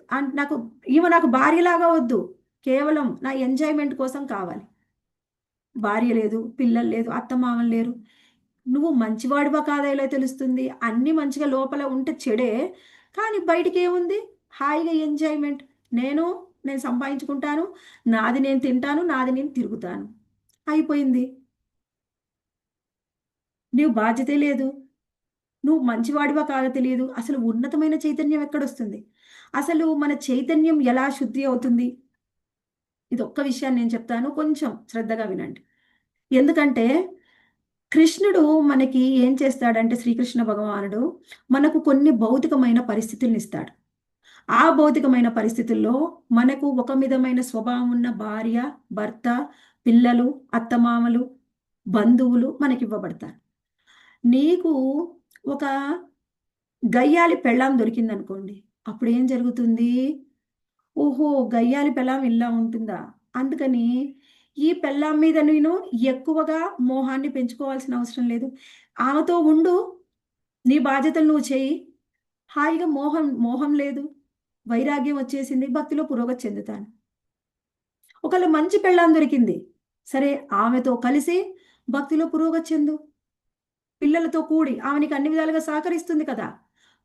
నాకు భార్యలాగా వద్దు, కేవలం నా ఎంజాయ్మెంట్ కోసం కావాలి. భార్య లేదు, పిల్లలు లేదు, అత్తమామలు లేరు, నువ్వు మంచివాడివా కాదా ఎలా తెలుస్తుంది? అన్ని మంచిగా లోపల ఉంటే చెడే, కానీ బయటికి ఏముంది? హాయిగా ఎంజాయ్మెంట్. నేను సంపాదించుకుంటాను, నాది నేను తింటాను, నాది నేను తిరుగుతాను, అయిపోయింది. నీవు బాధ్యతే లేదు, నువ్వు మంచివాడివా కాదో తెలియదు. అసలు ఉన్నతమైన చైతన్యం ఎక్కడొస్తుంది? అసలు మన చైతన్యం ఎలా శుద్ధి అవుతుంది? ఇది ఒక్క విషయాన్ని నేను చెప్తాను, కొంచెం శ్రద్ధగా వినండి. ఎందుకంటే కృష్ణుడు మనకి ఏం చేస్తాడంటే, శ్రీకృష్ణ భగవానుడు మనకు కొన్ని భౌతికమైన పరిస్థితులను ఇస్తాడు. ఆ భౌతికమైన పరిస్థితుల్లో మనకు ఒక విధమైన స్వభావం ఉన్న భార్య, భర్త, పిల్లలు, అత్తమామలు, బంధువులు మనకి ఇవ్వబడతారు. నీకు ఒక గయ్యాలి పెళ్ళాం దొరికిందనుకోండి, అప్పుడు ఏం జరుగుతుంది? ఓహో, గయ్యాలి పెళ్ళాం ఇలా ఉంటుందా, అందుకని ఈ పెళ్ళాం మీద నేను ఎక్కువగా మోహాన్ని పెంచుకోవాల్సిన అవసరం లేదు, ఆమెతో ఉండు, నీ బాధ్యతలు నువ్వు చేయి, హాయిగా మోహం లేదు, వైరాగ్యం వచ్చేసింది, భక్తిలో పురోగతి చెందుతాను. ఒకవేళ మంచి పెళ్ళాం దొరికింది, సరే ఆమెతో కలిసి భక్తిలో పురోగతి చెందు, పిల్లలతో కూడి ఆమెనికి అన్ని విధాలుగా సహకరిస్తుంది కదా,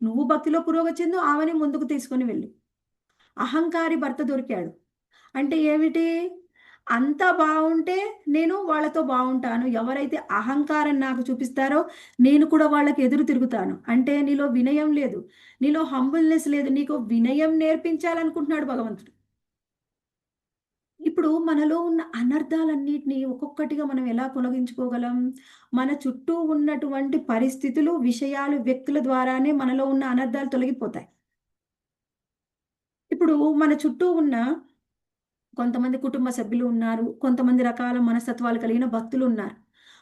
నువ్వు భక్తిలో పురోగతి చెందు, ఆమెని ముందుకు తీసుకొని వెళ్ళు. అహంకారి భర్త దొరికాడు అంటే ఏమిటి? అంతా బాగుంటే నేను వాళ్ళతో బాగుంటాను, ఎవరైతే అహంకారం నాకు చూపిస్తారో నేను కూడా వాళ్ళకి ఎదురు తిరుగుతాను. అంటే నీలో వినయం లేదు, నీలో హంబుల్నెస్ లేదు, నీకు వినయం నేర్పించాలనుకుంటున్నాడు భగవంతుడు. ఇప్పుడు మనలో ఉన్న అనర్థాలన్నిటినీ ఒక్కొక్కటిగా మనం ఎలా తొలగించుకోగలం? మన చుట్టూ ఉన్నటువంటి పరిస్థితులు, విషయాలు, వ్యక్తుల ద్వారానే మనలో ఉన్న అనర్థాలు తొలగిపోతాయి. ఇప్పుడు మన చుట్టూ ఉన్న కొంతమంది కుటుంబ సభ్యులు ఉన్నారు, కొంతమంది రకాల మనస్తత్వాలు కలిగిన భక్తులు ఉన్నారు.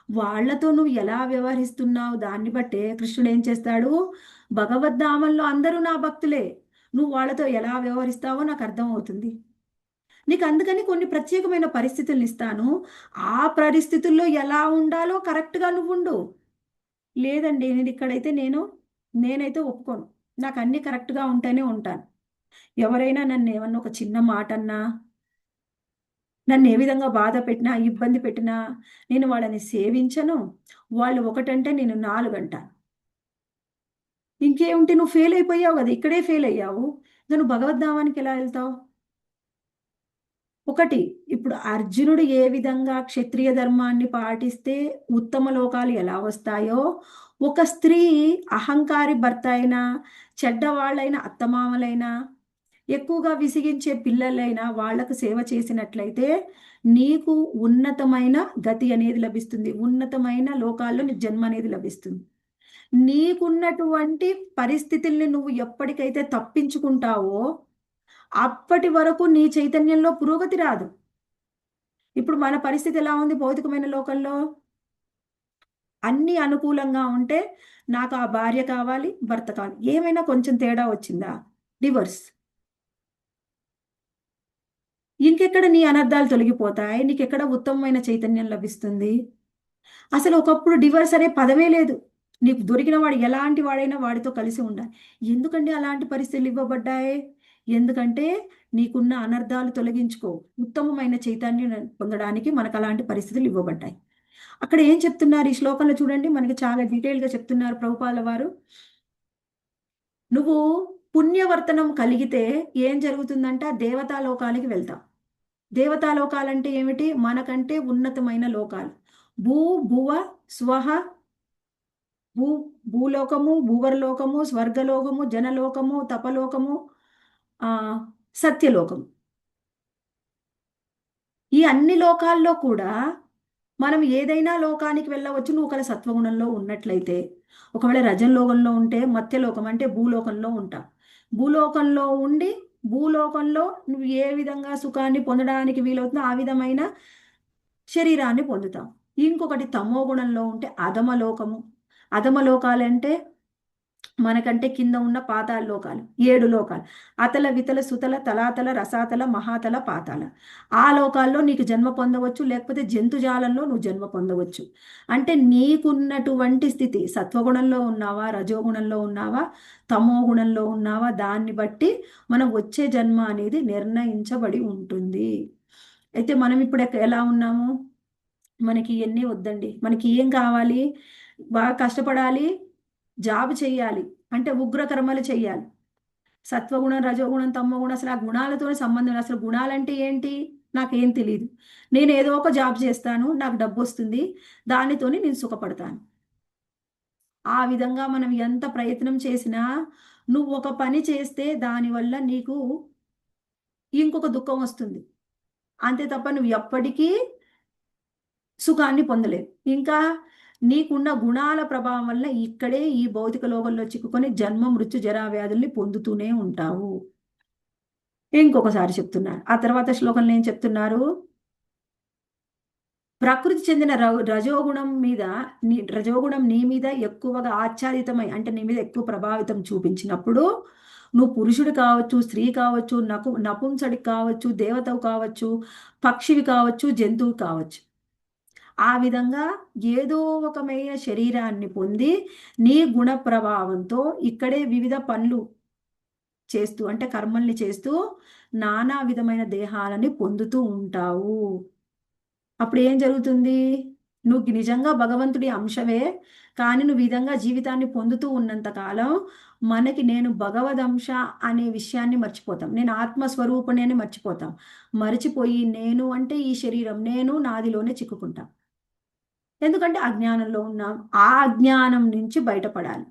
వాళ్ళతో నువ్వు ఎలా వ్యవహరిస్తున్నావు దాన్ని బట్టే కృష్ణుడు ఏం చేస్తాడు, భగవద్ధామంలో అందరూ నా భక్తులే, నువ్వు వాళ్ళతో ఎలా వ్యవహరిస్తావో నాకు అర్థమవుతుంది. నీకు అందుకని కొన్ని ప్రత్యేకమైన పరిస్థితులను ఇస్తాను, ఆ పరిస్థితుల్లో ఎలా ఉండాలో కరెక్ట్గా నువ్వు ఉండు. లేదండి నేనైతే ఒప్పుకోను, నాకు అన్నీ కరెక్ట్గా ఉంటేనే ఉంటాను. ఎవరైనా నన్ను ఏమన్నా ఒక చిన్న మాట అన్నా, నన్ను ఏ విధంగా బాధ పెట్టినా, ఇబ్బంది పెట్టినా నేను వాళ్ళని సేవించను. వాళ్ళు ఒకటంటే నేను 4 అంటాను. ఇంకేముంటే నువ్వు ఫెయిల్ అయిపోయావు కదా, ఇక్కడే ఫెయిల్ అయ్యావు, ఇంకా నువ్వు భగవద్ధామానికి ఎలా వెళ్తావు? ఒకటి, ఇప్పుడు అర్జునుడు ఏ విధంగా క్షత్రియ ధర్మాన్ని పాటిస్తే ఉత్తమ లోకాలు ఎలా వస్తాయో, ఒక స్త్రీ అహంకారి భర్త అయినా, చెడ్డవాళ్ళైన అత్తమామలైనా, ఎక్కువగా విసిగించే పిల్లలైనా వాళ్లకు సేవ చేసినట్లయితే నీకు ఉన్నతమైన గతి అనేది లభిస్తుంది, ఉన్నతమైన లోకాల్లో నీ జన్మ అనేది లభిస్తుంది. నీకున్నటువంటి పరిస్థితుల్ని నువ్వు ఎప్పటికైతే తప్పించుకుంటావో అప్పటి వరకు నీ చైతన్యంలో పురోగతి రాదు. ఇప్పుడు మన పరిస్థితి ఎలా ఉంది భౌతికమైన లోకంలో? అన్ని అనుకూలంగా ఉంటే నాకు ఆ భార్య కావాలి, భర్త కావాలి, ఏమైనా కొంచెం తేడా వచ్చిందా డివోర్స్. ఇంకెక్కడ నీ అనర్థాలు తొలగిపోతాయి, నీకెక్కడ ఉత్తమమైన చైతన్యం లభిస్తుంది? అసలు ఒకప్పుడు డివోర్స్ అనే పదమే లేదు. నీకు దొరికిన వాడు ఎలాంటి వాడైనా వాడితో కలిసి ఉండాలి. ఎందుకండి అలాంటి పరిస్థితులు ఇవ్వబడ్డాయి? ఎందుకంటే నీకున్న అనర్థాలు తొలగించుకో, ఉత్తమమైన చైతన్యం పొందడానికి మనకు అలాంటి పరిస్థితులు ఇవ్వబడ్డాయి. అక్కడ ఏం చెప్తున్నారు ఈ శ్లోకంలో చూడండి, మనకి చాలా డీటెయిల్గా చెప్తున్నారు ప్రభుపాల వారు. నువ్వు పుణ్యవర్తనం కలిగితే ఏం జరుగుతుందంట, దేవతాలోకాలకి వెళ్తావు. దేవతాలోకాలంటే ఏమిటి? మనకంటే ఉన్నతమైన లోకాలు. భువ స్వహ, భూలోకము, భూవర్లోకము, స్వర్గలోకము, జనలోకము, తపలోకము, సత్యలోకము. ఈ అన్ని లోకాల్లో కూడా మనం ఏదైనా లోకానికి వెళ్ళవచ్చు నువ్వు ఒకవేళ సత్వగుణంలో ఉన్నట్లయితే. ఒకవేళ రజలోకంలో ఉంటే మత్స్యలోకం అంటే భూలోకంలో ఉంటా. భూలోకంలో ఉండి భూలోకంలో నువ్వు ఏ విధంగా సుఖాన్ని పొందడానికి వీలవుతుందో ఆ విధమైన శరీరాన్ని పొందుతావు. ఇంకొకటి తమో గుణంలో ఉంటే అధమలోకము. అధమలోకాలంటే మనకంటే కింద ఉన్న పాతాళ లోకాలు, 7 లోకాలు. అతల వితల సుతల తలాతల రసాతల మహాతల పాతాళ. ఆ లోకాల్లో నీకు జన్మ పొందవచ్చు, లేకపోతే జంతుజాలంలో నువ్వు జన్మ పొందవచ్చు. అంటే నీకున్నటువంటి స్థితి, సత్వగుణంలో ఉన్నావా, రజోగుణంలో ఉన్నావా, తమో గుణంలో ఉన్నావా, దాన్ని బట్టి మనం వచ్చే జన్మ అనేది నిర్ణయించబడి ఉంటుంది. అయితే మనం ఇప్పుడు ఎలా ఉన్నాము? మనకి ఇవన్నీ వద్దండి, మనకి ఏం కావాలి? బాగా కష్టపడాలి, జాబ్ చేయాలి, అంటే ఉగ్రకర్మలు చేయాలి. సత్వగుణం, రజోగుణం, తమోగుణం అసలు ఆ గుణాలతోనే సంబంధం. అసలు గుణాలంటే ఏంటి నాకేం తెలియదు. నేను ఏదో ఒక జాబ్ చేస్తాను, నాకు డబ్బు వస్తుంది, దానితోనే నేను సుఖపడతాను. ఆ విధంగా మనం ఎంత ప్రయత్నం చేసినా నువ్వు ఒక పని చేస్తే దానివల్ల నీకు ఇంకొక దుఃఖం వస్తుంది, అంతే తప్ప నువ్వు ఎప్పటికీ సుఖాన్ని పొందలేదు. ఇంకా నీకున్న గుణాల ప్రభావం వల్ల ఇక్కడే ఈ భౌతిక లోకంలో చిక్కుకొని జన్మ మృత్యు జరా వ్యాధుల్ని పొందుతూనే ఉంటావు. ఇంకొకసారి చెప్తున్నారు, ఆ తర్వాత శ్లోకంలో ఏం చెప్తున్నారు? ప్రకృతి చెందిన రజోగుణం నీ మీద ఎక్కువగా ఆచ్ఛాదితమై, అంటే నీ మీద ఎక్కువ ప్రభావితం చూపించినప్పుడు నువ్వు పురుషుడు కావచ్చు, స్త్రీ కావచ్చు, నపుంసడికి కావచ్చు, దేవతవు కావచ్చు, పక్షివి కావచ్చు, జంతువు కావచ్చు. ఆ విధంగా ఏదో ఒకమైన శరీరాన్ని పొంది నీ గుణ ప్రభావంతో ఇక్కడే వివిధ పనులు చేస్తూ, అంటే కర్మల్ని చేస్తూ నానా విధమైన దేహాలని పొందుతూ ఉంటావు. అప్పుడు ఏం జరుగుతుంది? నువ్వు నిజంగా భగవంతుడి అంశవే, కానీ నువ్వు విధంగా జీవితాన్ని పొందుతూ ఉన్నంత కాలం మనకి నేను భగవదంశ అనే విషయాన్ని మర్చిపోతాం, నేను ఆత్మస్వరూపుని అని మర్చిపోతాం. మర్చిపోయి నేను అంటే ఈ శరీరం, నేను నాదిలోనే చిక్కుకుంటాం. ఎందుకంటే అజ్ఞానంలో ఉన్నాం. ఆ అజ్ఞానం నుంచి బయటపడాలి.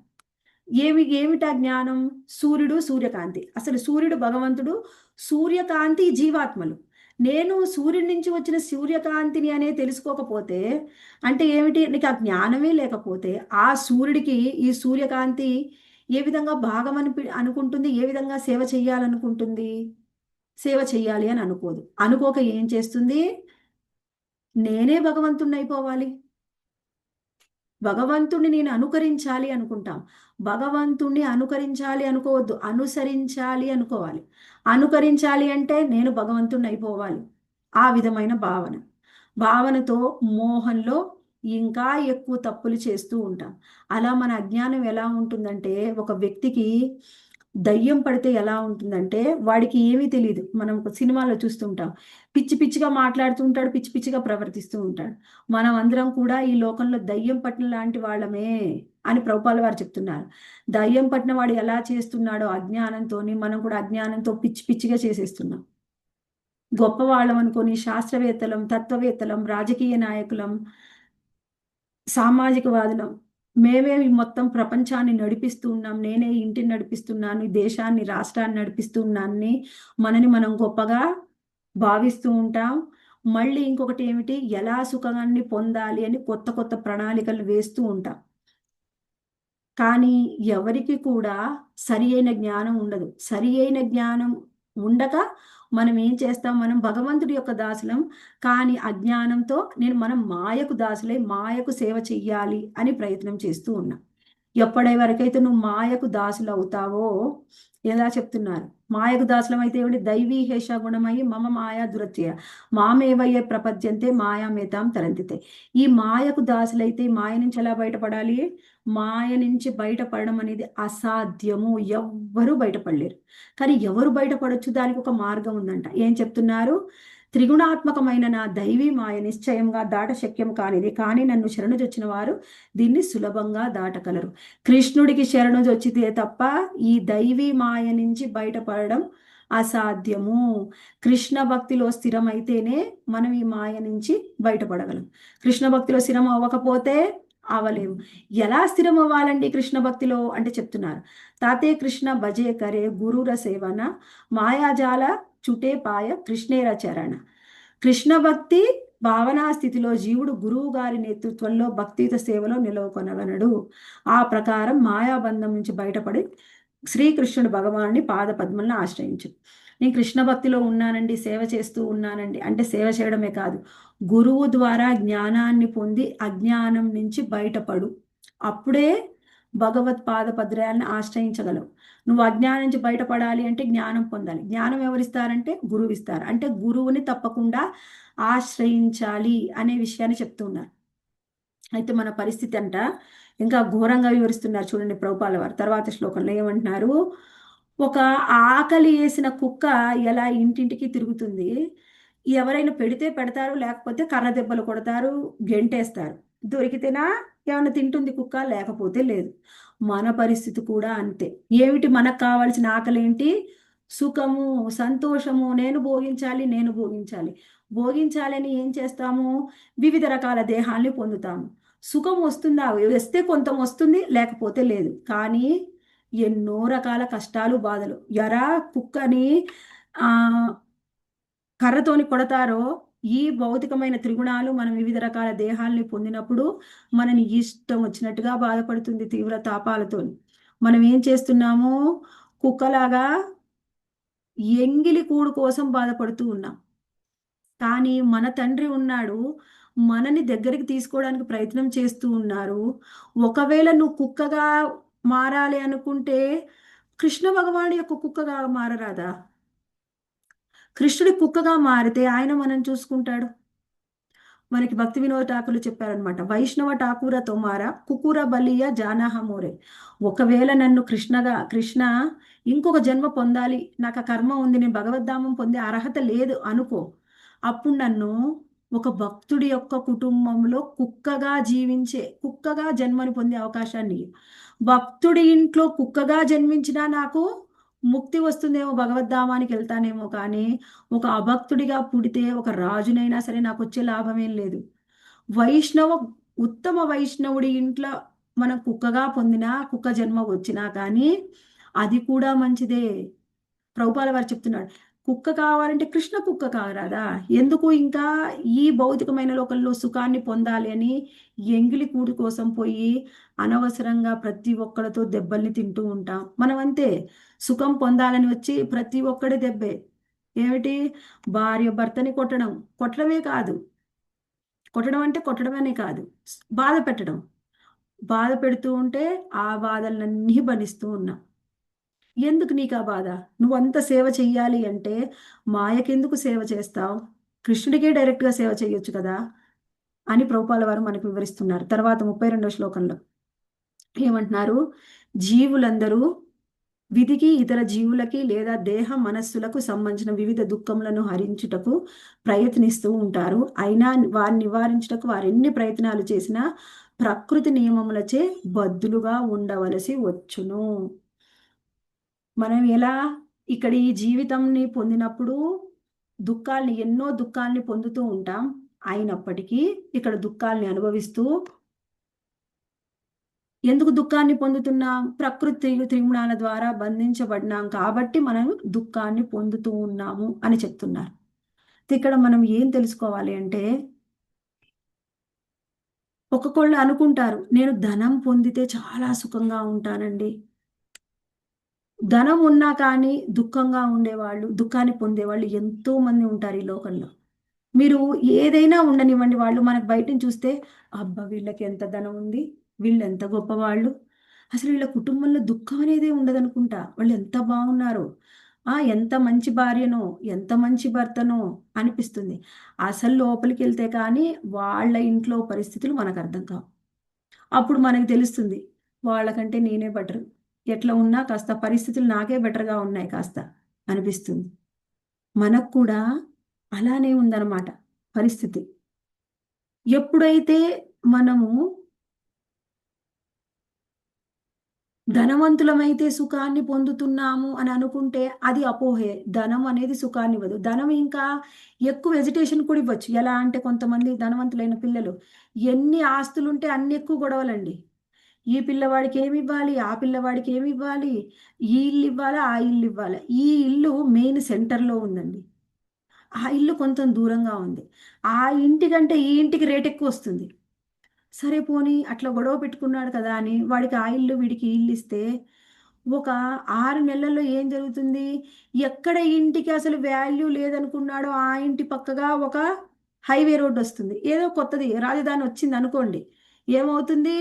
ఏమిటి అజ్ఞానం? సూర్యుడు, సూర్యకాంతి. అసలు సూర్యుడు భగవంతుడు, సూర్యకాంతి జీవాత్మలు. నేను సూర్యుడి నుంచి వచ్చిన సూర్యకాంతిని అనే తెలుసుకోకపోతే అంటే ఏమిటి? నీకు ఆ జ్ఞానమే లేకపోతే ఆ సూర్యుడికి ఈ సూర్యకాంతి ఏ విధంగా భాగం అనుకుంటుంది, ఏ విధంగా సేవ చేయాలనుకుంటుంది? సేవ చెయ్యాలి అని అనుకోదు. అనుకోక ఏం చేస్తుంది? నేనే భగవంతుణ్ణి అయిపోవాలి, భగవంతుణ్ణి నేను అనుకరించాలి అనుకుంటాం. భగవంతుణ్ణి అనుకరించాలి అనుకోవద్దు, అనుసరించాలి అనుకోవాలి. అనుకరించాలి అంటే నేను భగవంతుణ్ణి అయిపోవాలి. ఆ విధమైన భావనతో మోహంలో ఇంకా ఎక్కువ తప్పులు చేస్తూ ఉంటాం. అలా మన అజ్ఞానం ఎలా ఉంటుందంటే, ఒక వ్యక్తికి దయ్యం పడితే ఎలా ఉంటుందంటే వాడికి ఏమీ తెలియదు. మనం ఒక సినిమాలో చూస్తుంటాం, పిచ్చి పిచ్చిగా మాట్లాడుతూ ఉంటాడు, పిచ్చి పిచ్చిగా ప్రవర్తిస్తూ ఉంటాడు. మనం అందరం కూడా ఈ లోకంలో దయ్యం పట్టిన లాంటి వాళ్ళమే అని ప్రభుపాల వారు చెప్తున్నారు. దయ్యం పట్టిన వాడు ఎలా చేస్తున్నాడో అజ్ఞానంతోని మనం కూడా అజ్ఞానంతో పిచ్చి పిచ్చిగా చేసేస్తున్నాం. గొప్పవాళ్ళం అనుకొని శాస్త్రవేత్తలం, తత్వవేత్తలం, రాజకీయ నాయకులం, సామాజికవాదులం, మేమే ఈ మొత్తం ప్రపంచాన్ని నడిపిస్తూ ఉన్నాం, నేనే ఇంటిని నడిపిస్తున్నాను, ఈ దేశాన్ని, రాష్ట్రాన్ని నడిపిస్తున్నాన్ని మనని మనం గొప్పగా భావిస్తూ ఉంటాం. మళ్ళీ ఇంకొకటి ఏమిటి, ఎలా సుఖాన్ని పొందాలి అని కొత్త కొత్త ప్రణాళికలు వేస్తూ ఉంటాం. కానీ ఎవరికి కూడా సరి అయిన జ్ఞానం ఉండదు. సరి అయిన జ్ఞానం ఉండక మనం ఏం చేస్తాం? మనం భగవంతుడి యొక్క దాసులం, కానీ అజ్ఞానంతో మనం మాయకు దాసులై మాయకు సేవ చెయ్యాలి అని ప్రయత్నం చేస్తూ ఉన్నాం. ఎప్పటి వరకైతే నువ్వు మాయకు దాసులు అవుతావో, ఎలా చెప్తున్నారు, మాయకు దాసులం అయితే ఏమిటి? దైవీ హేష గుణమయ్యి మమ మాయా దురత్యయ మామేవయ్యే ప్రపద్యంతే మాయామేతాం తరంతితే. ఈ మాయకు దాసులైతే మాయ నుంచి ఎలా బయటపడాలి? మాయ నుంచి బయటపడడం అనేది అసాధ్యము, ఎవ్వరూ బయటపడలేరు. కానీ ఎవరు బయటపడొచ్చు? దానికి ఒక మార్గం ఉందంట. ఏం చెప్తున్నారు? త్రిగుణాత్మకమైన నా దైవీ మాయ నిశ్చయంగా దాట శక్యం కానిది, కానీ నన్ను శరణుజొచ్చిన వారు దీన్ని సులభంగా దాటగలరు. కృష్ణుడికి శరణుజొచ్చితే తప్ప ఈ దైవీ మాయ నుంచి బయటపడడం అసాధ్యము. కృష్ణ భక్తిలో స్థిరమైతేనే మనం ఈ మాయ నుంచి బయటపడగలం. కృష్ణ భక్తిలో స్థిరం అవ్వకపోతే అవలేము. ఎలా స్థిరం అవ్వాలండి కృష్ణ భక్తిలో అంటే చెప్తున్నారు, తాతే కృష్ణ భజే కరే గురుర సేవన మాయాజాల చుటే పాయ కృష్ణేర చరణ. కృష్ణ భక్తి భావనా స్థితిలో జీవుడు గురువు గారి నేతృత్వంలో భక్తియుత సేవలో నిలవకొనగలడు. ఆ ప్రకారం మాయాబంధం నుంచి బయటపడి శ్రీకృష్ణుడు భగవానుని పాద పద్మలను ఆశ్రయించు. నేను కృష్ణ భక్తిలో ఉన్నానండి, సేవ చేస్తూ ఉన్నానండి అంటే సేవ చేయడమే కాదు, గురువు ద్వారా జ్ఞానాన్ని పొంది అజ్ఞానం నుంచి బయటపడు. అప్పుడే భగవత్ పాద పద్మలను ఆశ్రయించగలవు. నువ్వు అజ్ఞానం నుంచి బయటపడాలి అంటే జ్ఞానం పొందాలి. జ్ఞానం ఎవరిస్తారంటే గురువు ఇస్తారు. అంటే గురువుని తప్పకుండా ఆశ్రయించాలి అనే విషయాన్ని చెప్తున్నారు. అయితే మన పరిస్థితి అంట ఇంకా ఘోరంగా వివరిస్తున్నారు చూడండి ప్రభుపాల వారు. తర్వాత శ్లోకంలో ఏమంటున్నారు, ఒక ఆకలి వేసిన కుక్క ఎలా ఇంటింటికి తిరుగుతుంది, ఎవరైనా పెడితే పెడతారు, లేకపోతే కర్ర దెబ్బలు కొడతారు, గెంటేస్తారు. దొరికితేనా ఏమైనా తింటుంది కుక్క, లేకపోతే లేదు. మన పరిస్థితి కూడా అంతే. ఏమిటి మనకు కావాల్సిన ఆకలి ఏంటి? సుఖము, సంతోషము, నేను భోగించాలి, నేను భోగించాలి. భోగించాలని ఏం చేస్తాము? వివిధ రకాల దేహాల్ని పొందుతాము. సుఖం వస్తుందా? వస్తే కొంత వస్తుంది, లేకపోతే లేదు. కానీ ఎన్నో రకాల కష్టాలు, బాధలు. ఎరా కుక్కని కర్రతోని కొడతారో, ఈ భౌతికమైన త్రిగుణాలు మనం వివిధ రకాల దేహాల్ని పొందినప్పుడు మనని ఇష్టం వచ్చినట్టుగా బాధపడుతుంది తీవ్ర తాపాలతో. మనం ఏం చేస్తున్నాము? కుక్కలాగా ఎంగిలి కూడు కోసం బాధపడుతూ ఉన్నాం. కానీ మన తండ్రి ఉన్నాడు, మనని దగ్గరికి తీసుకోవడానికి ప్రయత్నం చేస్తూ ఉన్నారు. ఒకవేళ నువ్వు కుక్కగా మారాలి అనుకుంటే కృష్ణ భగవానుడి యొక్క కుక్కగా మారరాదా? కృష్ణుడి కుక్కగా మారితే ఆయన మనం చూసుకుంటాడు. మనకి భక్తి వినోద ఠాకూర్ చెప్పారనమాట, వైష్ణవ ఠాకూర తొమార కుకుర బలియ జానహ మోరే. ఒకవేళ నన్ను కృష్ణ ఇంకొక జన్మ పొందాలి, నాకు ఆ కర్మ ఉంది, నేను భగవద్ధామం పొందే అర్హత లేదు అనుకో, అప్పుడు నన్ను ఒక భక్తుడి యొక్క కుటుంబంలో కుక్కగా జన్మని పొందే అవకాశాన్ని, భక్తుడి ఇంట్లో కుక్కగా జన్మించినా నాకు ముక్తి వస్తుందేమో, భగవద్ధామానికి వెళ్తానేమో. కానీ ఒక అభక్తుడిగా పుడితే ఒక రాజునైనా సరే నాకు వచ్చే లాభమేం లేదు. ఉత్తమ వైష్ణవుడి ఇంట్లో మనం కుక్కగా పొందినా, కుక్క జన్మ వచ్చినా కానీ అది కూడా మంచిదే. ప్రభుపాల వారు చెప్తున్నాడు, కుక్క కావాలంటే కృష్ణ కుక్క కారాదా? ఎందుకు ఇంకా ఈ భౌతికమైన లోకంలో సుఖాన్ని పొందాలి అని ఎంగిలి కూడి కోసం పోయి అనవసరంగా ప్రతి ఒక్కరితో దెబ్బల్ని తింటూ ఉంటాం. మనం అంతే, సుఖం పొందాలని వచ్చి ప్రతి ఒక్కడి దెబ్బే. ఏమిటి? భార్య భర్తని కొట్టడం. కొట్టడమే కాదు, కొట్టడం అంటే కొట్టడమనే కాదు, బాధ పెట్టడం. బాధ పెడుతూ ఉంటే ఆ బాధలన్నీ భరిస్తూ ఉన్నాం. ఎందుకు నీకు ఆ బాధ? నువ్వు అంత సేవ చెయ్యాలి అంటే మాయకెందుకు సేవ చేస్తావు? కృష్ణుడికే డైరెక్ట్గా సేవ చేయొచ్చు కదా అని ప్రభుపాల వారు మనకు వివరిస్తున్నారు. తర్వాత 32వ శ్లోకంలో ఏమంటున్నారు? జీవులందరూ విధికి, ఇతర జీవులకి లేదా దేహ మనస్సులకు సంబంధించిన వివిధ దుఃఖములను హరించుటకు ప్రయత్నిస్తూ ఉంటారు. అయినా వారిని నివారించుటకు వారెన్ని ప్రయత్నాలు చేసినా ప్రకృతి నియమములచే బద్దులుగా ఉండవలసి వచ్చును. మనం ఎలా ఇక్కడ ఈ జీవితంని పొందినప్పుడు ఎన్నో దుఃఖాల్ని పొందుతూ ఉంటాం. అయినప్పటికీ ఇక్కడ దుఃఖాల్ని అనుభవిస్తూ ఎందుకు దుఃఖాన్ని పొందుతున్నాం? ప్రకృతి త్రిగుణాల ద్వారా బంధించబడినాం కాబట్టి మనం దుఃఖాన్ని పొందుతూ ఉన్నాము అని చెప్తున్నారు. ఇక్కడ మనం ఏం తెలుసుకోవాలి అంటే, ఒక్కొక్కళ్ళు అనుకుంటారు నేను ధనం పొందితే చాలా సుఖంగా ఉంటానండి. ధనం ఉన్నా కానీ దుఃఖంగా ఉండేవాళ్ళు, దుఃఖాన్ని పొందేవాళ్ళు ఎంతో మంది ఉంటారు ఈ లోకంలో. మీరు ఏదైనా ఉండనివ్వండి, వాళ్ళు మనకు బయటని చూస్తే అబ్బా వీళ్ళకి ఎంత ధనం ఉంది, వీళ్ళు ఎంత గొప్పవాళ్ళు, అసలు వీళ్ళ కుటుంబంలో దుఃఖం అనేదే ఉండదనుకుంటా, వాళ్ళు ఎంత బాగున్నారో, ఎంత మంచి భార్యనో, ఎంత మంచి భర్తనో అనిపిస్తుంది. అసలు లోపలికి వెళ్తే కానీ వాళ్ళ ఇంట్లో పరిస్థితులు మనకు అర్థం కావు. అప్పుడు మనకు తెలుస్తుంది వాళ్ళకంటే నేనే బెటర్, ఎట్లా ఉన్నా కాస్త పరిస్థితులు నాకే బెటర్గా ఉన్నాయి కాస్త అనిపిస్తుంది. మనకు కూడా అలానే ఉందన్నమాట పరిస్థితి. ఎప్పుడైతే మనము ధనవంతులమైతే సుఖాన్ని పొందుతున్నాము అని అనుకుంటే అది అపోహే. ధనం అనేది సుఖాన్ని ఇవ్వదు. ధనం ఇంకా ఎక్కువ ఎజిటేషన్ కూడా ఇవ్వచ్చు. ఎలా అంటే కొంతమంది ధనవంతులైన పిల్లలు ఎన్ని ఆస్తులుంటే అన్ని ఎక్కువ గొడవలండి. ఈ పిల్లవాడికి ఏమి ఇవ్వాలి, ఆ పిల్లవాడికి ఏమి ఇవ్వాలి, ఈ ఇల్లు ఇవ్వాలా, ఆ ఇల్లు ఇవ్వాలా. ఈ ఇల్లు మెయిన్ సెంటర్లో ఉందండి, ఆ ఇల్లు కొంచెం దూరంగా ఉంది. ఆ ఇంటి కంటే ఈ ఇంటికి రేట్ ఎక్కువ వస్తుంది. సరే పోనీ అట్లా గొడవ పెట్టుకున్నాడు కదా అని వాడికి ఆ ఇల్లు వీడికి ఈ ఇల్లు ఇస్తే ఒక 6 నెలల్లో ఏం జరుగుతుంది? ఎక్కడ ఇంటికి అసలు వాల్యూ లేదనుకున్నాడో ఆ ఇంటి పక్కగా ఒక హైవే రోడ్డు వస్తుంది. ఏదో కొత్తది రాజధాని వచ్చింది అనుకోండి, ఏమవుతుంది?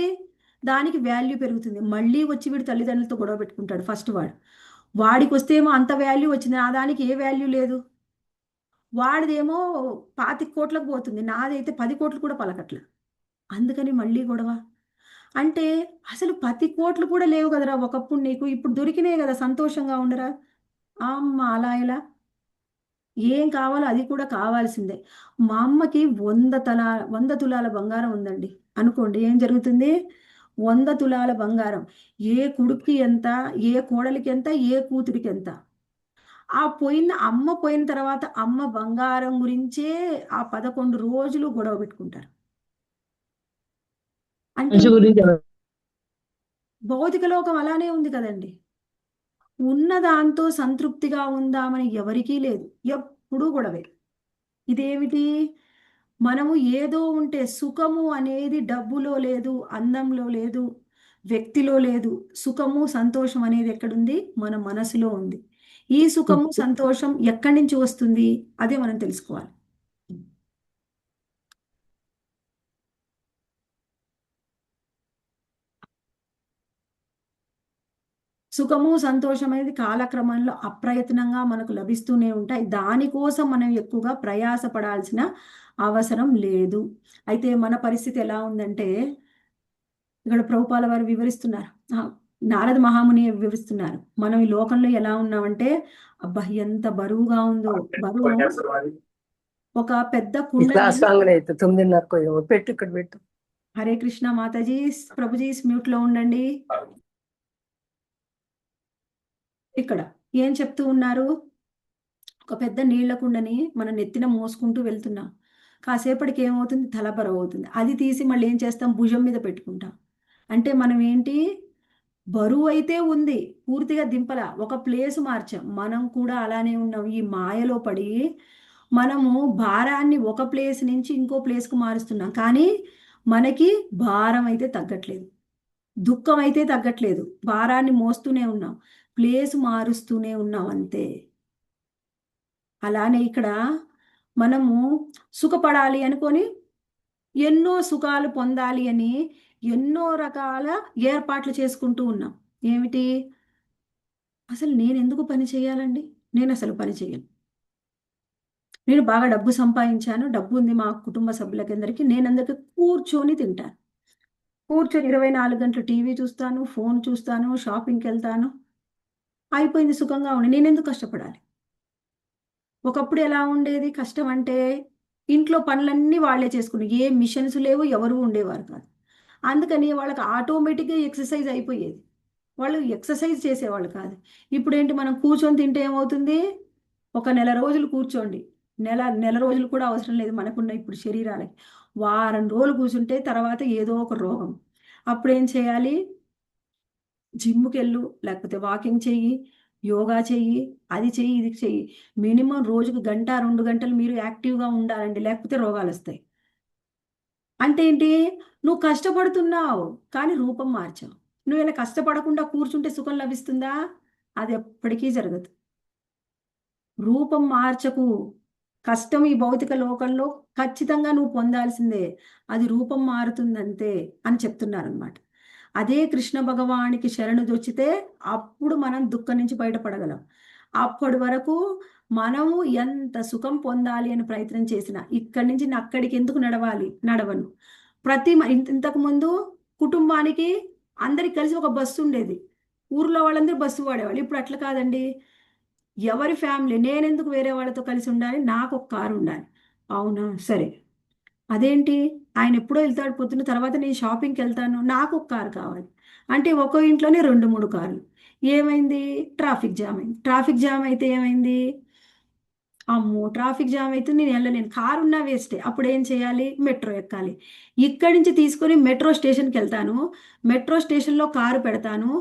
దానికి వాల్యూ పెరుగుతుంది. మళ్ళీ వచ్చి వీడి తల్లిదండ్రులతో గొడవ పెట్టుకుంటాడు ఫస్ట్ వాడు. వాడికి వస్తే ఏమో అంత వాల్యూ వచ్చింది, నా దానికి ఏ వాల్యూ లేదు. వాడిదేమో 25 కోట్లకు పోతుంది, నాదైతే 10 కోట్లు కూడా పలకట్ల. అందుకని మళ్ళీ గొడవ. అంటే అసలు 10 కోట్లు కూడా లేవు కదరా ఒకప్పుడు నీకు, ఇప్పుడు దొరికినాయి కదా సంతోషంగా ఉండరా? అమ్మ అలా ఎలా? ఏం కావాలో అది కూడా కావాల్సిందే. మా అమ్మకి 100 తులాల బంగారం ఉందండి అనుకోండి, ఏం జరుగుతుంది? 100 తులాల బంగారం ఏ కొడుక్కి ఎంత, ఏ కోడలికి ఎంత, ఏ కూతురికి ఎంత. అమ్మ పోయిన తర్వాత అమ్మ బంగారం గురించే ఆ 11 రోజులు గొడవ పెట్టుకుంటారు. అంటే భౌతిక లోకం అలానే ఉంది కదండి. ఉన్న దాంతో సంతృప్తిగా ఉందామని ఎవరికీ లేదు, ఎప్పుడూ గొడవే. ఇదేమిటి? మనము ఏదో ఉంటే సుఖము అనేది డబ్బులో లేదు, అందంలో లేదు, వ్యక్తిలో లేదు. సుఖము సంతోషం అనేది ఎక్కడుంది? మన మనసులో ఉంది. ఈ సుఖము సంతోషం ఎక్కడి నుంచి వస్తుంది? అదే మనం తెలుసుకోవాలి. సుఖము సంతోషం అనేది కాలక్రమంలో అప్రయత్నంగా మనకు లభిస్తూనే ఉంటాయి. దానికోసం మనం ఎక్కువగా ప్రయాసపడాల్సిన అవసరం లేదు. అయితే మన పరిస్థితి ఎలా ఉందంటే, ఇక్కడ ప్రభుపాల వారు వివరిస్తున్నారు, నారద మహాముని వివరిస్తున్నారు, మనం ఈ లోకంలో ఎలా ఉన్నామంటే అబ్బా ఎంత బరువుగా ఉందో. బరువు ఒక పెద్ద కుండ. పెట్టు ఇక్కడ పెట్టు. హరే కృష్ణ మాతాజీ, ప్రభుజీస్ మ్యూట్ లో ఉండండి. ఇక్కడ ఏం చెప్తూ ఉన్నారు? ఒక పెద్ద నీళ్ల కుండని మనం నెత్తిన మోసుకుంటూ వెళ్తున్నాం. కాసేపటికి ఏమవుతుంది? తల బరువు అవుతుంది. అది తీసి మళ్ళీ ఏం చేస్తాం? భుజం మీద పెట్టుకుంటాం. అంటే మనం ఏంటి? బరువు అయితే ఉంది, పూర్తిగా దింపల, ఒక ప్లేస్ మార్చాం. మనం కూడా అలానే ఉన్నాం. ఈ మాయలో పడి మనము భారాన్ని ఒక ప్లేస్ నుంచి ఇంకో ప్లేస్కు మారుస్తున్నాం, కానీ మనకి భారం అయితే తగ్గట్లేదు, దుఃఖం అయితే తగ్గట్లేదు. భారాన్ని మోస్తూనే ఉన్నాం, ప్లేస్ మారుస్తూనే ఉన్నాం అంతే. అలానే ఇక్కడ మనము సుఖపడాలి అనుకొని ఎన్నో సుఖాలు పొందాలి అని ఎన్నో రకాల ఏర్పాట్లు చేసుకుంటూ ఉన్నాం. ఏమిటి? అసలు నేను ఎందుకు పని చేయాలండి? నేను అసలు పని చేయను. నేను బాగా డబ్బు సంపాదించాను, డబ్బు ఉంది మా కుటుంబ సభ్యులకందరికీ, నేను అందరికీ కూర్చొని తింటాను. కూర్చొని 24 గంటలు టీవీ చూస్తాను, ఫోన్ చూస్తాను, షాపింగ్కి వెళ్తాను, అయిపోయింది, సుఖంగా ఉండి నేను ఎందుకు కష్టపడాలి? ఒకప్పుడు ఎలా ఉండేది? కష్టం అంటే ఇంట్లో పనులన్నీ వాళ్ళే చేసుకుని, ఏ మిషన్స్ లేవు, ఎవరు ఉండేవారు కాదు. అందుకని వాళ్ళకి ఆటోమేటిక్గా ఎక్సర్సైజ్ అయిపోయేది. వాళ్ళు ఎక్సర్సైజ్ చేసేవాళ్ళు కాదు. ఇప్పుడు ఏంటి, మనం కూర్చొని తింటే ఏమవుతుంది? ఒక నెల రోజులు కూర్చోండి, నెల రోజులు కూడా అవసరం లేదు మనకున్న ఇప్పుడు శరీరాలకి. వారం రోజులు కూర్చుంటే తర్వాత ఏదో ఒక రోగం. అప్పుడేం చేయాలి? జిమ్కి వెళ్ళు, లేకపోతే వాకింగ్ చెయ్యి, యోగా చెయ్యి, అది చెయ్యి, ఇది చెయ్యి. మినిమం రోజుకు గంట 2 గంటలు మీరు యాక్టివ్గా ఉండాలండి, లేకపోతే రోగాలు వస్తాయి. అంటే ఏంటి? నువ్వు కష్టపడుతున్నావు కానీ రూపం మార్చావు. నువ్వు ఇలా కష్టపడకుండా కూర్చుంటే సుఖం లభిస్తుందా? అది ఎప్పటికీ జరగదు. రూపం మార్చకు. కష్టం ఈ భౌతిక లోకంలో ఖచ్చితంగా నువ్వు పొందాల్సిందే. అది రూపం మారుతుందంతే అని చెప్తున్నారనమాట. అదే కృష్ణ భగవానికి శరణు దొచ్చితే అప్పుడు మనం దుఃఖం నుంచి బయటపడగలం. అప్పటి వరకు మనము ఎంత సుఖం పొందాలి అని ప్రయత్నం చేసినా ఇక్కడి నుంచి నేను అక్కడికి ఎందుకు నడవను. ఇంతకు ముందు కుటుంబానికి అందరికి కలిసి ఒక బస్సు ఉండేది. ఊర్లో వాళ్ళందరూ బస్సు వాడేవాళ్ళు. ఇప్పుడు అట్లా కాదండి. ఎవరి ఫ్యామిలీ, నేనెందుకు వేరే వాళ్ళతో కలిసి ఉండాలి? నాకు ఒక కారు ఉండాలి. అవునా, సరే. అదేంటి? ఆయన ఎప్పుడో వెళ్తాడు పొద్దున్న, తర్వాత నేను షాపింగ్కి వెళ్తాను, నాకు ఒక కారు కావాలి. అంటే ఒక్కో ఇంట్లోనే 2-3 కార్లు. ఏమైంది? ట్రాఫిక్ జామ్ అయింది. ట్రాఫిక్ జామ్ అయితే ఏమైంది? అమ్మో, ట్రాఫిక్ జామ్ అయితే నేను వెళ్ళలేను, కారు ఉన్నా వేస్టే. అప్పుడు ఏం చేయాలి? మెట్రో ఎక్కాలి. ఇక్కడి నుంచి తీసుకొని మెట్రో స్టేషన్కి వెళ్తాను, మెట్రో స్టేషన్లో కారు పెడతాను,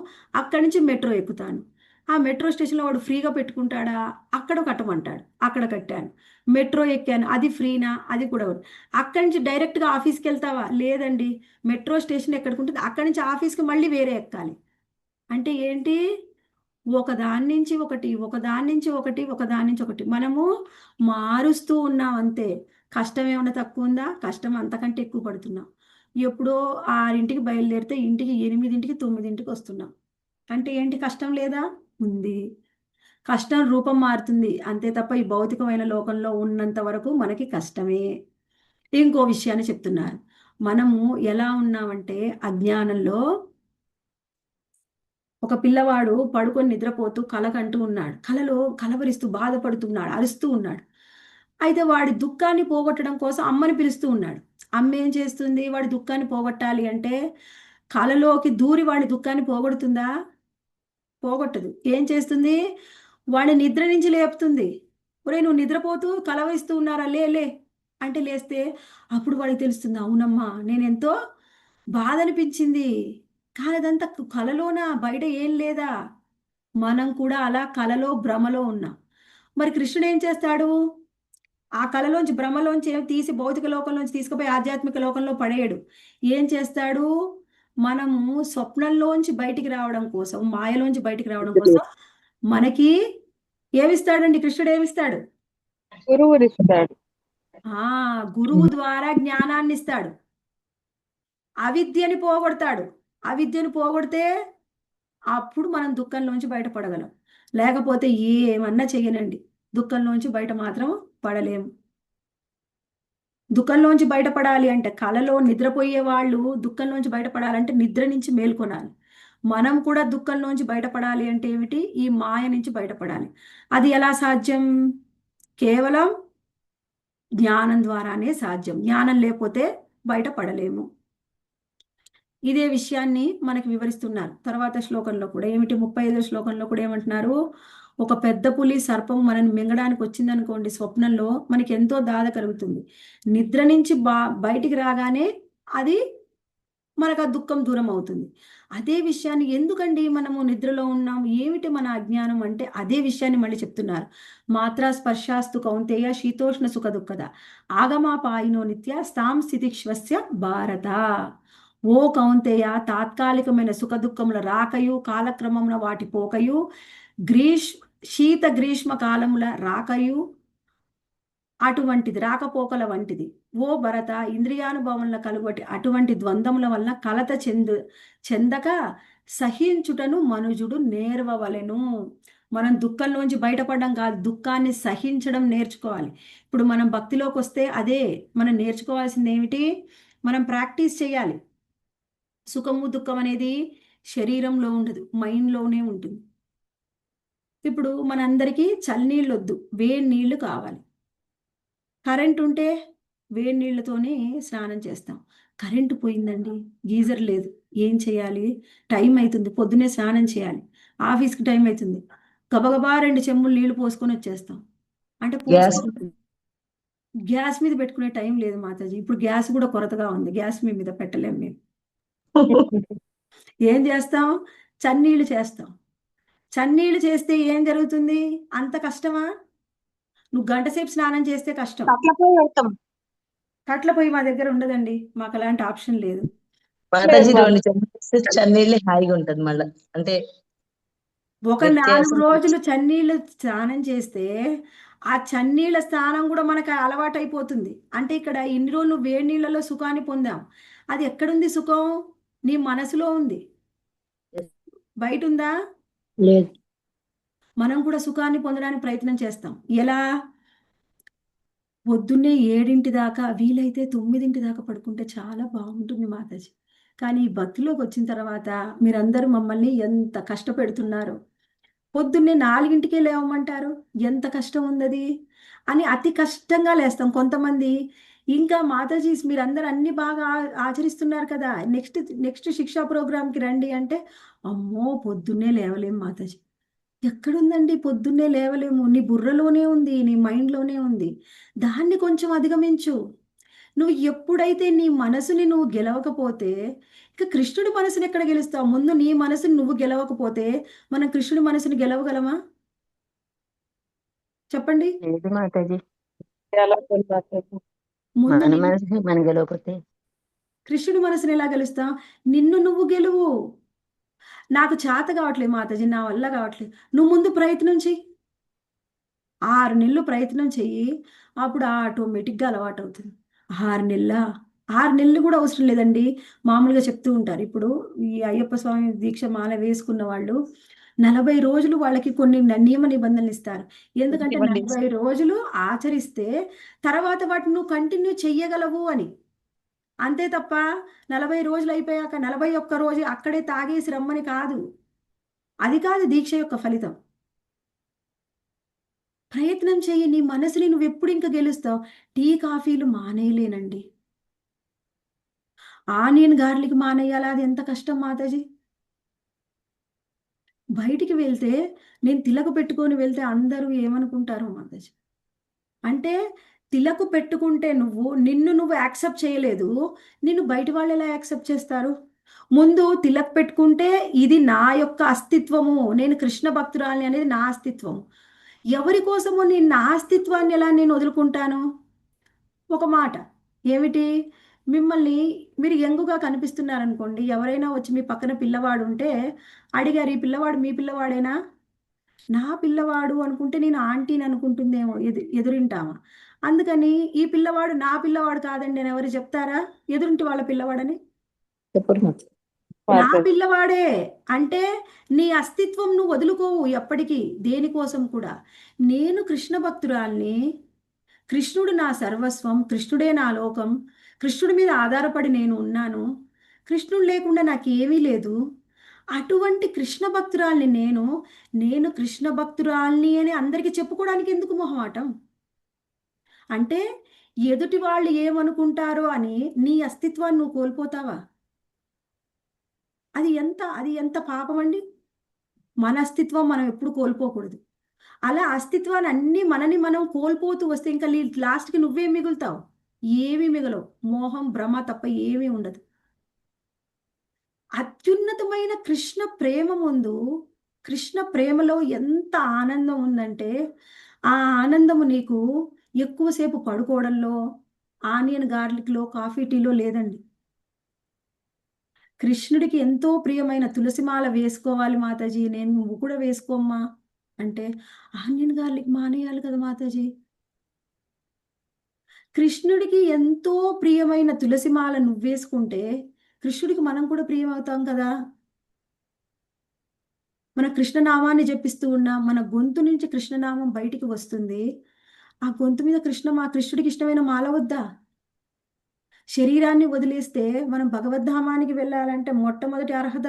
అక్కడి నుంచి మెట్రో ఎక్కుతాను. ఆ మెట్రో స్టేషన్లో వాడు ఫ్రీగా పెట్టుకుంటాడా? అక్కడ కట్టమంటాడు, అక్కడ కట్టాను. మెట్రో ఎక్కాను, అది ఫ్రీనా? అది కూడా ఉంది. అక్కడి నుంచి డైరెక్ట్గా ఆఫీస్కి వెళ్తావా? లేదండి, మెట్రో స్టేషన్ ఎక్కడికి ఉంటుంది అక్కడి నుంచి ఆఫీస్కి మళ్ళీ వేరే ఎక్కాలి. అంటే ఏంటి? ఒకదాని నుంచి ఒకటి, ఒకదాని నుంచి ఒకటి, ఒకదాని నుంచి ఒకటి మనము మారుస్తూ ఉన్నాం అంతే. కష్టం ఏమైనా తక్కువ ఉందా? కష్టం అంతకంటే ఎక్కువ పడుతున్నాం. ఎప్పుడో 6ంటికి బయలుదేరితే ఇంటికి 8ంటికి 9ంటికి వస్తున్నాం. అంటే ఏంటి? కష్టం లేదా? ఉంది. కష్టం రూపం మారుతుంది అంతే తప్ప ఈ భౌతికమైన లోకంలో ఉన్నంత వరకు మనకి కష్టమే. ఇంకో విషయాన్ని చెప్తున్నారు. మనము ఎలా ఉన్నామంటే అజ్ఞానంలో ఒక పిల్లవాడు పడుకొని నిద్రపోతూ కలకంటూ ఉన్నాడు. కలలో కలవరిస్తూ బాధపడుతున్నాడు, అరుస్తూ ఉన్నాడు. అయితే వాడి దుఃఖాన్ని పోగొట్టడం కోసం అమ్మని పిలుస్తూ ఉన్నాడు. అమ్మ ఏం చేస్తుంది? వాడి దుఃఖాన్ని పోగొట్టాలి అంటే కలలోకి దూరి వాడి దుఃఖాన్ని పోగొడుతుందా? పోగొట్టదు. ఏం చేస్తుంది? వాడి నిద్ర నుంచి లేపుతుంది. ఒరేయ్, నువ్వు నిద్రపోతూ కలవరిస్తూ ఉన్నారా, లే లే అంటే లేస్తే అప్పుడు వాడికి తెలుస్తుంది, అవునమ్మా నేనెంతో బాధ అనిపించింది. కానీ అదంతా కలలోనా, బయట ఏం లేదా? మనం కూడా అలా కలలో భ్రమలో ఉన్నాం. మరి కృష్ణుడు ఏం చేస్తాడు? ఆ కలలోంచి భ్రమలోంచి ఏం తీసి భౌతిక లోకంలోంచి తీసుకుపోయి ఆధ్యాత్మిక లోకంలో పడేయడు. ఏం చేస్తాడు? మనము స్వప్నంలోంచి బయటికి రావడం కోసం, మాయలోంచి బయటికి రావడం కోసం మనకి ఏమిస్తాడండి? కృష్ణుడు ఏమిస్తాడు? గురువునిస్తాడు. గురువు ద్వారా జ్ఞానాన్ని ఇస్తాడు. అవిద్యని పోగొడతాడు. అవిద్యను పోగొడితే అప్పుడు మనం దుఃఖంలోంచి బయటపడగలం. లేకపోతే ఏమన్నా చెయ్యనండి, దుఃఖంలోంచి బయట మాత్రం పడలేము. దుఃఖంలోంచి బయటపడాలి అంటే, కలలో నిద్రపోయే వాళ్ళు దుఃఖంలోంచి బయటపడాలంటే నిద్ర నుంచి మేల్కొనాలి. మనం కూడా దుఃఖంలోంచి బయటపడాలి అంటే ఏమిటి? ఈ మాయ నుంచి బయటపడాలి. అది ఎలా సాధ్యం? కేవలం జ్ఞానం ద్వారానే సాధ్యం. జ్ఞానం లేకపోతే బయటపడలేము. ఇదే విషయాన్ని మనకి వివరిస్తున్నారు తర్వాత శ్లోకంలో కూడా. ఏమిటి? 35వ శ్లోకంలో కూడా ఏమంటున్నారు? ఒక పెద్ద పులి సర్పం మనని మింగడానికి వచ్చిందనుకోండి స్వప్నంలో, మనకి ఎంతో బాధ కలుగుతుంది. నిద్ర నుంచి బయటికి రాగానే అది మనకు ఆ దుఃఖం దూరం అవుతుంది. అదే విషయాన్ని ఎందుకండి మనము నిద్రలో ఉన్నాం, ఏమిటి మన అజ్ఞానం అంటే అదే విషయాన్ని మళ్ళీ చెప్తున్నారు. మాత్రా స్పర్శాస్తు కౌంతేయ శీతోష్ణ సుఖ దుఃఖద ఆగమాపాయినో నిత్య స్థాం స్థితిక్ష్వస్య భారత. ఓ కౌంతేయ, తాత్కాలికమైన సుఖ దుఃఖముల రాకయు కాలక్రమమున వాటి పోకయు, శీత గ్రీష్మ కాలముల రాకయు అటువంటిది రాకపోకల వంటిది. ఓ భరత, ఇంద్రియానుభవంలో కలుగొట్టి అటువంటి ద్వంద్వముల వలన కలత చెందక సహించుటను మనుజుడు నేర్వవలెను. మనం దుఃఖంలోంచి బయటపడడం కాదు, దుఃఖాన్ని సహించడం నేర్చుకోవాలి. ఇప్పుడు మనం భక్తిలోకి వస్తే అదే మనం నేర్చుకోవాల్సింది ఏమిటి? మనం ప్రాక్టీస్ చేయాలి. సుఖము దుఃఖం అనేది శరీరంలో ఉండదు, మైండ్లోనే ఉంటుంది. ఇప్పుడు మనందరికీ చల్లనీళ్ళు వద్దు, వేడి నీళ్లు కావాలి. కరెంట్ ఉంటే వేడి నీళ్ళతోనే స్నానం చేస్తాం. కరెంటు పోయిందండి, గీజర్ లేదు, ఏం చేయాలి? టైం అవుతుంది, పొద్దునే స్నానం చేయాలి, ఆఫీస్కి టైం అవుతుంది, గబగబా 2 చెంబులు నీళ్లు పోసుకొని వచ్చేస్తాం. అంటే గ్యాస్ గ్యాస్ మీద పెట్టుకునే టైం లేదు మాతాజీ. ఇప్పుడు గ్యాస్ కూడా కొరతగా ఉంది, గ్యాస్ మీద పెట్టలేం మేము. ఏం చేస్తాం? చన్నీళ్ళు చేస్తాం. చన్నీళ్ళు చేస్తే ఏం జరుగుతుంది? అంత కష్టమా? నువ్వు గంట సేపు స్నానం చేస్తే కష్టం. కట్ల పొయ్యి మా దగ్గర ఉండదండి, మాకు అలాంటి ఆప్షన్ లేదు. మాతాజీ 2 చెంచాలు చన్నీళ్ళే హాయిగా ఉంటది మళ్ళా. అంటే ఒక 4 వ్యత్యాసం రోజులు చన్నీళ్ళు స్నానం చేస్తే ఆ చన్నీళ్ళ స్నానం కూడా మనకు అలవాటైపోతుంది. అంటే ఇక్కడ ఇన్ని రోజులు వేడి నీళ్ళలో సుఖాన్ని పొందాం. అది ఎక్కడుంది సుఖం? నీ మనసులో ఉంది, బయట ఉందా? లేదు. మనం కూడా సుఖాన్ని పొందడానికి ప్రయత్నం చేస్తాం. ఎలా? పొద్దున్నే 7 దాకా, వీలైతే 9 దాకా పడుకుంటే చాలా బాగుంటుంది మాతాజీ. కానీ ఈ భక్తిలోకి వచ్చిన తర్వాత మీరందరూ మమ్మల్ని ఎంత కష్టపెడుతున్నారు. పొద్దున్నే 4కే లేవమంటారు, ఎంత కష్టం ఉందది అని అతి కష్టంగా లేస్తాం. కొంతమంది ఇంకా మాతాజీస్ మీరందరూ అన్ని బాగా ఆచరిస్తున్నారు కదా, నెక్స్ట్ శిక్షా ప్రోగ్రామ్కి రండి అంటే, అమ్మో పొద్దున్నే లేవలేం మాతాజీ. ఎక్కడుందండి పొద్దున్నే లేవలేము? నీ బుర్రలోనే ఉంది, నీ మైండ్లోనే ఉంది. దాన్ని కొంచెం అధిగమించు. నువ్వు ఎప్పుడైతే నీ మనసుని నువ్వు గెలవకపోతే ఇక కృష్ణుడి మనసుని ఎక్కడ గెలుస్తావు? ముందు నీ మనసుని నువ్వు గెలవకపోతే మనం కృష్ణుడి మనసుని గెలవగలమా? చెప్పండి. లేదు మాతాజీ. ముందు మన మనసు మన గెలవకపోతే కృష్ణుడి మనసుని ఎలా గెలుస్తావు? నిన్ను నువ్వు గెలువు. నాకు చేత కావట్లేదు మాతాజీ, నా వల్ల కావట్లేదు. నువ్వు ముందు ప్రయత్నం చెయ్యి, 6 నెలలు ప్రయత్నం చెయ్యి, అప్పుడు ఆటోమేటిక్గా అలవాటు అవుతుంది. 6 నెలల 6 నెలలు కూడా అవసరం లేదండి. మామూలుగా చెప్తూ ఉంటారు, ఇప్పుడు ఈ అయ్యప్ప స్వామి దీక్ష మాల వేసుకున్న వాళ్ళు 40 రోజులు వాళ్ళకి కొన్ని నియమ నిబంధనలు ఇస్తారు. ఎందుకంటే 40 రోజులు ఆచరిస్తే తర్వాత వాటిని నువ్వు కంటిన్యూ చెయ్యగలవు అని. అంతే తప్ప 40 రోజులు అయిపోయాక 41 రోజు అక్కడే తాగేసి రమ్మని కాదు. అది కాదు దీక్ష యొక్క ఫలితం. ప్రయత్నం చెయ్యి, నీ మనసుని నువ్వు ఎప్పుడు ఇంకా గెలుస్తావు? టీ కాఫీలు మానేయలేనండి, ఆనియన్ గార్లిక్ మానేయాలా? అది ఎంత కష్టం మాతాజీ. బయటికి వెళ్తే నేను తిలక పెట్టుకొని వెళ్తే అందరూ ఏమనుకుంటారో మాతాజీ. అంటే తిలకు పెట్టుకుంటే నిన్ను నువ్వు యాక్సెప్ట్ చేయలేదు, నిన్ను బయట వాళ్ళు ఎలా యాక్సెప్ట్ చేస్తారు? ముందు తిలక్ పెట్టుకుంటే ఇది నా యొక్క అస్తిత్వము, నేను కృష్ణ భక్తురాలి అనేది నా అస్తిత్వం. ఎవరి కోసమో నేను నా అస్తిత్వాన్ని ఎలా నేను వదులుకుంటాను? ఒక మాట ఏమిటి? మిమ్మల్ని మీరు యంగుగా కనిపిస్తున్నారనుకోండి, ఎవరైనా వచ్చి మీ పక్కన పిల్లవాడు ఉంటే అడిగారు, ఈ పిల్లవాడు మీ పిల్లవాడేనా? నా పిల్లవాడు అనుకుంటే నేను ఆంటీని అనుకుంటుందేమో ఎదురింటామా. అందుకని ఈ పిల్లవాడు నా పిల్లవాడు కాదండి అని ఎవరు చెప్తారా? ఎదురింటి వాళ్ళ పిల్లవాడని. నా పిల్లవాడే అంటే నీ అస్తిత్వం నువ్వు వదులుకోవు ఎప్పటికీ, దేనికోసం కూడా. నేను కృష్ణ భక్తురాల్ని, కృష్ణుడు నా సర్వస్వం, కృష్ణుడే నా లోకం, కృష్ణుడి మీద ఆధారపడి నేను ఉన్నాను, కృష్ణుడు లేకుండా నాకేమీ లేదు. అటువంటి కృష్ణ భక్తురాల్ని నేను కృష్ణ భక్తురాల్ని అని అందరికీ చెప్పుకోవడానికి ఎందుకు మొహమాటం? అంటే ఎదుటి వాళ్ళు ఏమనుకుంటారో అని నీ అస్తిత్వాన్ని నువ్వు కోల్పోతావా? అది ఎంత పాపం అండి. మన అస్తిత్వం మనం ఎప్పుడు కోల్పోకూడదు. అలా అస్తిత్వాన్ని అన్ని మనని మనం కోల్పోతూ వస్తే ఇంకా లాస్ట్కి నువ్వే మిగులుతావు? ఏమీ మిగలవు. మోహం భ్రమ తప్ప ఏమీ ఉండదు. అత్యున్నతమైన కృష్ణ ప్రేమ ముందు, కృష్ణ ప్రేమలో ఎంత ఆనందం ఉందంటే ఆ ఆనందము నీకు ఎక్కువసేపు పడుకోవడంలో, ఆనియన్ గార్లిక్లో, కాఫీ టీలో లేదండి. కృష్ణుడికి ఎంతో ప్రియమైన తులసిమాల వేసుకోవాలి మాతాజీ, నువ్వు కూడా వేసుకోమ్మా అంటే ఆనియన్ గార్లిక్ మానేయాలి కదా మాతాజీ. కృష్ణుడికి ఎంతో ప్రియమైన తులసిమాల నువ్వేసుకుంటే కృష్ణుడికి మనం కూడా ప్రియం అవుతాం కదా. మన కృష్ణనామాన్ని జపిస్తూ ఉన్నాం, మన గొంతు నుంచి కృష్ణనామం బయటికి వస్తుంది. ఆ గొంతు మీద కృష్ణుడికి ఇష్టమైన మాల వద్దా? శరీరాన్ని వదిలేస్తే మనం భగవద్ధామానికి వెళ్ళాలంటే మొట్టమొదటి అర్హత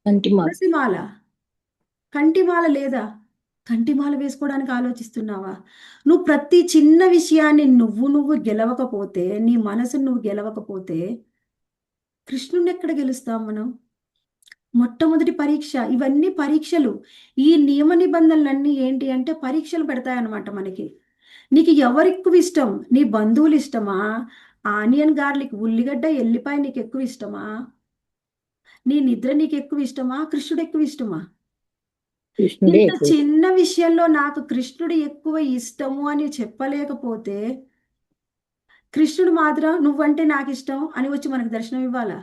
కంటిమాల. తులసిమాల. కంటిమాల లేదా? కంటిమాల వేసుకోవడానికి ఆలోచిస్తున్నావా? నువ్వు ప్రతి చిన్న విషయాన్ని నువ్వు గెలవకపోతే, నీ మనసును నువ్వు గెలవకపోతే కృష్ణుడిని ఎక్కడ గెలుస్తాం మనం? మొట్టమొదటి పరీక్ష. ఇవన్నీ పరీక్షలు. ఈ నియమ నిబంధనలన్నీ ఏంటి అంటే పరీక్షలు పెడతాయన్నమాట మనకి. నీకు ఎవరు ఎక్కువ ఇష్టం? నీ బంధువులు ఇష్టమా? ఆనియన్ గార్లిక్ ఉల్లిగడ్డ ఎల్లిపాయ నీకు ఎక్కువ ఇష్టమా? నీ నిద్ర నీకు ఎక్కువ ఇష్టమా? కృష్ణుడు ఎక్కువ ఇష్టమా? కృష్ణుడే ఇంత ఎక్కువ. చిన్న విషయంలో నాకు కృష్ణుడు ఎక్కువ ఇష్టము అని చెప్పలేకపోతే కృష్ణుడు మాత్రం నువ్వంటే నాకు ఇష్టం అని వచ్చి మనకు దర్శనం ఇవ్వాలా?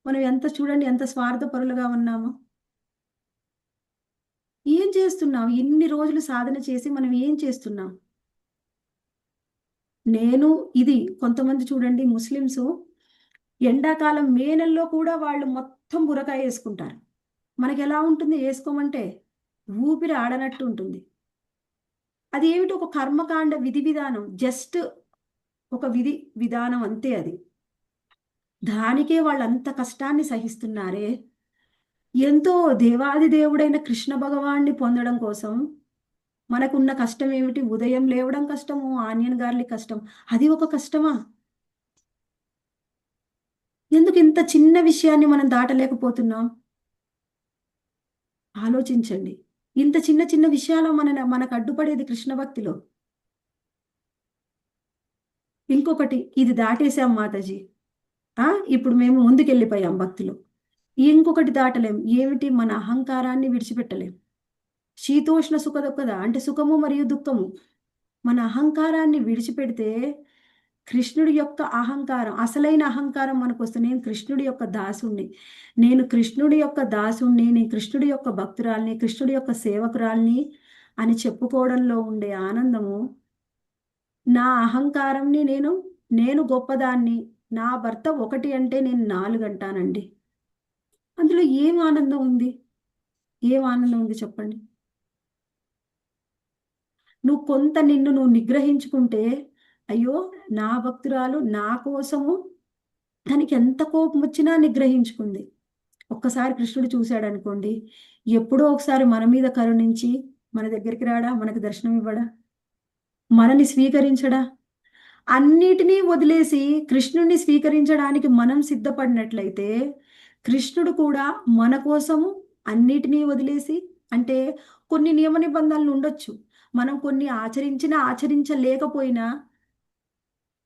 మనం చూడండి ఎంత స్వార్థపరులుగా ఉన్నామో. ఏం చేస్తున్నాం? ఇన్ని రోజులు సాధన చేసి మనం ఏం చేస్తున్నాం? ఇది కొంతమంది చూడండి, ముస్లిమ్స్ ఎండాకాలం మే నెలలో కూడా వాళ్ళు మొత్తం బురకాయ వేసుకుంటారు. మనకి ఎలా ఉంటుంది వేసుకోమంటే? ఊపిరి ఆడనట్టు ఉంటుంది. అది ఏమిటి? ఒక కర్మకాండ విధి విధానం, జస్ట్ ఒక విధి విధానం అంతే. అది దానికే వాళ్ళు అంత కష్టాన్ని సహిస్తున్నారే. ఎంతో దేవాది దేవుడైన కృష్ణ భగవాన్ని పొందడం కోసం మనకున్న కష్టం ఏమిటి? ఉదయం లేవడం కష్టము, ఆనియన్ గార్లిక్ కష్టం. అది ఒక కష్టమా? ఎందుకు ఇంత చిన్న విషయాన్ని మనం దాటలేకపోతున్నాం? ఆలోచించండి. ఇంత చిన్న చిన్న విషయాలు మనకు అడ్డుపడేది కృష్ణ భక్తిలో. ఇంకొకటి, ఇది దాటేశాం మాతాజీ. ఇప్పుడు మేము ముందుకెళ్ళిపోయాం భక్తిలో. ఇంకొకటి దాటలేం. ఏమిటి? మన అహంకారాన్ని విడిచిపెట్టలేం. శీతోష్ణ సుఖ దుఃఖద అంటే సుఖము మరియు దుఃఖము. మన అహంకారాన్ని విడిచిపెడితే కృష్ణుడి యొక్క అహంకారం, అసలైన అహంకారం మనకు వస్తుంది. నేను కృష్ణుడి యొక్క దాసుణ్ణి, నేను కృష్ణుడి యొక్క దాసుణ్ణి, నేను కృష్ణుడి యొక్క భక్తురాల్ని, కృష్ణుడి యొక్క సేవకురాల్ని అని చెప్పుకోవడంలో ఉండే ఆనందము. నా అహంకారంని నేను గొప్పదాన్ని, నా భర్త 1 అంటే నేను 4 అంటానండి. అందులో ఏం ఆనందం ఉంది? ఏం ఆనందం ఉంది చెప్పండి? నువ్వు కొంత నిన్ను నువ్వు నిగ్రహించుకుంటే, అయ్యో నా భక్తురాలు నా కోసము, దానికి ఎంత కోపం వచ్చినా నిగ్రహించుకుంది. ఒక్కసారి కృష్ణుడు చూశాడు అనుకోండి, ఎప్పుడో ఒకసారి మన మీద కరుణించి మన దగ్గరికి రాడా? మనకు దర్శనం ఇవ్వడా? మనని స్వీకరించడా? అన్నిటినీ వదిలేసి కృష్ణుడిని స్వీకరించడానికి మనం సిద్ధపడినట్లయితే కృష్ణుడు కూడా మన కోసము అన్నిటినీ వదిలేసి, అంటే కొన్ని నియమ నిబంధనలు ఉండొచ్చు, మనం కొన్ని ఆచరించినా ఆచరించలేకపోయినా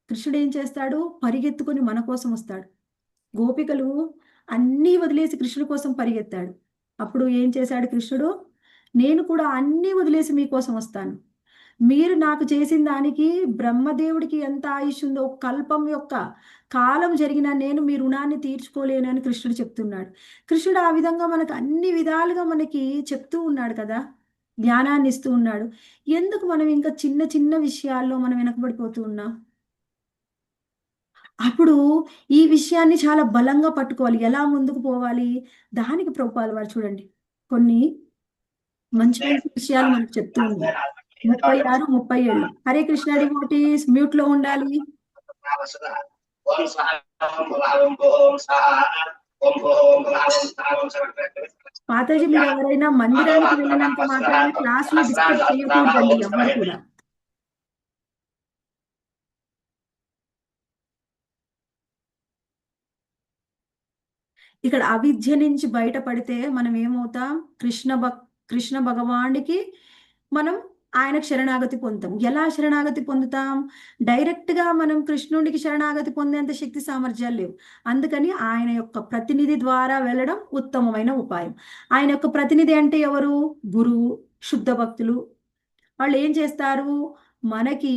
కృష్ణుడు ఏం చేస్తాడు? పరిగెత్తుకొని మన కోసం వస్తాడు. గోపికలు అన్నీ వదిలేసి కృష్ణుడి కోసం పరిగెత్తాడు. అప్పుడు ఏం చేశాడు కృష్ణుడు? నేను కూడా అన్నీ వదిలేసి మీకోసం వస్తాను. మీరు నాకు చేసిన దానికి బ్రహ్మదేవుడికి ఎంత ఆయుష్ ఉందో, కల్పం యొక్క కాలం జరిగినా నేను మీ రుణాన్ని తీర్చుకోలేనని కృష్ణుడు చెప్తున్నాడు. కృష్ణుడు ఆ విధంగా మనకు అన్ని విధాలుగా మనకి చెప్తూ ఉన్నాడు కదా, జ్ఞానాన్ని ఇస్తూ ఉన్నాడు. ఎందుకు మనం ఇంకా చిన్న చిన్న విషయాల్లో మనం వెనకబడిపోతూ ఉన్నాం? అప్పుడు ఈ విషయాన్ని చాలా బలంగా పట్టుకోవాలి. ఎలా ముందుకు పోవాలి? దానికి ప్రభుపాదుల వారు చూడండి కొన్ని మంచి మంచి విషయాలు మనకు చెప్తూ ఉన్నారు. 36, 37. హరే కృష్ణ డివోటీస్ మ్యూట్ లో ఉండాలి. మాతాజీ, మీరు ఎవరైనా మందిరానికి వెళ్ళినంత మాత్రాన క్లాస్ లో డిస్టర్బ్ చేయకూడదండి ఎవరు కూడా. ఇక్కడ అవిద్య నుంచి బయటపడితే మనం ఏమవుతాం? కృష్ణ భగవానికి మనం ఆయనకు శరణాగతి పొందుతాం. ఎలా శరణాగతి పొందుతాం? డైరెక్ట్ గా మనం కృష్ణుడికి శరణాగతి పొందేంత శక్తి సామర్థ్యాలు లేవు. అందుకని ఆయన యొక్క ప్రతినిధి ద్వారా వెళ్ళడం ఉత్తమమైన ఉపాయం. ఆయన యొక్క ప్రతినిధి అంటే ఎవరు? గురువు, శుద్ధ భక్తులు. వాళ్ళు ఏం చేస్తారు? మనకి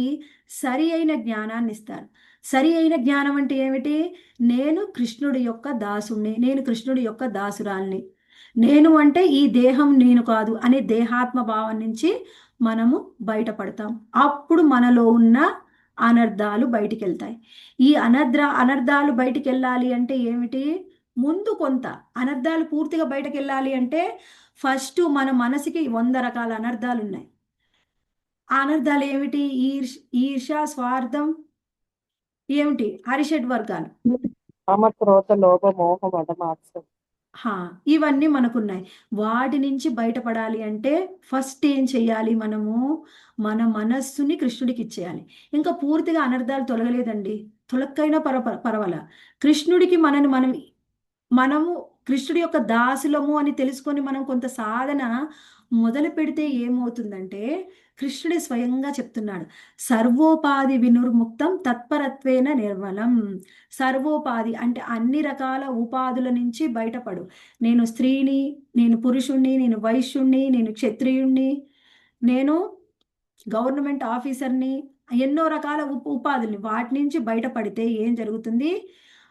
సరి అయిన జ్ఞానాన్ని ఇస్తారు. సరి అయిన జ్ఞానం అంటే ఏమిటి? నేను కృష్ణుడి యొక్క దాసుణ్ణి, నేను కృష్ణుడి యొక్క దాసురాల్ని, నేను అంటే ఈ దేహం నేను కాదు అనే దేహాత్మ భావం నుంచి మనము బయటపడతాం. అప్పుడు మనలో ఉన్న అనర్థాలు బయటికి వెళ్తాయి. ఈ అనర్థాలు బయటికి వెళ్ళాలి అంటే ఏమిటి? ముందు కొంత అనర్థాలు పూర్తిగా బయటకు వెళ్ళాలి అంటే ఫస్ట్ మన మనసుకి 100 రకాల అనర్థాలు ఉన్నాయి. ఆ అనర్థాలు ఏమిటి? ఈర్ష, స్వార్థం, ఏమిటి? హరిషడ్ వర్గాలు. కామ, క్రోధ, లోభ, మోహ, మద, మాత్సర్యం. హా, ఇవన్నీ మనకున్నాయి. వాటి నుంచి బయటపడాలి అంటే ఫస్ట్ ఏం చెయ్యాలి? మనము మన మనస్సుని కృష్ణుడికి ఇచ్చేయాలి. ఇంకా పూర్తిగా అనర్థాలు తొలగలేదండి, తొలక్కైనా పర్వాలా. కృష్ణుడికి మనము కృష్ణుడి యొక్క దాసులము అని తెలుసుకొని మనం కొంత సాధన మొదలు పెడితే ఏమవుతుందంటే, కృష్ణుడే స్వయంగా చెప్తున్నాడు, సర్వోపాధి వినుర్ముక్తం తత్పరత్వేన నిర్మలం. సర్వోపాధి అంటే అన్ని రకాల ఉపాధుల నుంచి బయటపడు. నేను స్త్రీని, నేను పురుషుణ్ణి, నేను వైశ్యుణ్ణి, నేను క్షత్రియుణ్ణి, నేను గవర్నమెంట్ ఆఫీసర్ని, ఎన్నో రకాల ఉపాధుల్ని, వాటి నుంచి బయటపడితే ఏం జరుగుతుంది?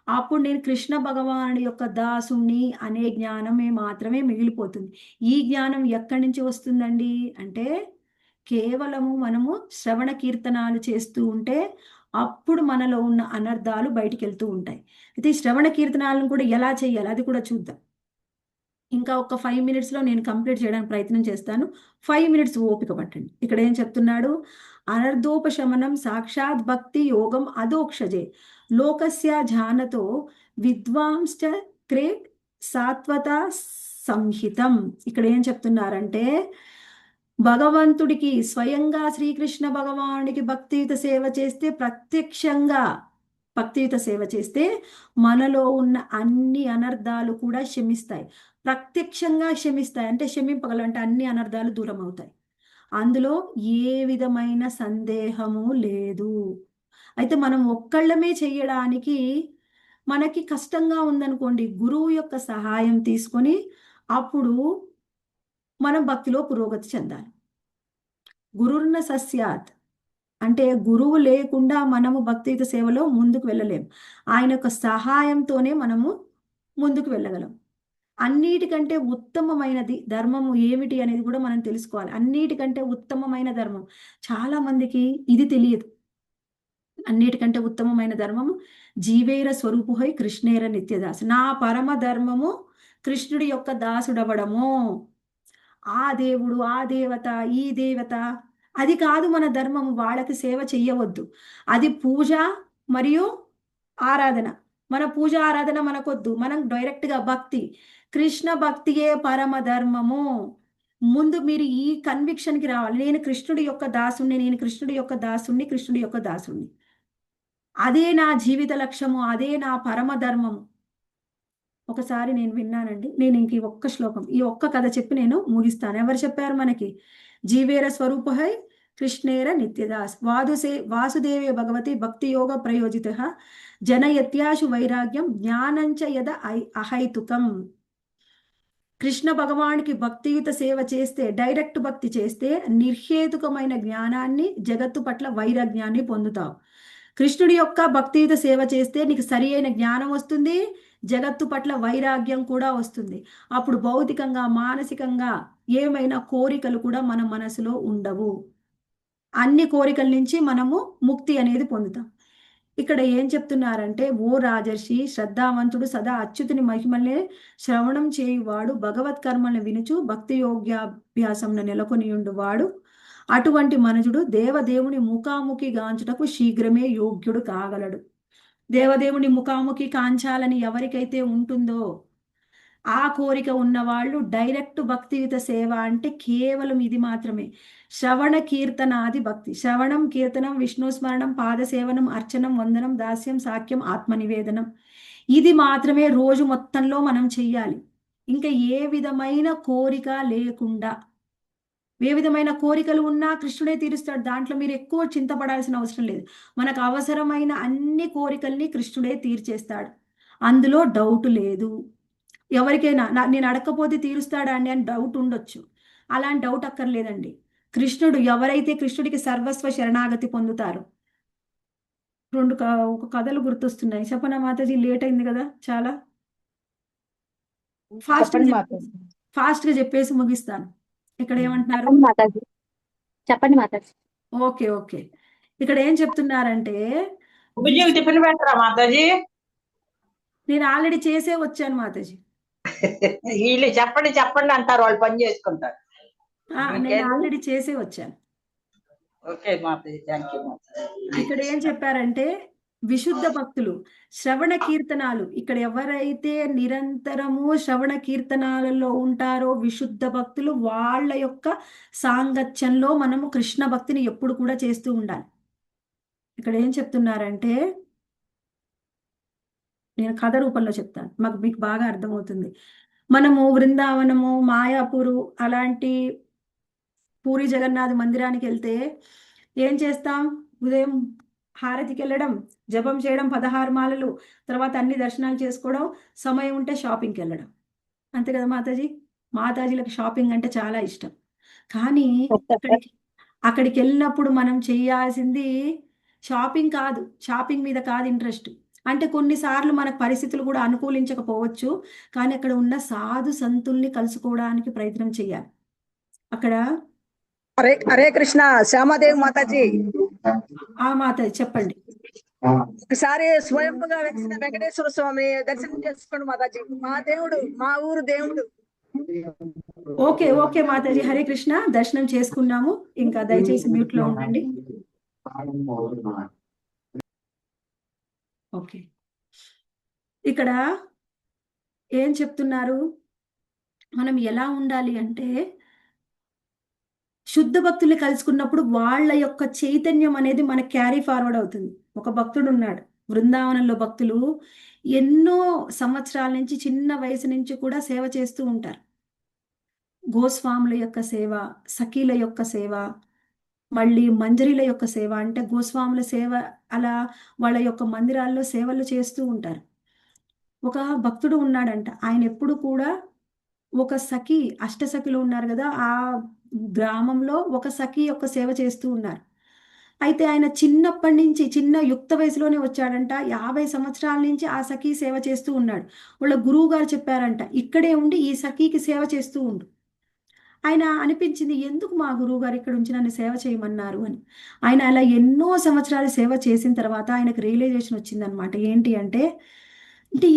అప్పుడు నేను కృష్ణ భగవానుడి యొక్క దాసుణ్ణి అనే జ్ఞానమే మాత్రమే మిగిలిపోతుంది. ఈ జ్ఞానం ఎక్కడి నుంచి వస్తుందండి అంటే, కేవలము మనము శ్రవణ కీర్తనాలు చేస్తూ ఉంటే అప్పుడు మనలో ఉన్న అనర్థాలు బయటికి వెళ్తూ ఉంటాయి. అయితే ఈ శ్రవణ కీర్తనాలను కూడా ఎలా చేయాలి అది కూడా చూద్దాం. ఇంకా ఒక 5 మినిట్స్లో నేను కంప్లీట్ చేయడానికి ప్రయత్నం చేస్తాను. 5 మినిట్స్ ఓపిక పట్టండి. ఇక్కడ ఏం చెప్తున్నాడు? అనర్ధోపశమనం సాక్షాత్ భక్తి యోగం అదోక్షజే లోకస్య జానతో విద్వాంశ్చ క్రే సాత్వత సంహితం. ఇక్కడ ఏం చెప్తున్నారంటే, భగవంతుడికి స్వయంగా శ్రీకృష్ణ భగవానుడికి భక్తియుత సేవ చేస్తే, ప్రత్యక్షంగా భక్తియుత సేవ చేస్తే మనలో ఉన్న అన్ని అనర్థాలు కూడా శమిస్తాయి. ప్రత్యక్షంగా శమిస్తాయి అంటే క్షమింపగలం అంటే అన్ని అనర్థాలు దూరం అవుతాయి. అందులో ఏ విధమైన సందేహము లేదు. అయితే మనం ఒక్కళ్ళమే చెయ్యడానికి మనకి కష్టంగా ఉందనుకోండి, గురువు యొక్క సహాయం తీసుకొని అప్పుడు మనం భక్తిలో పురోగతి చెందాలి. గురుర్న సస్యాత్ అంటే గురువు లేకుండా మనము భక్తియుత సేవలో ముందుకు వెళ్ళలేం. ఆయన యొక్క సహాయంతోనే మనము ముందుకు వెళ్ళగలం. అన్నిటికంటే ఉత్తమమైనది ధర్మము ఏమిటి అనేది కూడా మనం తెలుసుకోవాలి. అన్నిటికంటే ఉత్తమమైన ధర్మం, చాలా మందికి ఇది తెలియదు. అన్నిటికంటే ఉత్తమమైన ధర్మము జీవేర స్వరూపుహై కృష్ణేర నిత్యదాసు. నా పరమ ధర్మము కృష్ణుడి యొక్క దాసుడవడము. ఆ దేవుడు, ఆ దేవత, ఈ దేవత అది కాదు మన ధర్మము. వాళ్ళకి సేవ చెయ్యవద్దు. అది పూజ మరియు ఆరాధన. మన పూజ ఆరాధన మనకొద్దు. మనం డైరెక్ట్గా భక్తి, కృష్ణ భక్తియే పరమ ధర్మము. ముందు మీరు ఈ కన్విక్షన్కి రావాలి. నేను కృష్ణుడి యొక్క దాసుణ్ణి, నేను కృష్ణుడి యొక్క దాసుణ్ణి, కృష్ణుడి యొక్క దాసుణ్ణి. అదే నా జీవిత లక్ష్యము, అదే నా పరమ ధర్మము. ఒకసారి నేను విన్నానండి. నేను ఇంక ఈ ఒక్క శ్లోకం, ఈ ఒక్క కథ చెప్పి నేను ముగిస్తాను. ఎవరు చెప్పారు మనకి? జీవేర స్వరూపహై కృష్ణేర నిత్యదాస్ వాసుదేవే భగవతి భక్తి యోగ ప్రయోజిత జనయత్యాశు వైరాగ్యం జ్ఞానంచ యద అహైతుకం. కృష్ణ భగవానికి భక్తియుత సేవ చేస్తే, డైరెక్ట్ భక్తి చేస్తే నిర్హేతుకమైన జ్ఞానాన్ని, జగత్తు పట్ల వైరాగ్యాన్ని పొందుతావు. కృష్ణుడి యొక్క భక్తియుత సేవ చేస్తే నీకు సరి అయిన జ్ఞానం వస్తుంది, జగత్తు పట్ల వైరాగ్యం కూడా వస్తుంది. అప్పుడు భౌతికంగా, మానసికంగా ఏమైనా కోరికలు కూడా మన మనసులో ఉండవు. అన్ని కోరికల నుంచి మనము ముక్తి అనేది పొందుతాం. ఇక్కడ ఏం చెప్తున్నారంటే, ఓ రాజర్షి, శ్రద్ధావంతుడు సదా అచ్యుతుని మహిమలే శ్రవణం చేయువాడు, భగవత్ కర్మలను వినుచు భక్తి యోగ్యాభ్యాసంను నెలకొనియుండు వాడు, అటువంటి మనుజుడు దేవదేవుని ముఖాముఖి గాంచుటకు శీఘ్రమే యోగ్యుడు కాగలడు. దేవదేవుని ముఖాముఖి కాంచాలని ఎవరికైతే ఉంటుందో, ఆ కోరిక ఉన్నవాళ్ళు డైరెక్ట్ భక్తియుత సేవ అంటే కేవలం ఇది మాత్రమే. శ్రవణ కీర్తనాది భక్తి. శ్రవణం, కీర్తనం, విష్ణు స్మరణం, పాదసేవనం, అర్చనం, వందనం, దాస్యం, సాఖ్యం, ఆత్మనివేదనం. ఇది మాత్రమే రోజు మొత్తంలో మనం చెయ్యాలి. ఇంకా ఏ విధమైన కోరిక లేకుండా. ఏ విధమైన కోరికలు ఉన్నా కృష్ణుడే తీరుస్తాడు. దాంట్లో మీరు ఎక్కువ చింతపడాల్సిన అవసరం లేదు. మనకు అవసరమైన అన్ని కోరికల్ని కృష్ణుడే తీర్చేస్తాడు. అందులో డౌట్ లేదు. ఎవరికైనా నేను అడగకపోతే తీరుస్తాడా అండి అని డౌట్ ఉండొచ్చు. అలాంటి డౌట్ అక్కర్లేదండి. కృష్ణుడు, ఎవరైతే కృష్ణుడికి సర్వస్వ శరణాగతి పొందుతారు. ఒక కథలు గుర్తొస్తున్నాయి. చెప్పనా మాతాజీ? లేట్ అయింది కదా చాలా. ఫాస్ట్ చెప్పండి మాతాజీ. ఫాస్ట్ గా చెప్పేసి ముగిస్తాను. ఇక్కడ ఏమంటున్నారు? చెప్పండి మాతాజీ. చెప్పండి మాతాజీ. Okay okay. ఇక్కడ ఏం చెప్తున్నారంటే బుజ్జికి టిఫిన్ పెట్టరా మాతాజీ? నేను ఆల్రెడీ చేసే వచ్చాను మాతాజీ. వీళ్ళు చెప్పండి చెప్పండి అంటారు, వాళ్ళు పని చేసుకుంటారు. నేను మీకేం? ఆల్రెడీ చేసే వచ్చాను. Okay Mataji, thank you Mataji. ఇక్కడ ఏం చెప్పారంటే విశుద్ధ భక్తులు శ్రవణ కీర్తనాలు, ఇక్కడ ఎవరైతే నిరంతరము శ్రవణ కీర్తనాలలో ఉంటారో విశుద్ధ భక్తులు, వాళ్ళ యొక్క సాంగత్యంలో మనము కృష్ణ భక్తిని ఎప్పుడు కూడా చేస్తూ ఉండాలి. ఇక్కడ ఏం చెప్తున్నారంటే నేను కథ రూపంలో చెప్తాను, మీకు బాగా అర్థమవుతుంది. మనము బృందావనము, మాయాపూరు అలాంటి పూరి జగన్నాథ్ మందిరానికి వెళ్తే ఏం చేస్తాం? ఉదయం హారతికి వెళ్ళడం, జపం చేయడం, 16 మాలలు, తర్వాత అన్ని దర్శనాలు చేసుకోవడం, సమయం ఉంటే షాపింగ్కి వెళ్ళడం, అంతే కదా మాతాజీ? మాతాజీలకు షాపింగ్ అంటే చాలా ఇష్టం. కానీ అక్కడికి వెళ్ళినప్పుడు మనం చేయాల్సింది షాపింగ్ కాదు, షాపింగ్ మీద కాదు ఇంట్రెస్ట్. అంటే కొన్నిసార్లు మనకు పరిస్థితులు కూడా అనుకూలించకపోవచ్చు, కానీ అక్కడ ఉన్న సాధు సంతుల్ని కలుసుకోవడానికి ప్రయత్నం చేయాలి. అక్కడ హరే హరే కృష్ణ శ్యామాదేవి మాతాజీ. మాతాజీ చెప్పండి. ఒకసారి స్వయంగా వెలిసిన వెంకటేశ్వర స్వామి దర్శనం చేసుకోండి మాతాజీ. మా దేవుడు, మా ఊరు దేవుడు. Okay okay Mataji, Hare Krishna. దర్శనం చేసుకున్నాము, ఇంకా దయచేసి మ్యూట్ లో ఉండండి. ఓకే. ఇక్కడ ఏం చెప్తున్నారు? మనం ఎలా ఉండాలి అంటే శుద్ధ భక్తుల్ని కలుసుకున్నప్పుడు వాళ్ళ యొక్క చైతన్యం అనేది మనకు క్యారీ ఫార్వర్డ్ అవుతుంది. ఒక భక్తుడు ఉన్నాడు బృందావనంలో, భక్తులు ఎన్నో సంవత్సరాల నుంచి, చిన్న వయసు నుంచి కూడా సేవ చేస్తూ ఉంటారు. గోస్వాముల యొక్క సేవ, సఖీల యొక్క సేవ, మళ్ళీ మంజరీల యొక్క సేవ, అంటే గోస్వాముల సేవ, అలా వాళ్ళ యొక్క మందిరాల్లో సేవలు చేస్తూ ఉంటారు. ఒక భక్తుడు ఉన్నాడంట, ఆయన ఎప్పుడు కూడా ఒక సఖి, అష్టసఖిలు ఉన్నారు కదా, ఆ గ్రామంలో ఒక సఖి యొక్క సేవ చేస్తూ ఉన్నారు. అయితే ఆయన చిన్నప్పటి నుంచి, చిన్న యుక్త వయసులోనే వచ్చాడంట, 50 సంవత్సరాల నుంచి ఆ సఖి సేవ చేస్తూ ఉన్నాడు. వాళ్ళ గురువు గారు చెప్పారంట, ఇక్కడే ఉండి ఈ సఖికి సేవ చేస్తూ ఉండు. ఆయన అనిపించింది, ఎందుకు మా గురువు గారు ఇక్కడ ఉంచి నన్ను సేవ చేయమన్నారు అని. ఆయన అలా ఎన్నో సంవత్సరాలు సేవ చేసిన తర్వాత ఆయనకు రియలైజేషన్ వచ్చిందనమాట. ఏంటి అంటే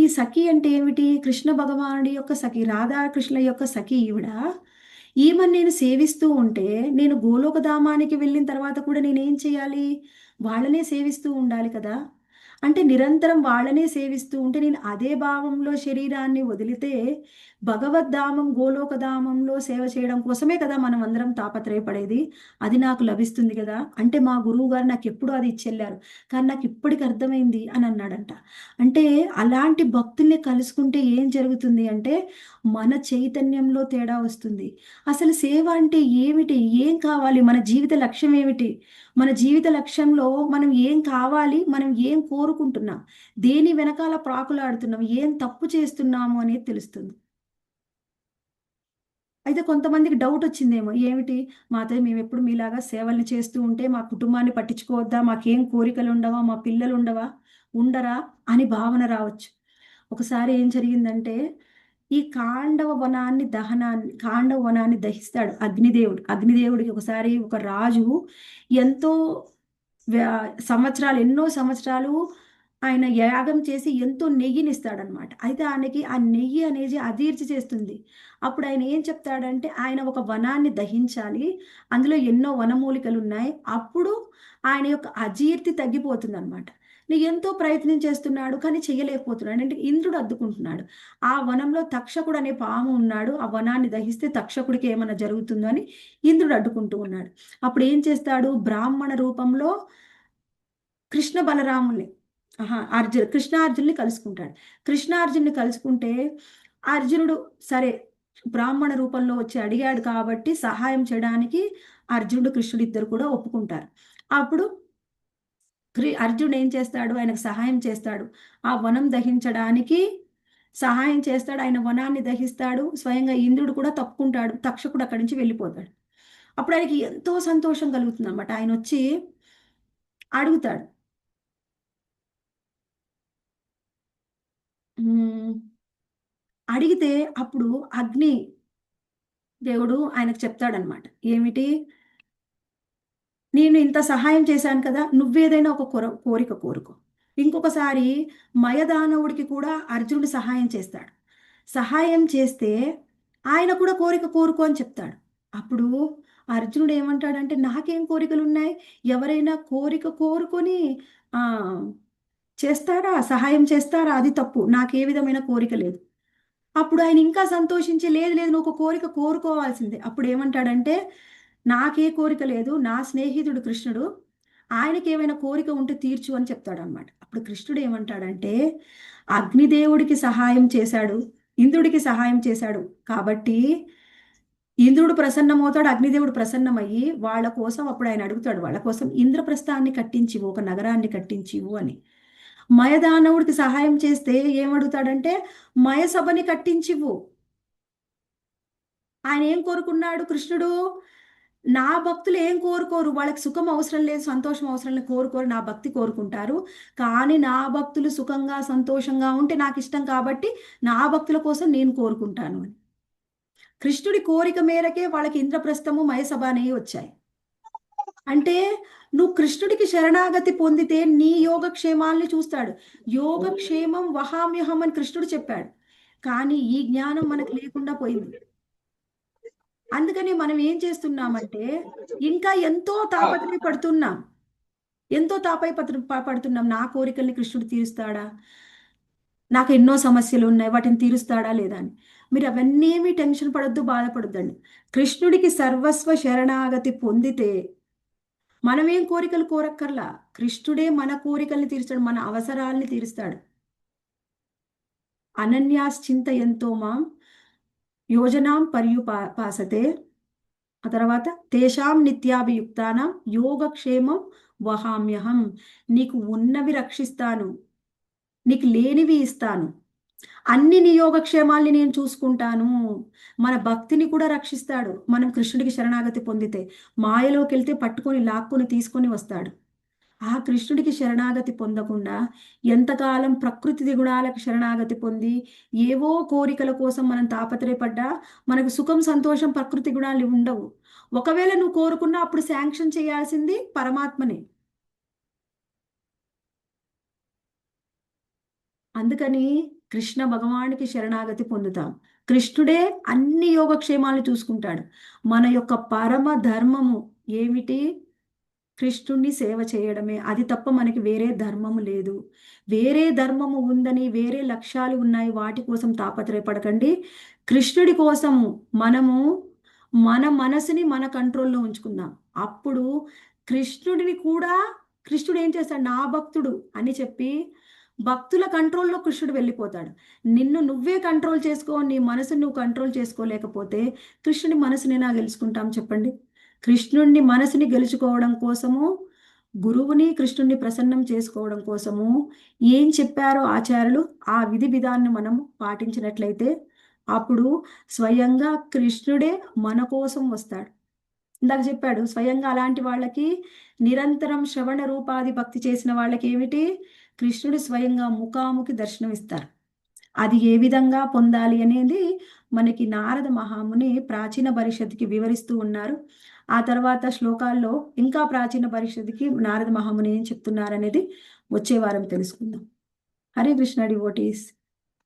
ఈ సఖి అంటే ఏమిటి? కృష్ణ భగవానుడి యొక్క సఖి, రాధాకృష్ణ యొక్క సఖి ఈవిడ. ఈమెను నేను సేవిస్తూ ఉంటే, నేను గోలోకధామానికి వెళ్ళిన తర్వాత కూడా నేనేం చేయాలి? వాళ్ళనే సేవిస్తూ ఉండాలి కదా. అంటే నిరంతరం వాళ్ళనే సేవిస్తూ ఉంటే, నేను అదే భావంలో శరీరాన్ని వదిలితే భగవద్ధామం, గోలోకధామంలో సేవ చేయడం కోసమే కదా మనం అందరం తాపత్రయపడేది. అది నాకు లభిస్తుంది కదా. అంటే మా గురువు గారు నాకు ఎప్పుడూ అది ఇచ్చెళ్ళారు, కానీ నాకు ఇప్పటికి అర్థమైంది అని అన్నాడంట. అంటే అలాంటి భక్తుల్ని కలుసుకుంటే ఏం జరుగుతుంది అంటే మన చైతన్యంలో తేడా వస్తుంది. అసలు సేవ అంటే ఏమిటి? ఏం కావాలి? మన జీవిత లక్ష్యం ఏమిటి? మన జీవిత లక్ష్యంలో మనం ఏం కావాలి? మనం ఏం కోరుకుంటున్నాం? దేని వెనకాల ప్రాకులాడుతున్నాం? ఏం తప్పు చేస్తున్నాము అనేది తెలుస్తుంది. అయితే కొంతమందికి డౌట్ వచ్చిందేమో, ఏమిటి మాతో మేము ఎప్పుడు మీలాగా సేవల్ని చేస్తూ ఉంటే మా కుటుంబాన్ని పట్టించుకోవద్దా? మాకేం కోరికలు ఉండవా? మా పిల్లలు ఉండరా అని భావన రావచ్చు. ఒకసారి ఏం జరిగిందంటే, ఈ కాండవ వనాన్ని దహిస్తాడు అగ్నిదేవుడు. అగ్నిదేవుడికి ఒకసారి ఒక రాజు ఎంతో ఎన్నో సంవత్సరాలు ఆయన యాగం చేసి ఎంతో నెయ్యినిస్తాడనమాట. అయితే ఆయనకి ఆ నెయ్యి అనేది అజీర్తి చేస్తుంది. అప్పుడు ఆయన ఏం చెప్తాడంటే, ఆయన ఒక వనాన్ని దహించాలి, అందులో ఎన్నో వనమూలికలు ఉన్నాయి, అప్పుడు ఆయన యొక్క అజీర్తి తగ్గిపోతుంది అనమాట. నీకు ఎంతో ప్రయత్నం చేస్తున్నాడు, కానీ చేయలేకపోతున్నాడు. అంటే ఇంద్రుడు అద్దుకుంటున్నాడు. ఆ వనంలో తక్షకుడు అనే పాము ఉన్నాడు, ఆ వనాన్ని దహిస్తే తక్షకుడికి ఏమైనా జరుగుతుందో అని ఇంద్రుడు అడ్డుకుంటూ ఉన్నాడు. అప్పుడు ఏం చేస్తాడు? బ్రాహ్మణ రూపంలో కృష్ణ బలరాముల్ని, కృష్ణార్జునుని కలుసుకుంటాడు. కృష్ణార్జునుని కలుసుకుంటే అర్జునుడు సరే బ్రాహ్మణ రూపంలో వచ్చి అడిగాడు కాబట్టి సహాయం చేయడానికి అర్జునుడు, కృష్ణుడు ఇద్దరు కూడా ఒప్పుకుంటారు. అప్పుడు అర్జునుడు ఏం చేస్తాడు? ఆయనకు సహాయం చేస్తాడు, ఆ వనం దహించడానికి సహాయం చేస్తాడు. ఆయన వనాన్ని దహిస్తాడు. స్వయంగా ఇంద్రుడు కూడా తప్పుకుంటాడు, తక్షకుడు అక్కడి నుంచి వెళ్ళిపోతాడు. అప్పుడు ఆయనకి ఎంతో సంతోషం కలుగుతుంది అన్నమాట. ఆయన వచ్చి అడుగుతాడు, అడిగితే అప్పుడు అగ్ని దేవుడు ఆయనకు చెప్తాడనమాట. ఏమిటి? నేను ఇంత సహాయం చేశాను కదా, నువ్వేదైనా ఒక కోరిక కోరుకో. ఇంకొకసారి మయదానవుడికి కూడా అర్జునుడు సహాయం చేస్తాడు. సహాయం చేస్తే ఆయన కూడా కోరిక కోరుకో అని చెప్తాడు. అప్పుడు అర్జునుడు ఏమంటాడంటే, నాకేం కోరికలు ఉన్నాయి? ఎవరైనా కోరిక కోరుకొని ఆ చేస్తారా, సహాయం చేస్తారా? అది తప్పు. నాకే విధమైన కోరిక లేదు. అప్పుడు ఆయన ఇంకా సంతోషించి, లేదు లేదు, నువ్వు ఒక కోరిక కోరుకోవాల్సిందే. అప్పుడు ఏమంటాడంటే, నాకే కోరిక లేదు, నా స్నేహితుడు కృష్ణుడు, ఆయనకి ఏమైనా కోరిక ఉంటే తీర్చు అని చెప్తాడు అనమాట. అప్పుడు కృష్ణుడు ఏమంటాడంటే, అగ్నిదేవుడికి సహాయం చేశాడు, ఇంద్రుడికి సహాయం చేశాడు కాబట్టి ఇంద్రుడు ప్రసన్నమవుతాడు, అగ్నిదేవుడు ప్రసన్నమయ్యి వాళ్ళ కోసం అప్పుడు ఆయన అడుగుతాడు, వాళ్ళ కోసం ఇంద్రప్రస్థాన్ని కట్టించివు, ఒక నగరాన్ని కట్టించివు అని. మయదానవుడికి సహాయం చేస్తే ఏమడుగుతాడంటే, మయసభని కట్టించివు. ఆయన ఏం కోరుకున్నాడు కృష్ణుడు? నా భక్తులు ఏం కోరుకోరు, వాళ్ళకి సుఖం అవసరం లేదు, సంతోషం అవసరం లేదు, కోరుకోరు, నా భక్తి కోరుకుంటారు. కానీ నా భక్తులు సుఖంగా సంతోషంగా ఉంటే నాకు ఇష్టం కాబట్టి నా భక్తుల కోసం నేను కోరుకుంటాను అని. కృష్ణుడి కోరిక మేరకే వాళ్ళకి ఇంద్రప్రస్థము మయసభ అనేవి వచ్చాయి. అంటే నువ్వు కృష్ణుడికి శరణాగతి పొందితే నీ యోగక్షేమాల్ని చూస్తాడు. యోగక్షేమం వహామ్యహం అని కృష్ణుడు చెప్పాడు. కానీ ఈ జ్ఞానం మనకు లేకుండా పోయింది. అందుకని మనం ఏం చేస్తున్నామంటే, ఇంకా ఎంతో తాపత్రయపడుతున్నాం, పడుతున్నాం. నా కోరికల్ని కృష్ణుడు తీరుస్తాడా, నాకు ఎన్నో సమస్యలు ఉన్నాయి, వాటిని తీరుస్తాడా లేదా అని. మీరు అవన్నీ టెన్షన్ పడొద్దు, బాధపడొద్దండి. కృష్ణుడికి సర్వస్వ శరణాగతి పొందితే మనమేం కోరికలు కోరక్కర్లా, కృష్ణుడే మన కోరికల్ని తీరుస్తాడు, మన అవసరాల్ని తీరుస్తాడు. అనన్యాశ్చింతయంతో మాం యోజనాం పర్యుపాసతే, ఆ తర్వాత తేషాం నిత్యాభియుక్తానాం యోగక్షేమం వహామ్యహం. నీకు ఉన్నవి రక్షిస్తాను, నీకు లేనివి ఇస్తాను, అన్ని నీ యోగక్షేమాల్ని నేను చూసుకుంటాను. మన భక్తిని కూడా రక్షిస్తాడు. మనం కృష్ణుడికి శరణాగతి పొందితే మాయలోకి వెళ్తే పట్టుకొని లాక్కొని తీసుకొని వస్తాడు. ఆ కృష్ణుడికి శరణాగతి పొందకుండా ఎంతకాలం ప్రకృతి గుణాలకు శరణాగతి పొంది ఏవో కోరికల కోసం మనం తాపత్రయపడ్డా మనకు సుఖం సంతోషం ప్రకృతి గుణాలు ఉండవు. ఒకవేళ నువ్వు కోరుకున్నా అప్పుడు శాంక్షన్ చేయాల్సింది పరమాత్మనే. అందుకని కృష్ణ భగవానికి శరణాగతి పొందుతాం. కృష్ణుడే అన్ని యోగక్షేమాలను చూసుకుంటాడు. మన యొక్క పరమ ధర్మము ఏమిటి? కృష్ణుణ్ణి సేవ చేయడమే. అది తప్ప మనకి వేరే ధర్మము లేదు. వేరే ధర్మము ఉందని, వేరే లక్ష్యాలు ఉన్నాయి, వాటి కోసం తాపత్రయపడకండి. కృష్ణుడి కోసము మనము మన మనసుని మన కంట్రోల్లో ఉంచుకుందాం. అప్పుడు కృష్ణుడిని కూడా, కృష్ణుడు ఏం చేస్తాడు, నా భక్తుడు అని చెప్పి భక్తుల కంట్రోల్లో కృష్ణుడు వెళ్ళిపోతాడు. నిన్ను నువ్వే కంట్రోల్ చేసుకో, నీ మనసుని నువ్వు కంట్రోల్ చేసుకోలేకపోతే కృష్ణుడి మనసుని ఎలా గెలుచుకుంటాం చెప్పండి? కృష్ణుడిని మనసుని గెలుచుకోవడం కోసము, గురువుని కృష్ణుడిని ప్రసన్నం చేసుకోవడం కోసము ఏం చెప్పారో ఆచార్యులు, ఆ విధి విధాన్ని మనం పాటించినట్లయితే అప్పుడు స్వయంగా కృష్ణుడే మన కోసం వస్తాడు. ఇందాక చెప్పాడు, స్వయంగా అలాంటి వాళ్ళకి నిరంతరం శ్రవణ రూపాది భక్తి చేసిన వాళ్ళకి ఏమిటి, కృష్ణుడు స్వయంగా ముఖాముఖి దర్శనం ఇస్తారు. అది ఏ విధంగా పొందాలి అనేది మనకి నారద మహాముని ప్రాచీన పరిషత్తుకి వివరిస్తూ ఉన్నారు. ఆ తర్వాత శ్లోకాల్లో ఇంకా ప్రాచీన పరిషత్తుకి నారద మహాముని ఏం చెప్తున్నారు అనేది వచ్చే వారం తెలుసుకుందాం. హరే కృష్ణ డివోటీస్.